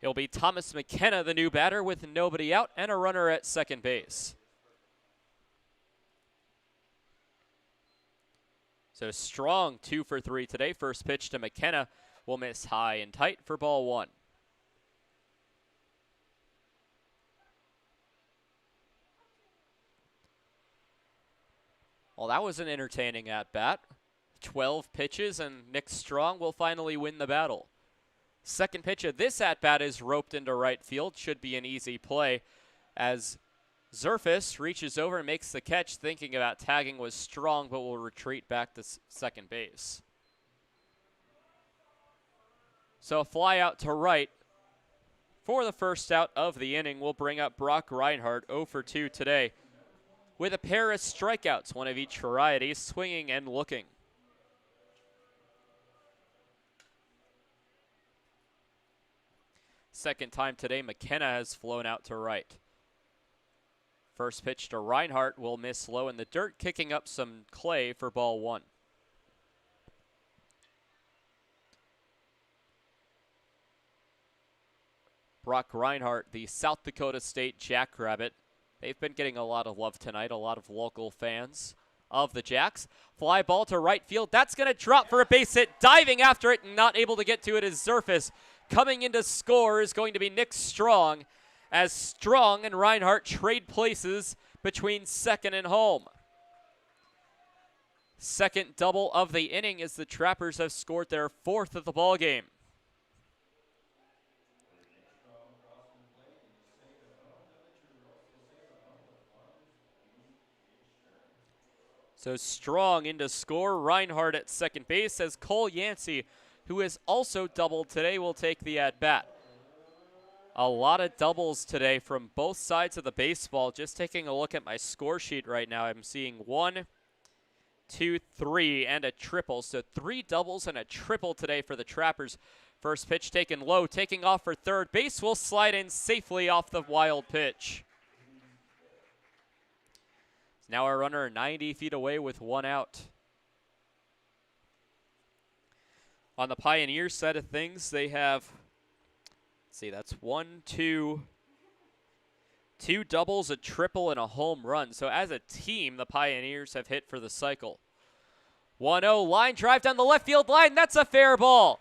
It'll be Thomas McKenna, the new batter, with nobody out and a runner at second base. So Strong 2 for 3 today. First pitch to McKenna will miss high and tight for ball 1. Well, that was an entertaining at-bat. 12 pitches, and Nick Strong will finally win the battle. Second pitch of this at-bat is roped into right field. Should be an easy play as Zerfus reaches over and makes the catch, thinking about tagging with Strong, but will retreat back to second base. So a fly out to right for the first out of the inning will bring up Brock Reinhardt, 0 for 2 today, with a pair of strikeouts, one of each variety, swinging and looking. Second time today, McKenna has flown out to right. First pitch to Reinhardt will miss low in the dirt, kicking up some clay for ball 1. Brock Reinhardt, the South Dakota State Jackrabbit. They've been getting a lot of love tonight, a lot of local fans of the Jacks. Fly ball to right field. That's going to drop for a base hit. Diving after it and not able to get to it is Zerfus. Coming in to score is going to be Nick Strong, as Strong and Reinhardt trade places between second and home. Second double of the inning as the Trappers have scored their 4th of the ball game. So Strong into score. Reinhardt at second base as Cole Yancey, who has also doubled today, will take the at-bat. A lot of doubles today from both sides of the baseball. Just taking a look at my score sheet right now, I'm seeing 1, 2, 3, and a triple. So 3 doubles and a triple today for the Trappers. First pitch taken low, taking off for third base, will slide in safely off the wild pitch. Now our runner 90 feet away with 1 out. On the Pioneer side of things, they have, let's see, that's 1, 2 doubles, a triple, and a home run. So as a team, the Pioneers have hit for the cycle. 1-0 line drive down the left field line. That's a fair ball.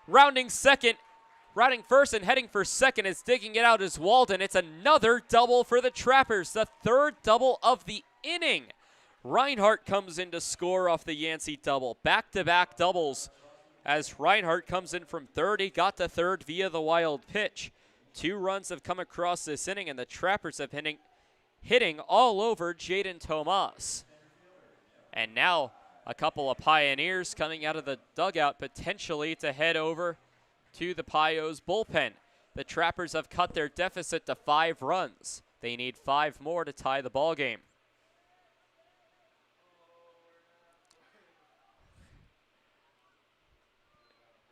Rounding first and heading for second is digging it out is Walden. It's another double for the Trappers, the 3rd double of the inning. Reinhardt comes in to score off the Yancey double. Back-to-back doubles as Reinhardt comes in from third. He got to third via the wild pitch. 2 runs have come across this inning, and the Trappers have hitting all over Jaden Tomas. And now a couple of Pioneers coming out of the dugout potentially to head over to the Pios bullpen. The Trappers have cut their deficit to 5 runs. They need 5 more to tie the ball game.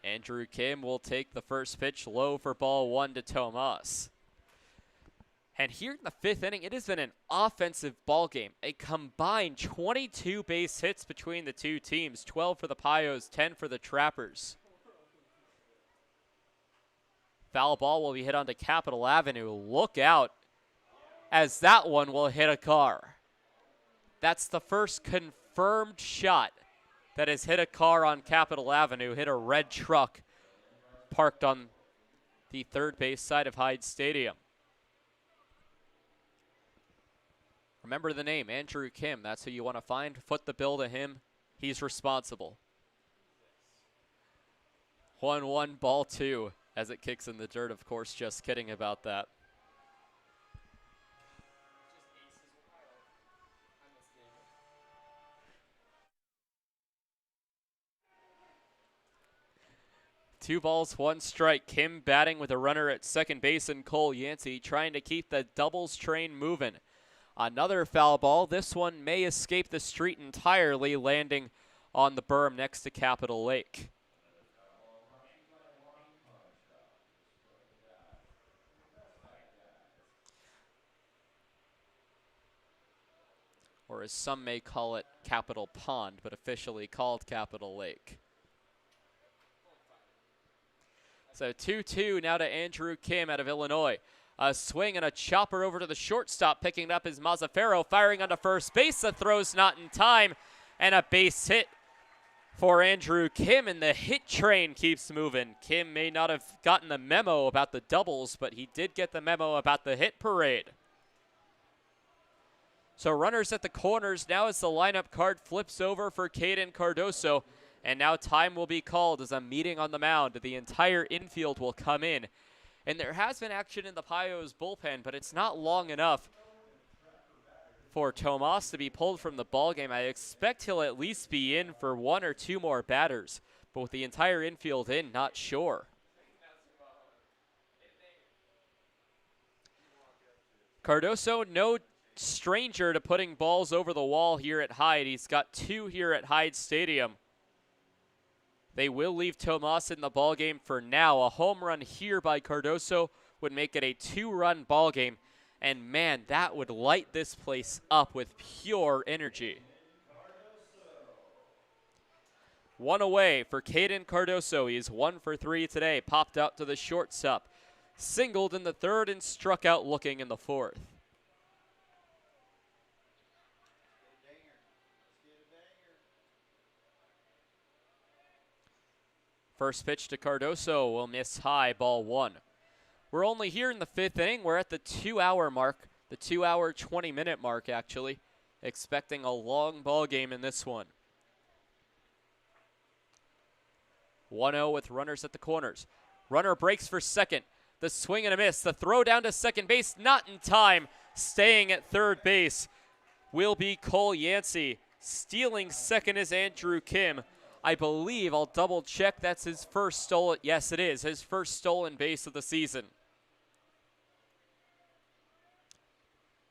Andrew Kim will take the first pitch low for ball 1 to Tomas. And here in the 5th inning, it has been an offensive ball game. A combined 22 base hits between the two teams, 12 for the Pios, 10 for the Trappers. Foul ball will be hit onto Capitol Avenue. Look out, as that one will hit a car. That's the first confirmed shot that has hit a car on Capitol Avenue, hit a red truck parked on the third base side of Hyde Stadium. Remember the name, Andrew Kim. That's who you want to find. Foot the bill to him. He's responsible. 1-1, ball 2, as it kicks in the dirt. Of course, just kidding about that. Two balls, 1 strike. Kim batting with a runner at second base and Cole Yancey trying to keep the doubles train moving. Another foul ball. This one may escape the street entirely, landing on the berm next to Capitol Lake. Or as some may call it, Capitol Pond, but officially called Capitol Lake. So 2-2 now to Andrew Kim out of Illinois. A swing and a chopper over to the shortstop. Picking it up is Mazzaferro, firing onto first base. The throw's not in time, and a base hit for Andrew Kim, and the hit train keeps moving. Kim may not have gotten the memo about the doubles, but he did get the memo about the hit parade. So runners at the corners now as the lineup card flips over for Caden Cardoso, and now time will be called as a meeting on the mound. The entire infield will come in. And there has been action in the Pios bullpen, but it's not long enough for Tomas to be pulled from the ballgame. I expect he'll at least be in for 1 or 2 more batters, but with the entire infield in, not sure. Cardoso, no stranger to putting balls over the wall here at Hyde. He's got 2 here at Hyde Stadium. They will leave Tomas in the ballgame for now. A home run here by Cardoso would make it a 2-run ballgame. And man, that would light this place up with pure energy. 1 away for Caden Cardoso. He's 1 for 3 today. Popped out to the shortstop. Singled in the 3rd and struck out looking in the 4th. First pitch to Cardoso will miss high, ball 1. We're only here in the 5th inning. We're at the 2-hour mark, the 2-hour, 20-minute mark, actually. Expecting a long ball game in this one. 1-0 with runners at the corners. Runner breaks for second. The swing and a miss. The throw down to second base, not in time. Staying at third base will be Cole Yancey. Stealing second is Andrew Kim. I believe, I'll double check, that's his first stolen. Yes, it is his first stolen base of the season.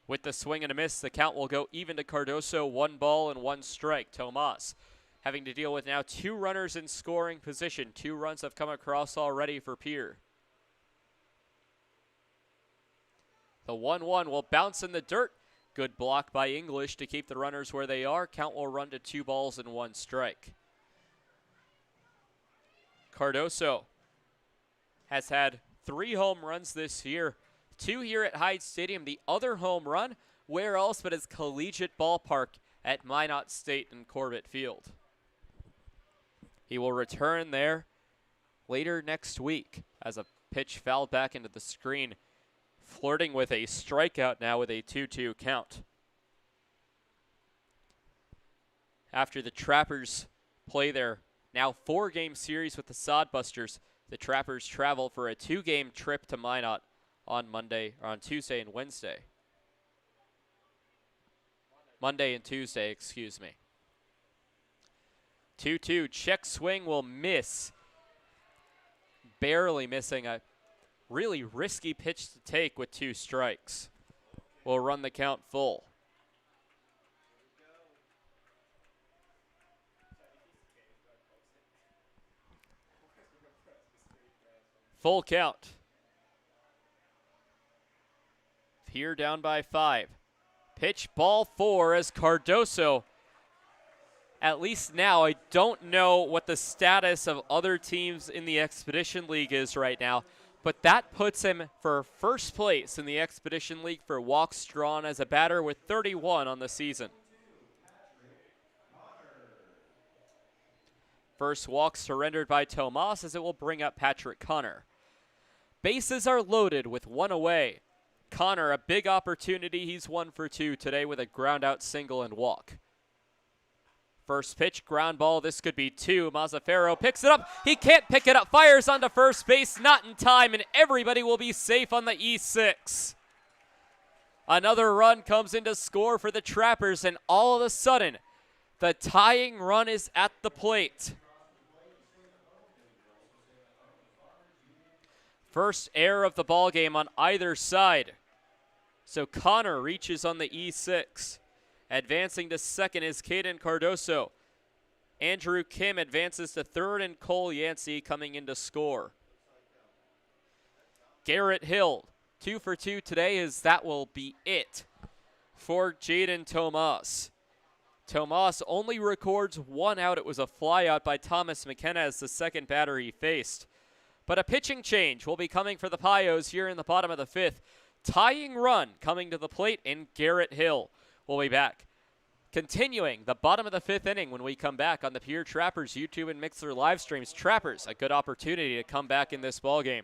With the swing and a miss, the count will go even to Cardoso, 1 ball and 1 strike. Tomas having to deal with now 2 runners in scoring position. 2 runs have come across already for Pierre. The 1-1 will bounce in the dirt. Good block by English to keep the runners where they are. Count will run to 2 balls and 1 strike. Cardoso has had 3 home runs this year. 2 here at Hyde Stadium. The other home run, where else but his collegiate ballpark at Minot State and Corbett Field. He will return there later next week as a pitch fouled back into the screen, flirting with a strikeout now with a 2-2 count. After the Trappers play their now 4-game series with the Sodbusters, the Trappers travel for a 2-game trip to Minot on Tuesday and Wednesday. Monday and Tuesday, excuse me. 2-2, check swing will miss. Barely missing a really risky pitch to take with 2 strikes. We'll run the count full. Full count. Here down by 5. Pitch ball 4 as Cardoso, at least now, I don't know what the status of other teams in the Expedition League is right now, but that puts him for first place in the Expedition League for walks drawn as a batter with 31 on the season. First walk surrendered by Tomas as it will bring up Patrick Connor. Bases are loaded with 1 away. Connor, a big opportunity. He's 1 for 2 today with a ground out single and walk. First pitch, ground ball. This could be 2. Mazzaferro picks it up. He can't pick it up. Fires onto first base. Not in time, and everybody will be safe on the E6. Another run comes in to score for the Trappers, and all of a sudden, the tying run is at the plate. First error of the ball game on either side. So Connor reaches on the E6. Advancing to second is Caden Cardoso. Andrew Kim advances to third, and Cole Yancey coming in to score. Garrett Hill, 2 for 2 today, as that will be it for Jaden Tomas. Tomas only records 1 out. It was a fly out by Thomas McKenna as the second batter he faced. But a pitching change will be coming for the Pios here in the bottom of the 5th. Tying run coming to the plate in Garrett Hill. We'll be back continuing the bottom of the 5th inning when we come back on the Pierre Trappers YouTube and Mixer live streams. Trappers, a good opportunity to come back in this ball game.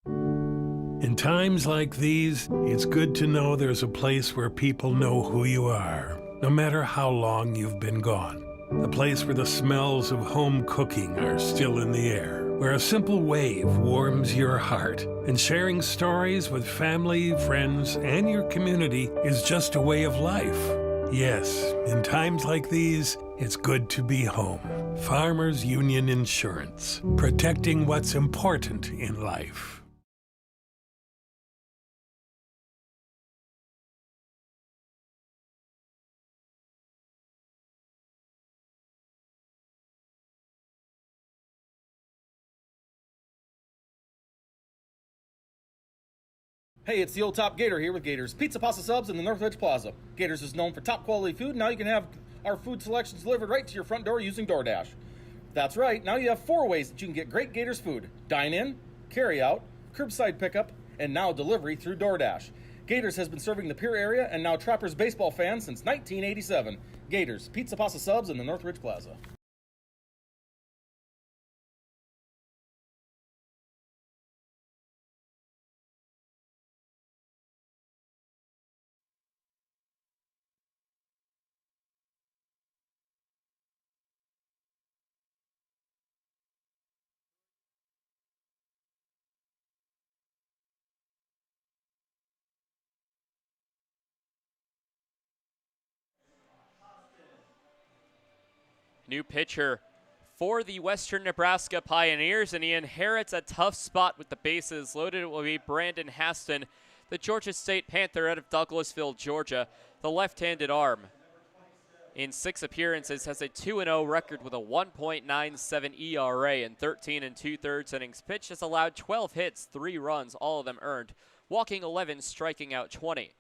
In times like these, it's good to know there's a place where people know who you are, no matter how long you've been gone. A place where the smells of home cooking are still in the air, where a simple wave warms your heart, and sharing stories with family, friends, and your community is just a way of life. Yes, in times like these, it's good to be home. Farmers Union Insurance, protecting what's important in life. Hey, it's the old Top Gator here with Gators Pizza, Pasta, Subs in the Northridge Plaza. Gators is known for top quality food. Now you can have our food selections delivered right to your front door using DoorDash. That's right, now you have 4 ways that you can get great Gators food. Dine in, carry out, curbside pickup, and now delivery through DoorDash. Gators has been serving the Pierre area and now Trappers baseball fans since 1987. Gators Pizza, Pasta, Subs in the Northridge Plaza. New pitcher for the Western Nebraska Pioneers, and he inherits a tough spot with the bases loaded. It will be Brandon Haston, the Georgia State Panther out of Douglasville, Georgia, the left-handed arm. In 6 appearances, has a 2-0 record with a 1.97 ERA and 13 2/3 innings pitched. Has allowed 12 hits, 3 runs, all of them earned, walking 11, striking out 20.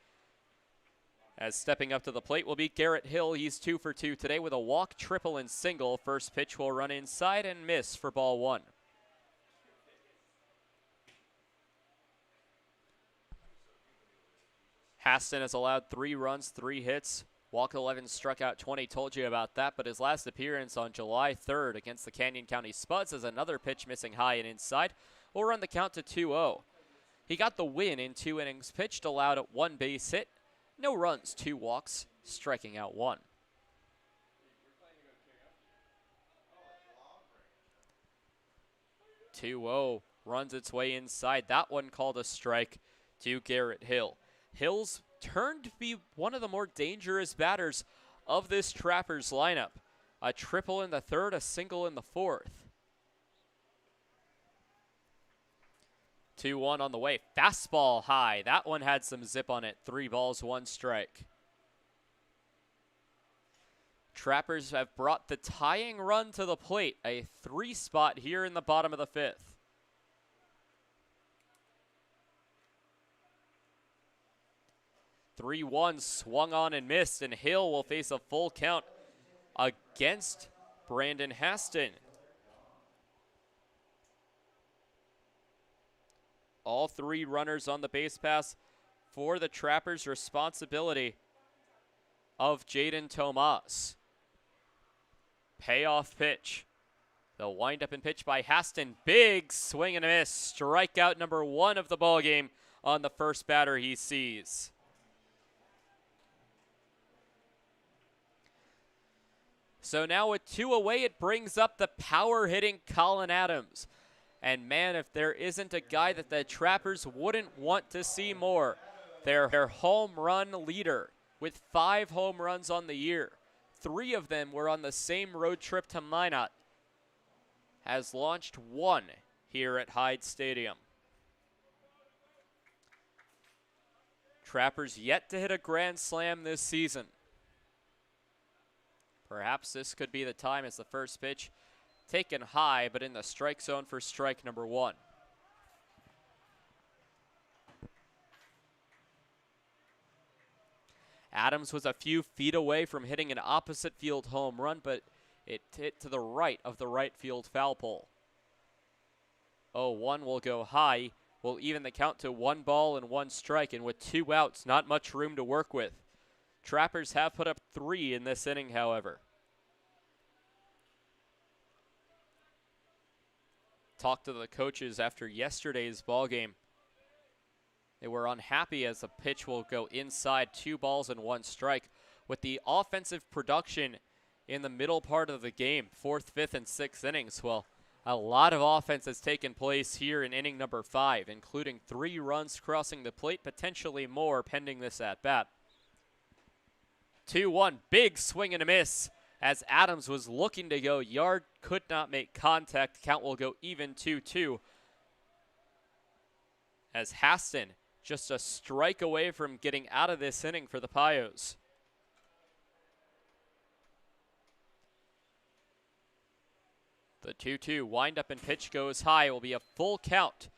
As stepping up to the plate will be Garrett Hill. He's 2 for 2 today with a walk, triple, and single. First pitch will run inside and miss for ball 1. Haston has allowed 3 runs, 3 hits. Walk 11, struck out 20, told you about that, but his last appearance on July 3rd against the Canyon County Spuds is another pitch missing high and inside. We'll run the count to 2-0. He got the win in 2 innings pitched, allowed 1 base hit, no runs, 2 walks, striking out 1. Runs its way inside. That one called a strike to Garrett Hill. Hill's turned to be one of the more dangerous batters of this Trappers lineup. A triple in the 3rd, a single in the 4th. 2-1 on the way. Fastball high. That one had some zip on it. 3 balls, 1 strike. Trappers have brought the tying run to the plate. A 3 spot here in the bottom of the 5th. 3-1 swung on and missed, and Hill will face a full count against Brandon Haston. All 3 runners on the base pass for the Trappers, responsibility of Jaden Tomas. Payoff pitch. The windup and pitch by Haston. Big swing and a miss. Strikeout number 1 of the ballgame on the first batter he sees. So now with 2 away, it brings up the power-hitting Colin Adams. And man, if there isn't a guy that the Trappers wouldn't want to see more, their home run leader with 5 home runs on the year. 3 of them were on the same road trip to Minot. Has launched 1 here at Hyde Stadium. Trappers yet to hit a grand slam this season. Perhaps this could be the time as the first pitch taken high, but in the strike zone for strike number 1. Adams was a few feet away from hitting an opposite field home run, but it hit to the right of the right field foul pole. 0-1 will go high. Will even the count to 1 ball and 1 strike, and with 2 outs, not much room to work with. Trappers have put up 3 in this inning, however. Talked to the coaches after yesterday's ball game. They were unhappy as the pitch will go inside, 2 balls and 1 strike. With the offensive production in the middle part of the game, 4th, 5th, and 6th innings, well, a lot of offense has taken place here in inning number 5, including 3 runs crossing the plate, potentially more pending this at-bat. 2-1, big swing and a miss as Adams was looking to go yard, could not make contact. Count will go even 2-2 as Haston just a strike away from getting out of this inning for the Pios. The 2-2 windup and pitch goes high. It will be a full count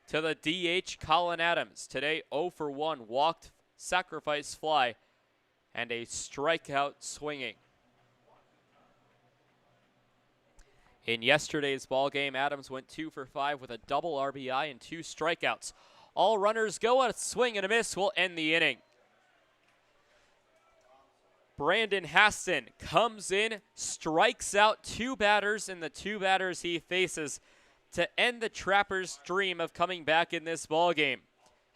to the DH Colin Adams. Today 0 for 1, walked, sacrifice fly, and a strikeout swinging. In yesterday's ball game, Adams went 2 for 5 with a double RBI and 2 strikeouts. All runners go. A swing and a miss will end the inning. Brandon Haston comes in, strikes out 2 batters in the 2 batters he faces to end the Trappers' dream of coming back in this ball game.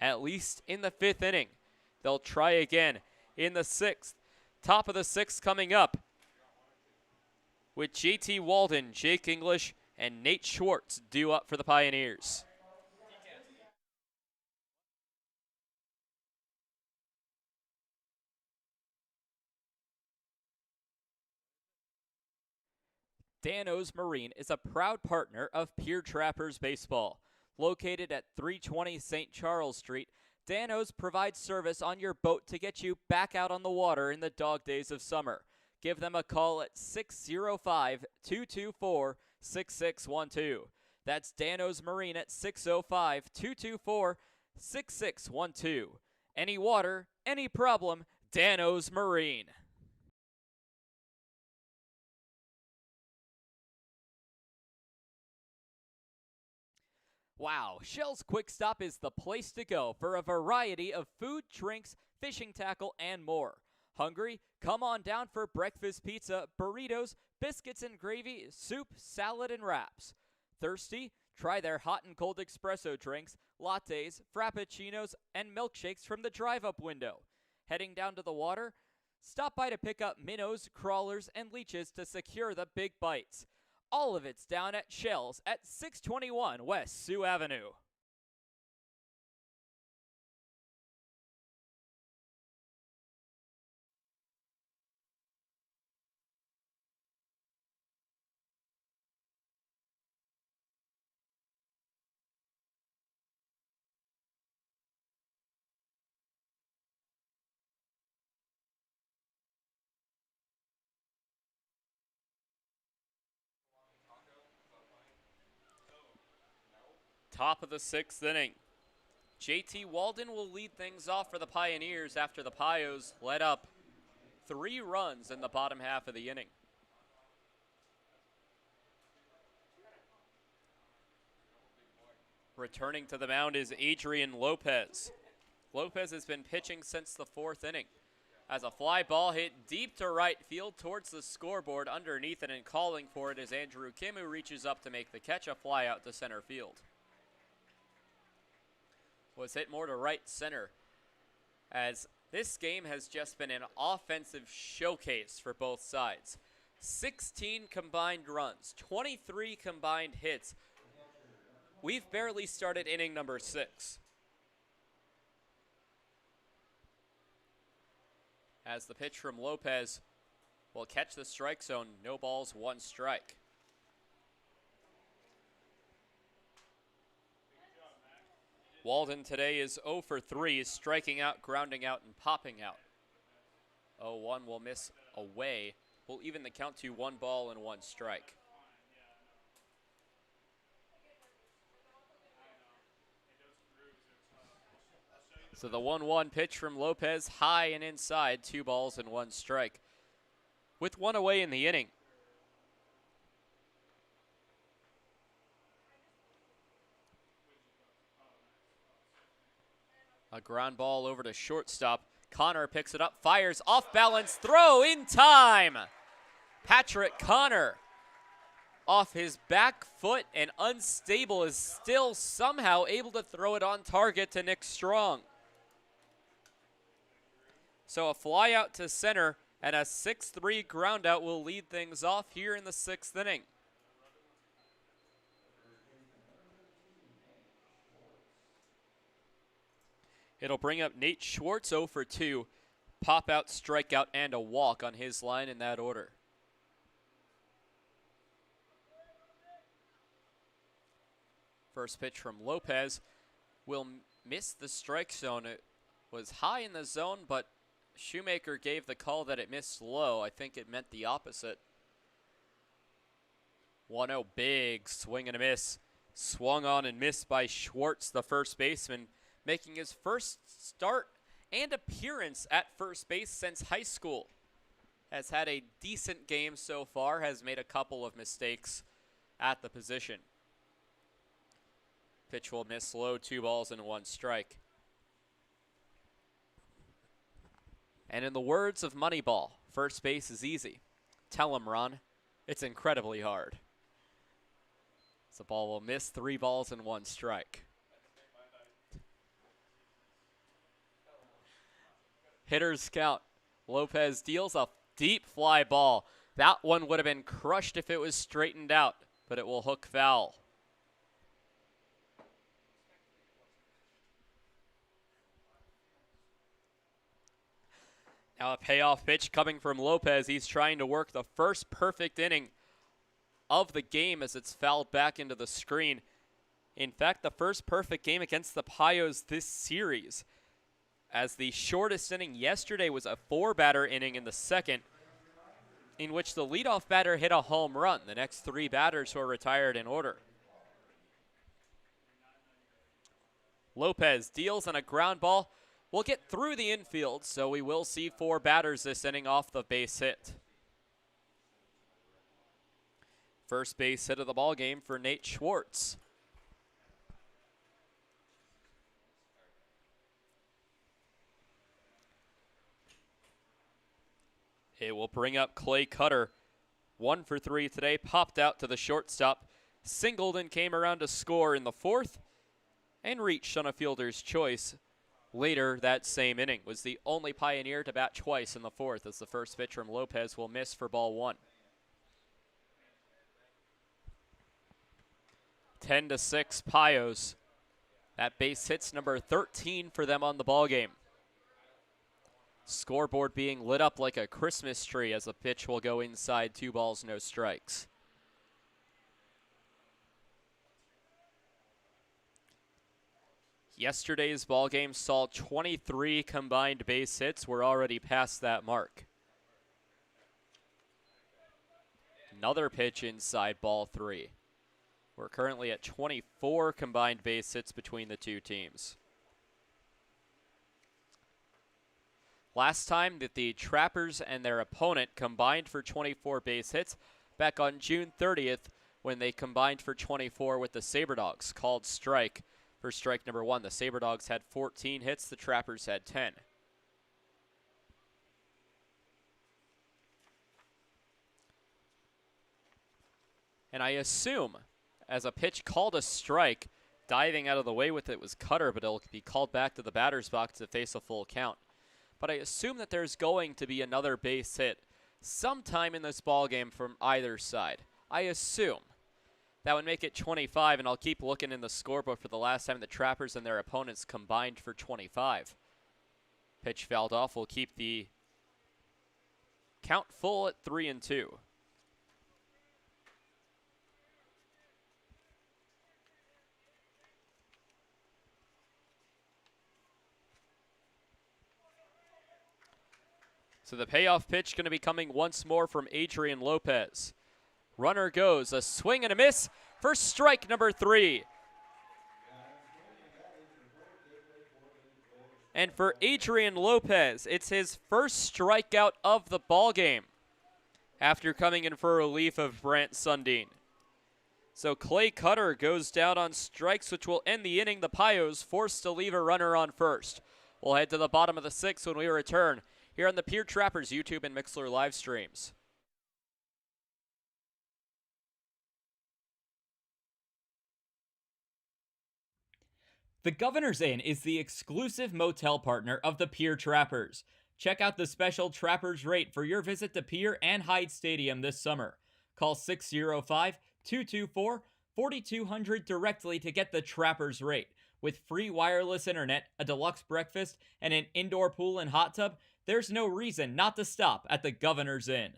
At least in the 5th inning. They'll try again in the 6th. Top of the 6th coming up with JT Walden, Jake English, and Nate Schwartz due up for the Pioneers. Dano's Marine is a proud partner of Pierre Trappers Baseball. Located at 320 St. Charles Street, Dano's provides service on your boat to get you back out on the water in the dog days of summer. Give them a call at 605-224-6612. That's Dano's Marine at 605-224-6612. Any water, any problem, Dano's Marine. Wow, Shell's Quick Stop is the place to go for a variety of food, drinks, fishing tackle, and more. Hungry? Come on down for breakfast pizza, burritos, biscuits and gravy, soup, salad, and wraps. Thirsty? Try their hot and cold espresso drinks, lattes, frappuccinos, and milkshakes from the drive-up window. Heading down to the water? Stop by to pick up minnows, crawlers, and leeches to secure the big bites. All of it's down at Shell's at 621 West Sioux Avenue. Top of the 6th inning. JT Walden will lead things off for the Pioneers after the Pios led up 3 runs in the bottom half of the inning. Returning to the mound is Adrian Lopez. Lopez has been pitching since the 4th inning. As a fly ball hit deep to right field towards the scoreboard underneath it, and calling for it is Andrew Kim, who reaches up to make the catch, a fly out to center field. Was hit more to right center, as this game has just been an offensive showcase for both sides. 16 combined runs, 23 combined hits. We've barely started inning number 6. As the pitch from Lopez will catch the strike zone, no balls, 1 strike. Walden today is 0 for 3, striking out, grounding out, and popping out. 0-1 will miss away. Will even the count to 1 ball and 1 strike. So the 1-1 pitch from Lopez, high and inside, 2 balls and 1 strike. With 1 away in the inning. A ground ball over to shortstop. Connor picks it up, fires off balance, throw in time. Patrick Connor off his back foot and unstable is still somehow able to throw it on target to Nick Strong. So a fly out to center and a 6-3 ground out will lead things off here in the 6th inning. It'll bring up Nate Schwartz, 0 for 2. Pop out, strikeout, and a walk on his line in that order. First pitch from Lopez will miss the strike zone. It was high in the zone, but Shoemaker gave the call that it missed low. I think it meant the opposite. 1-0, big swing and a miss. Swung on and missed by Schwartz, the first baseman, making his first start and appearance at first base since high school. Has had a decent game so far, has made a couple of mistakes at the position. Pitch will miss low, 2 balls and 1 strike. And in the words of Moneyball, first base is easy. Tell him, Ron, it's incredibly hard. The ball will miss, 3 balls and 1 strike. Hitters count. Lopez deals a deep fly ball. That one would have been crushed if it was straightened out, but it will hook foul. Now a payoff pitch coming from Lopez. He's trying to work the first perfect inning of the game as it's fouled back into the screen. In fact, the first perfect game against the Pios this series, as the shortest inning yesterday was a 4-batter inning in the second, in which the leadoff batter hit a home run. The next 3 batters were retired in order. Lopez deals on a ground ball. Will get through the infield, so we will see 4 batters this inning off the base hit. First base hit of the ball game for Nate Schwartz. It will bring up Clay Cutter. 1 for 3 today, popped out to the shortstop, singled and came around to score in the 4th, and reached on a fielder's choice later that same inning. Was the only Pioneer to bat twice in the 4th, as the first pitch from Lopez will miss for ball 1. 10-6 Pios. That base hits number 13 for them on the ball game. Scoreboard being lit up like a Christmas tree as the pitch will go inside. 2 balls, no strikes. Yesterday's ball game saw 23 combined base hits. We're already past that mark. Another pitch inside, ball 3. We're currently at 24 combined base hits between the two teams. Last time that the Trappers and their opponent combined for 24 base hits, back on June 30th, when they combined for 24 with the SaberDogs, called strike for strike number 1. The SaberDogs had 14 hits, the Trappers had 10. And I assume, as a pitch called a strike, diving out of the way with it was Cutter, but it'll be called back to the batter's box to face a full count. But I assume that there's going to be another base hit sometime in this ball game from either side. I assume. That would make it 25, and I'll keep looking in the scorebook for the last time the Trappers and their opponents combined for 25. Pitch fouled off. We'll keep the count full at 3-2. So the payoff pitch going to be coming once more from Adrian Lopez. Runner goes, a swing and a miss for strike number 3. And for Adrian Lopez, it's his first strikeout of the ballgame after coming in for relief of Brant Sundin. So Clay Cutter goes down on strikes, which will end the inning. The Pios forced to leave a runner on first. We'll head to the bottom of the 6th when we return here on the Pierre Trappers YouTube and Mixlr live streams. The Governor's Inn is the exclusive motel partner of the Pierre Trappers. Check out the special Trappers rate for your visit to Pierre and Hyde Stadium this summer. Call 605-224-4200 directly to get the Trappers rate. With free wireless internet, a deluxe breakfast, and an indoor pool and hot tub, there's no reason not to stop at the Governor's Inn.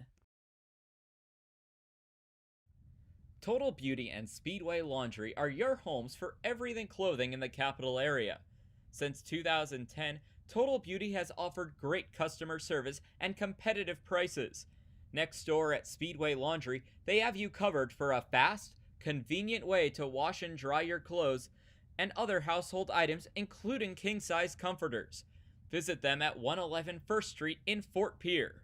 Total Beauty and Speedway Laundry are your homes for everything clothing in the capital area. Since 2010, Total Beauty has offered great customer service and competitive prices. Next door at Speedway Laundry, they have you covered for a fast, convenient way to wash and dry your clothes and other household items, including king-size comforters. Visit them at 111 First Street in Fort Pierre.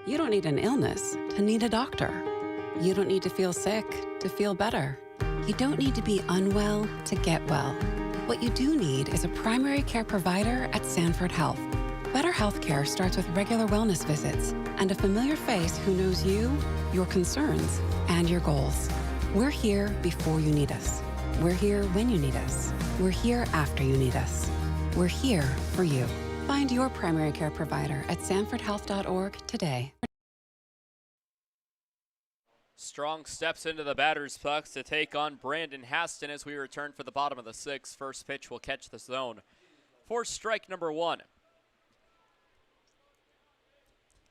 You don't need an illness to need a doctor. You don't need to feel sick to feel better. You don't need to be unwell to get well. What you do need is a primary care provider at Sanford Health. Better healthcare starts with regular wellness visits and a familiar face who knows you, your concerns, and your goals. We're here before you need us. We're here when you need us. We're here after you need us. We're here for you. Find your primary care provider at sanfordhealth.org today. Strong steps into the batter's box to take on Brandon Haston as we return for the bottom of the sixth. First pitch will catch the zone for strike number one.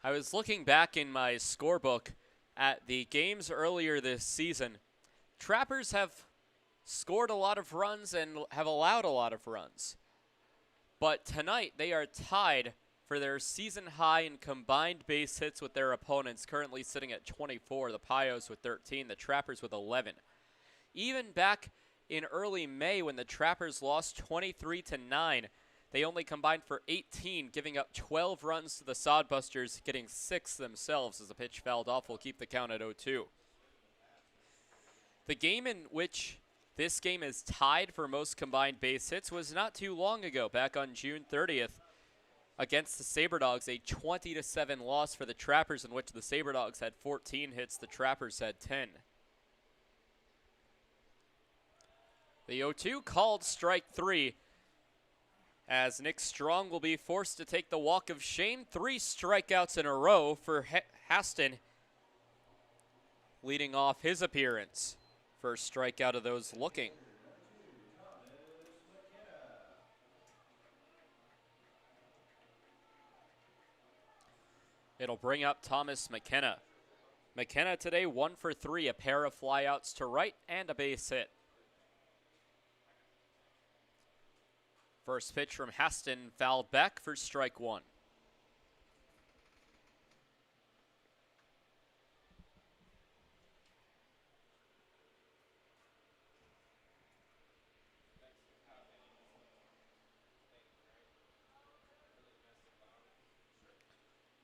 I was looking back in my scorebook at the games earlier this season. Trappers have scored a lot of runs and have allowed a lot of runs. But tonight they are tied for their season high in combined base hits with their opponents, currently sitting at 24, the Pios with 13, the Trappers with 11. Even back in early May when the Trappers lost 23-9, they only combined for 18, giving up 12 runs to the Sodbusters, getting 6 themselves as the pitch fouled off. Will keep the count at 0-2. The game in which this game is tied for most combined base hits was not too long ago, back on June 30th. Against the SaberDogs, a 20-7 loss for the Trappers, in which the SaberDogs had 14 hits, the Trappers had 10. The 0-2 called strike three, as Nick Strong will be forced to take the walk of shame. 3 strikeouts in a row for Haston, leading off his appearance. First strikeout of those looking. It'll bring up Thomas McKenna. McKenna today 1 for 3, a pair of flyouts to right and a base hit. First pitch from Haston fouled back for strike one.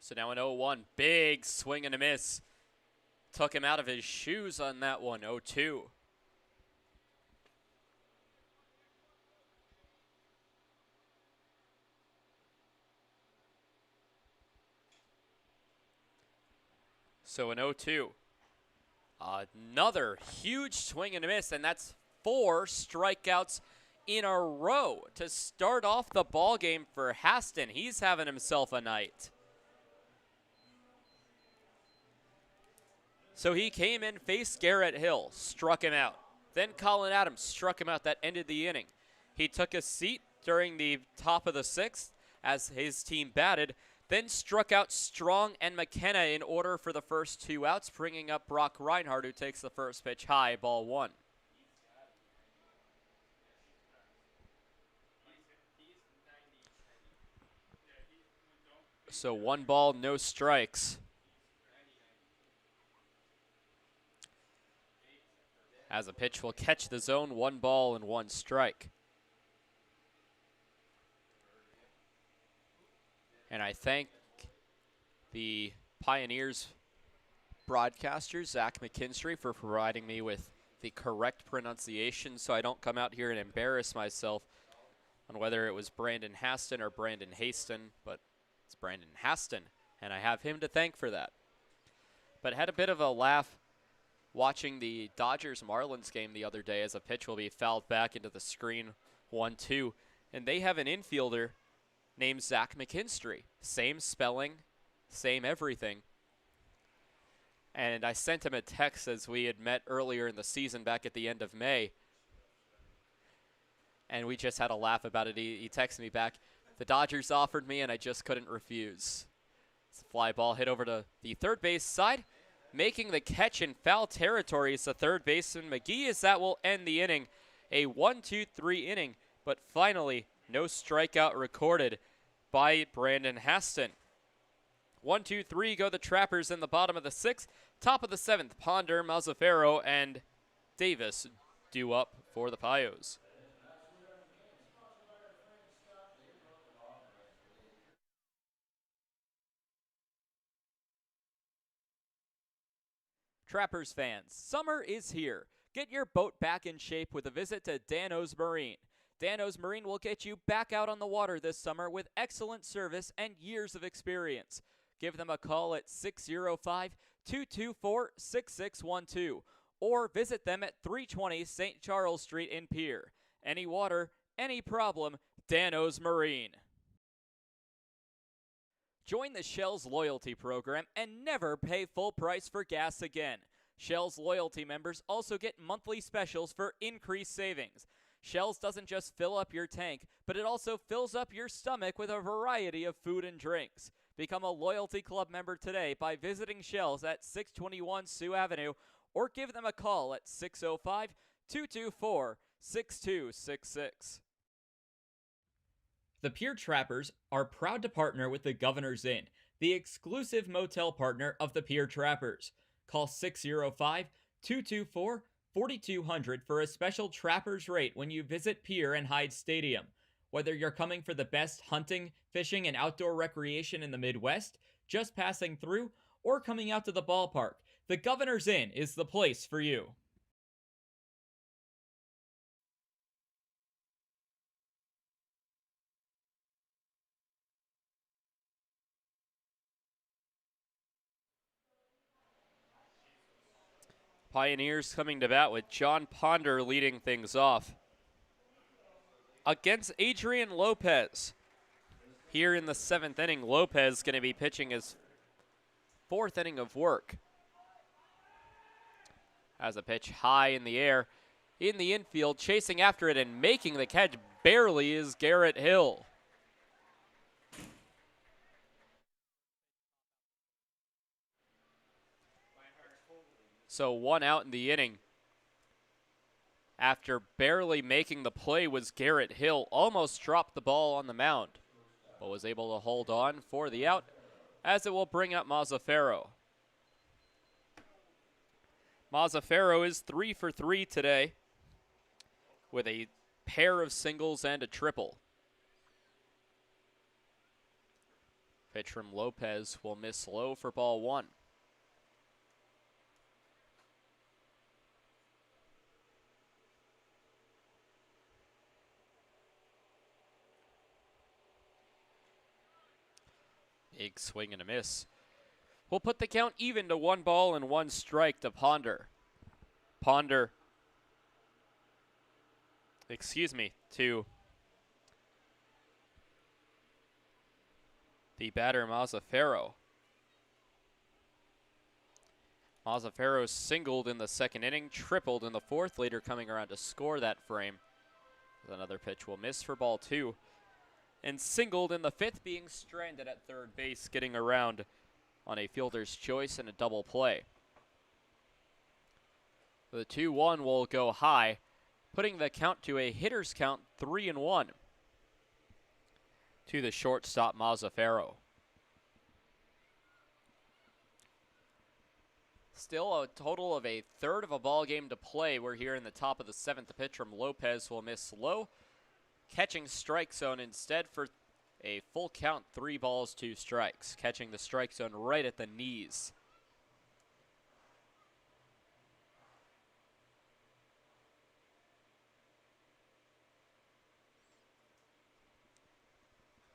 So now an 0-1, big swing and a miss. Took him out of his shoes on that one, 0-2. So an 0-2. Another huge swing and a miss, and that's 4 strikeouts in a row to start off the ball game for Haston. He's having himself a night. So he came in, faced Garrett Hill, struck him out. Then Colin Adams struck him out. That ended the inning. He took a seat during the top of the 6th as his team batted, then struck out Strong and McKenna in order for the first 2 outs, bringing up Brock Reinhardt, who takes the first pitch high, ball 1. So 1 ball, no strikes. As a pitch will catch the zone, 1 ball and 1 strike. And I thank the Pioneers broadcaster, Zach McKinstry, for providing me with the correct pronunciation so I don't come out here and embarrass myself on whether it was Brandon Haston or Brandon Haston, but it's Brandon Haston, and I have him to thank for that. But had a bit of a laugh watching the Dodgers-Marlins game the other day as a pitch will be fouled back into the screen, 1-2, and they have an infielder named Zach McKinstry. Same spelling, same everything. And I sent him a text as we had met earlier in the season back at the end of May, and we just had a laugh about it. He texted me back, the Dodgers offered me and I just couldn't refuse. It's a fly ball hit over to the third base side. Making the catch in foul territory is the third baseman McGee, as that will end the inning. A 1-2-3 inning, but finally no strikeout recorded by Brandon Haston. 1-2-3 go the Trappers in the bottom of the 6th. Top of the 7th, Ponder, Mazzaferro, and Davis due up for the Pios. Trappers fans, summer is here. Get your boat back in shape with a visit to Dano's Marine. Dano's Marine will get you back out on the water this summer with excellent service and years of experience. Give them a call at 605-224-6612 or visit them at 320 St. Charles Street in Pierre. Any water, any problem, Dano's Marine. Join the Shell's loyalty program and never pay full price for gas again. Shell's loyalty members also get monthly specials for increased savings. Shell's doesn't just fill up your tank, but it also fills up your stomach with a variety of food and drinks. Become a Loyalty Club member today by visiting Shell's at 621 Sioux Avenue or give them a call at 605-224-6266. The Pierre Trappers are proud to partner with the Governor's Inn, the exclusive motel partner of the Pierre Trappers. Call 605-224-4200 for a special Trappers rate when you visit Pierre and Hyde Stadium. Whether you're coming for the best hunting, fishing, and outdoor recreation in the Midwest, just passing through, or coming out to the ballpark, the Governor's Inn is the place for you. Pioneers coming to bat with John Ponder leading things off against Adrian Lopez. Here in the 7th inning, Lopez going to be pitching his 4th inning of work. As a pitch high in the air, in the infield, chasing after it and making the catch barely is Garrett Hill. So 1 out in the inning. After barely making the play was Garrett Hill. Almost dropped the ball on the mound, but was able to hold on for the out as it will bring up Mazzaferro. Mazzaferro is 3 for 3 today with a pair of singles and a triple. Pitch from Lopez will miss low for ball 1. Big swing and a miss. We'll put the count even to 1 ball and 1 strike to Ponder. To the batter Mazzaferro. Mazzaferro singled in the 2nd inning, tripled in the 4th, later coming around to score that frame. Another pitch will miss for ball 2. And singled in the 5th, being stranded at 3rd base, getting around on a fielder's choice and a double play. The 2-1 will go high, putting the count to a hitter's count 3-1 to the shortstop Mazzaferro. Still a total of a third of a ball game to play. We're here in the top of the 7th. The pitch from Lopez will miss low. Catching strike zone instead for a full count, 3 balls, 2 strikes. Catching the strike zone right at the knees.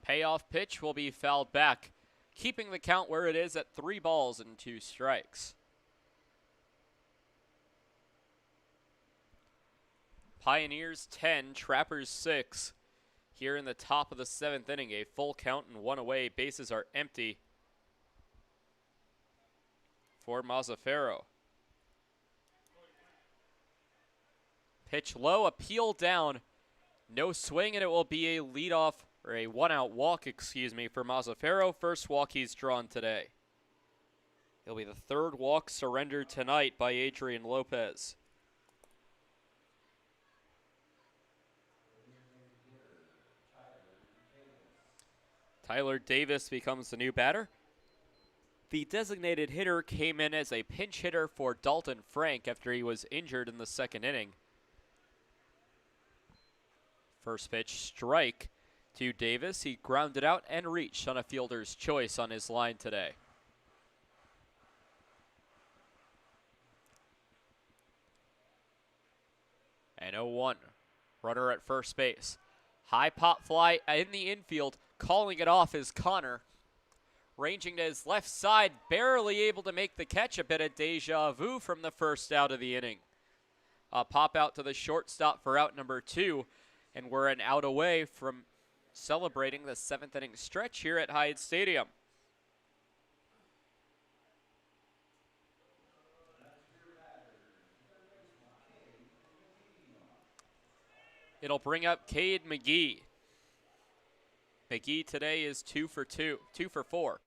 Payoff pitch will be fouled back, keeping the count where it is at 3 balls and 2 strikes. Pioneers 10, Trappers 6. Here in the top of the 7th inning, a full count and 1 away. Bases are empty for Mazzaferro. Pitch low, appeal down. No swing, and it will be a leadoff, or a 1-out walk, for Mazzaferro. First walk he's drawn today. It'll be the 3rd walk surrendered tonight by Adrian Lopez. Tyler Davis becomes the new batter. The designated hitter came in as a pinch hitter for Dalton Frank after he was injured in the 2nd inning. First pitch strike to Davis. He grounded out and reached on a fielder's choice on his line today. And 0-1. Runner at first base. High pop fly in the infield. Calling it off is Connor. Ranging to his left side, barely able to make the catch. A bit of deja vu from the first out of the inning. A pop out to the shortstop for out number 2. And we're an out away from celebrating the 7th inning stretch here at Hyde Stadium. It'll bring up Cade McGee. McGee today is 2 for 4.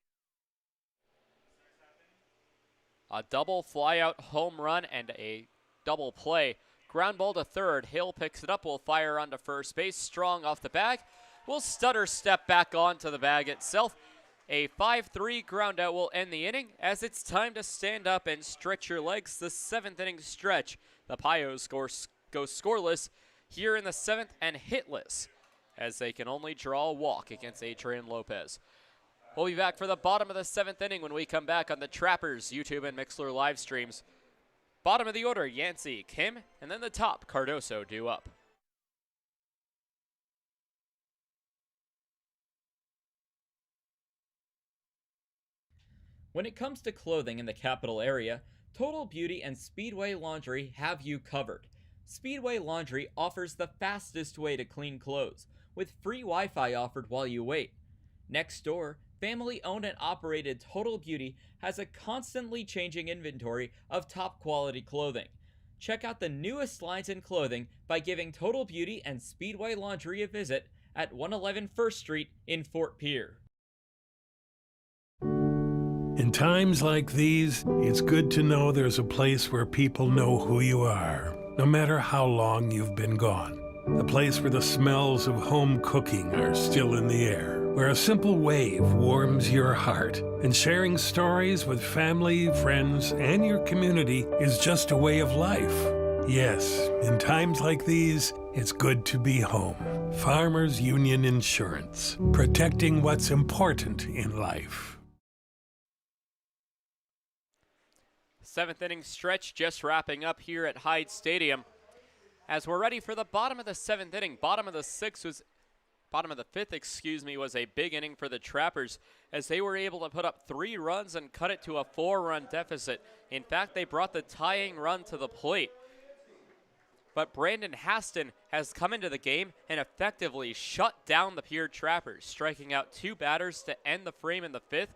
A double flyout home run and a double play. Ground ball to third. Hill picks it up, will fire onto first base. Strong off the bag. Will stutter step back onto the bag itself. A 5-3 ground out will end the inning as it's time to stand up and stretch your legs. The 7th inning stretch. The Pios go scoreless here in the 7th and hitless as they can only draw a walk against Adrian Lopez. We'll be back for the bottom of the 7th inning when we come back on the Trappers YouTube and Mixler live streams. Bottom of the order, Yancey, Kim, and then the top, Cardoso, due up. When it comes to clothing in the capital area, Total Beauty and Speedway Laundry have you covered. Speedway Laundry offers the fastest way to clean clothes, with free Wi-Fi offered while you wait. Next door, family-owned and operated Total Beauty has a constantly changing inventory of top-quality clothing. Check out the newest lines in clothing by giving Total Beauty and Speedway Laundry a visit at 111 First Street in Fort Pierre. In times like these, it's good to know there's a place where people know who you are, no matter how long you've been gone. A place where the smells of home cooking are still in the air, where a simple wave warms your heart, and sharing stories with family, friends, and your community is just a way of life. Yes, in times like these, it's good to be home. Farmers Union Insurance, protecting what's important in life. 7th inning stretch just wrapping up here at Hyde Stadium. As we're ready for the bottom of the 7th inning, bottom of the 5th, was a big inning for the Trappers as they were able to put up 3 runs and cut it to a 4-run deficit. In fact, they brought the tying run to the plate. But Brandon Haston has come into the game and effectively shut down the Pierre Trappers, striking out 2 batters to end the frame in the 5th.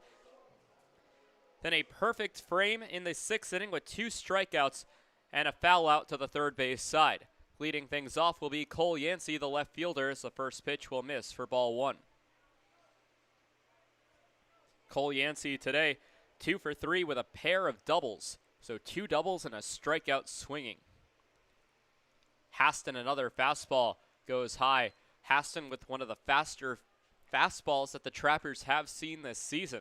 Then a perfect frame in the 6th inning with 2 strikeouts and a foul out to the third base side. Leading things off will be Cole Yancey, the left fielder, as the first pitch will miss for ball 1. Cole Yancey today, 2 for 3 with a pair of doubles. So 2 doubles and a strikeout swinging. Haston, another fastball, goes high. Haston with one of the faster fastballs that the Trappers have seen this season.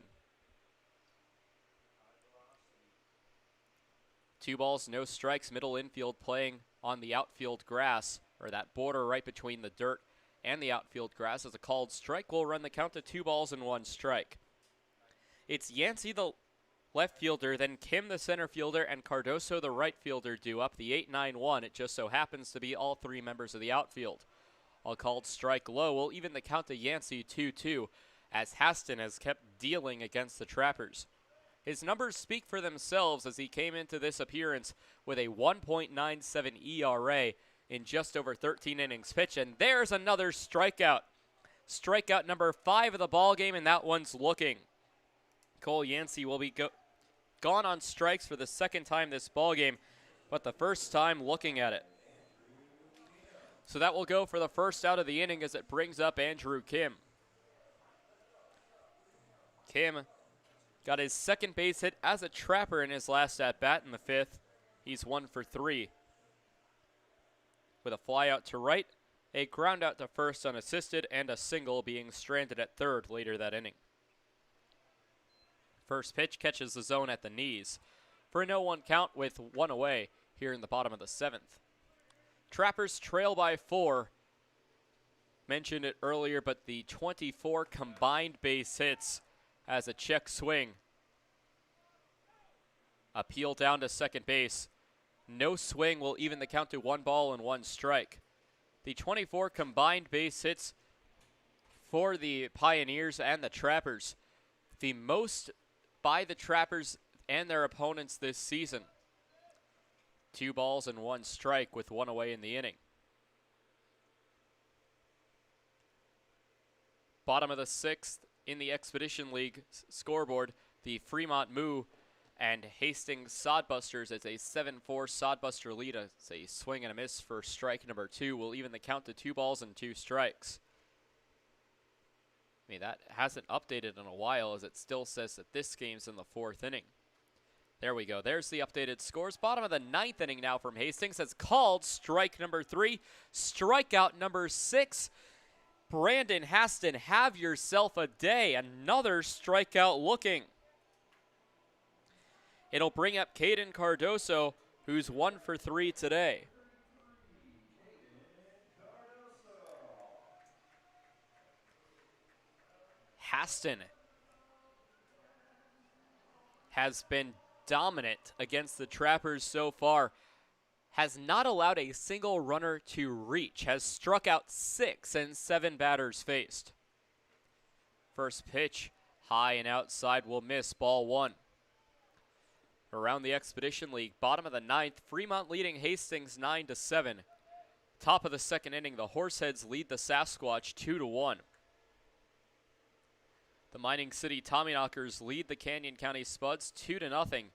2 balls, no strikes, middle infield playing on the outfield grass, or that border right between the dirt and the outfield grass. As a called strike will run the count to 2 balls and 1 strike. It's Yancey, the left fielder, then Kim, the center fielder, and Cardoso, the right fielder, due up. The 8-9-1, it just so happens to be all 3 members of the outfield. A called strike low will even the count to Yancey 2-2, as Haston has kept dealing against the Trappers. His numbers speak for themselves as he came into this appearance with a 1.97 ERA in just over 13 innings pitched. And there's another strikeout. Strikeout number 5 of the ballgame, and that one's looking. Cole Yancey will be gone on strikes for the 2nd time this ballgame, but the first time looking at it. So that will go for the first out of the inning as it brings up Andrew Kim. Kim got his 2nd base hit as a Trapper in his last at-bat in the 5th. He's 1 for 3. With a fly out to right, a ground out to first unassisted, and a single being stranded at third later that inning. First pitch catches the zone at the knees for a 0-1 count with 1 away here in the bottom of the 7th. Trappers trail by 4. Mentioned it earlier, but the 24 combined base hits as a check swing. Appeal down to second base. No swing will even the count to 1 ball and 1 strike. The 24 combined base hits for the Pioneers and the Trappers. The most by the Trappers and their opponents this season. 2 balls and 1 strike with 1 away in the inning. Bottom of the 6th in the Expedition League scoreboard, the Fremont Moo and Hastings Sodbusters. It's a 7-4 Sodbuster lead. It's a swing and a miss for strike number 2. Will even the count to 2 balls and 2 strikes. I mean, that hasn't updated in a while, as it still says that this game's in the 4th inning. There we go. There's the updated scores. Bottom of the 9th inning now from Hastings. Has called strike number 3. Strikeout number 6. Brandon Haston, have yourself a day. Another strikeout looking. It'll bring up Caden Cardoso, who's 1 for 3 today. Haston has been dominant against the Trappers so far. Has not allowed a single runner to reach. Has struck out 6 and 7 batters faced. First pitch, high and outside, will miss, ball 1. Around the Expedition League, bottom of the 9th, Fremont leading Hastings 9-7. Top of the 2nd inning, the Horseheads lead the Sasquatch 2-1. The Mining City Tommyknockers lead the Canyon County Spuds 2-0.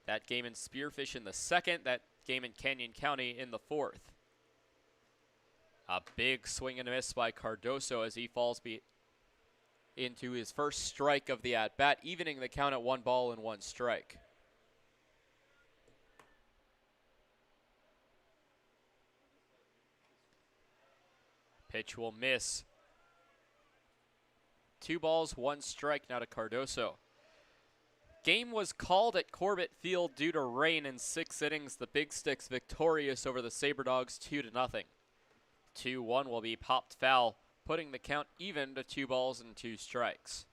That game in Spearfish in the 2nd, that game in Canyon County in the 4th. A big swing and a miss by Cardoso as he falls into his first strike of the at-bat, evening the count at 1 ball and 1 strike. Pitch will miss. 2 balls, 1 strike now to Cardoso. Game was called at Corbett Field due to rain in 6 innings. The Big Sticks victorious over the SaberDogs 2-0. 2-1 will be popped foul, putting the count even to 2 balls and 2 strikes.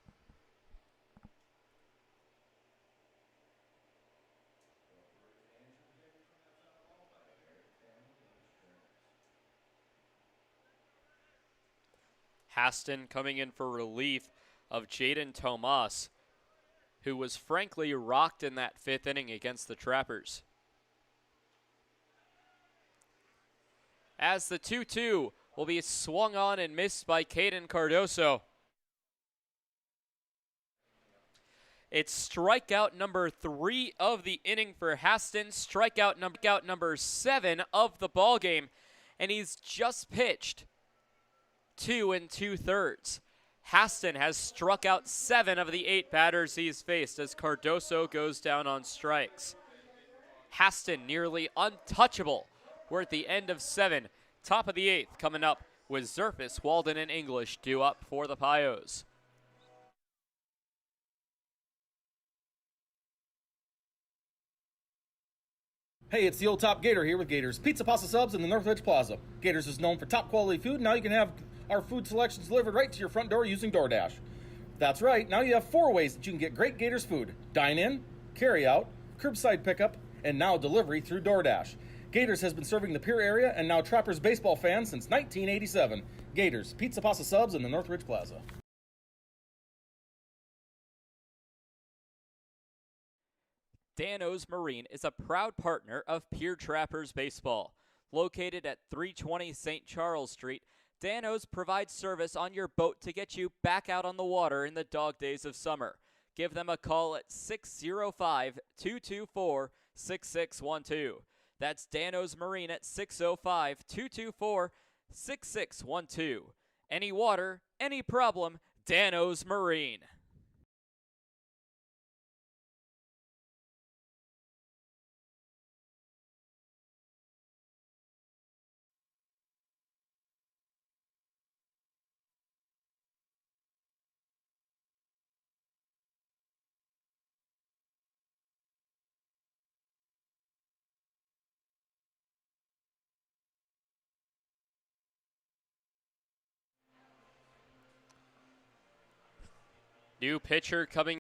Haston coming in for relief of Jaden Tomas, who was frankly rocked in that 5th inning against the Trappers. As the 2-2 will be swung on and missed by Caden Cardoso. It's strikeout number 3 of the inning for Haston, strikeout number 7 of the ballgame, and he's just pitched 2 2/3. Haston has struck out 7 of the 8 batters he's faced as Cardoso goes down on strikes. Haston nearly untouchable. We're at the end of 7. Top of the 8th coming up with Zerfus, Walden, and English due up for the Pios. Hey, it's the old Top Gator here with Gators Pizza Pasta Subs in the Northridge Plaza. Gators is known for top quality food. Now you can have our food selections delivered right to your front door using DoorDash. That's right, now you have 4 ways that you can get great Gators food. Dine in, carry out, curbside pickup, and now delivery through DoorDash. Gators has been serving the Pierre area and now Trappers baseball fans since 1987. Gators Pizza Pasta Subs in the Northridge Plaza. Dano's Marine is a proud partner of Pierre Trappers Baseball. Located at 320 St. Charles Street, Dano's provides service on your boat to get you back out on the water in the dog days of summer. Give them a call at 605-224-6612. That's Dano's Marine at 605-224-6612. Any water, any problem, Dano's Marine. New pitcher coming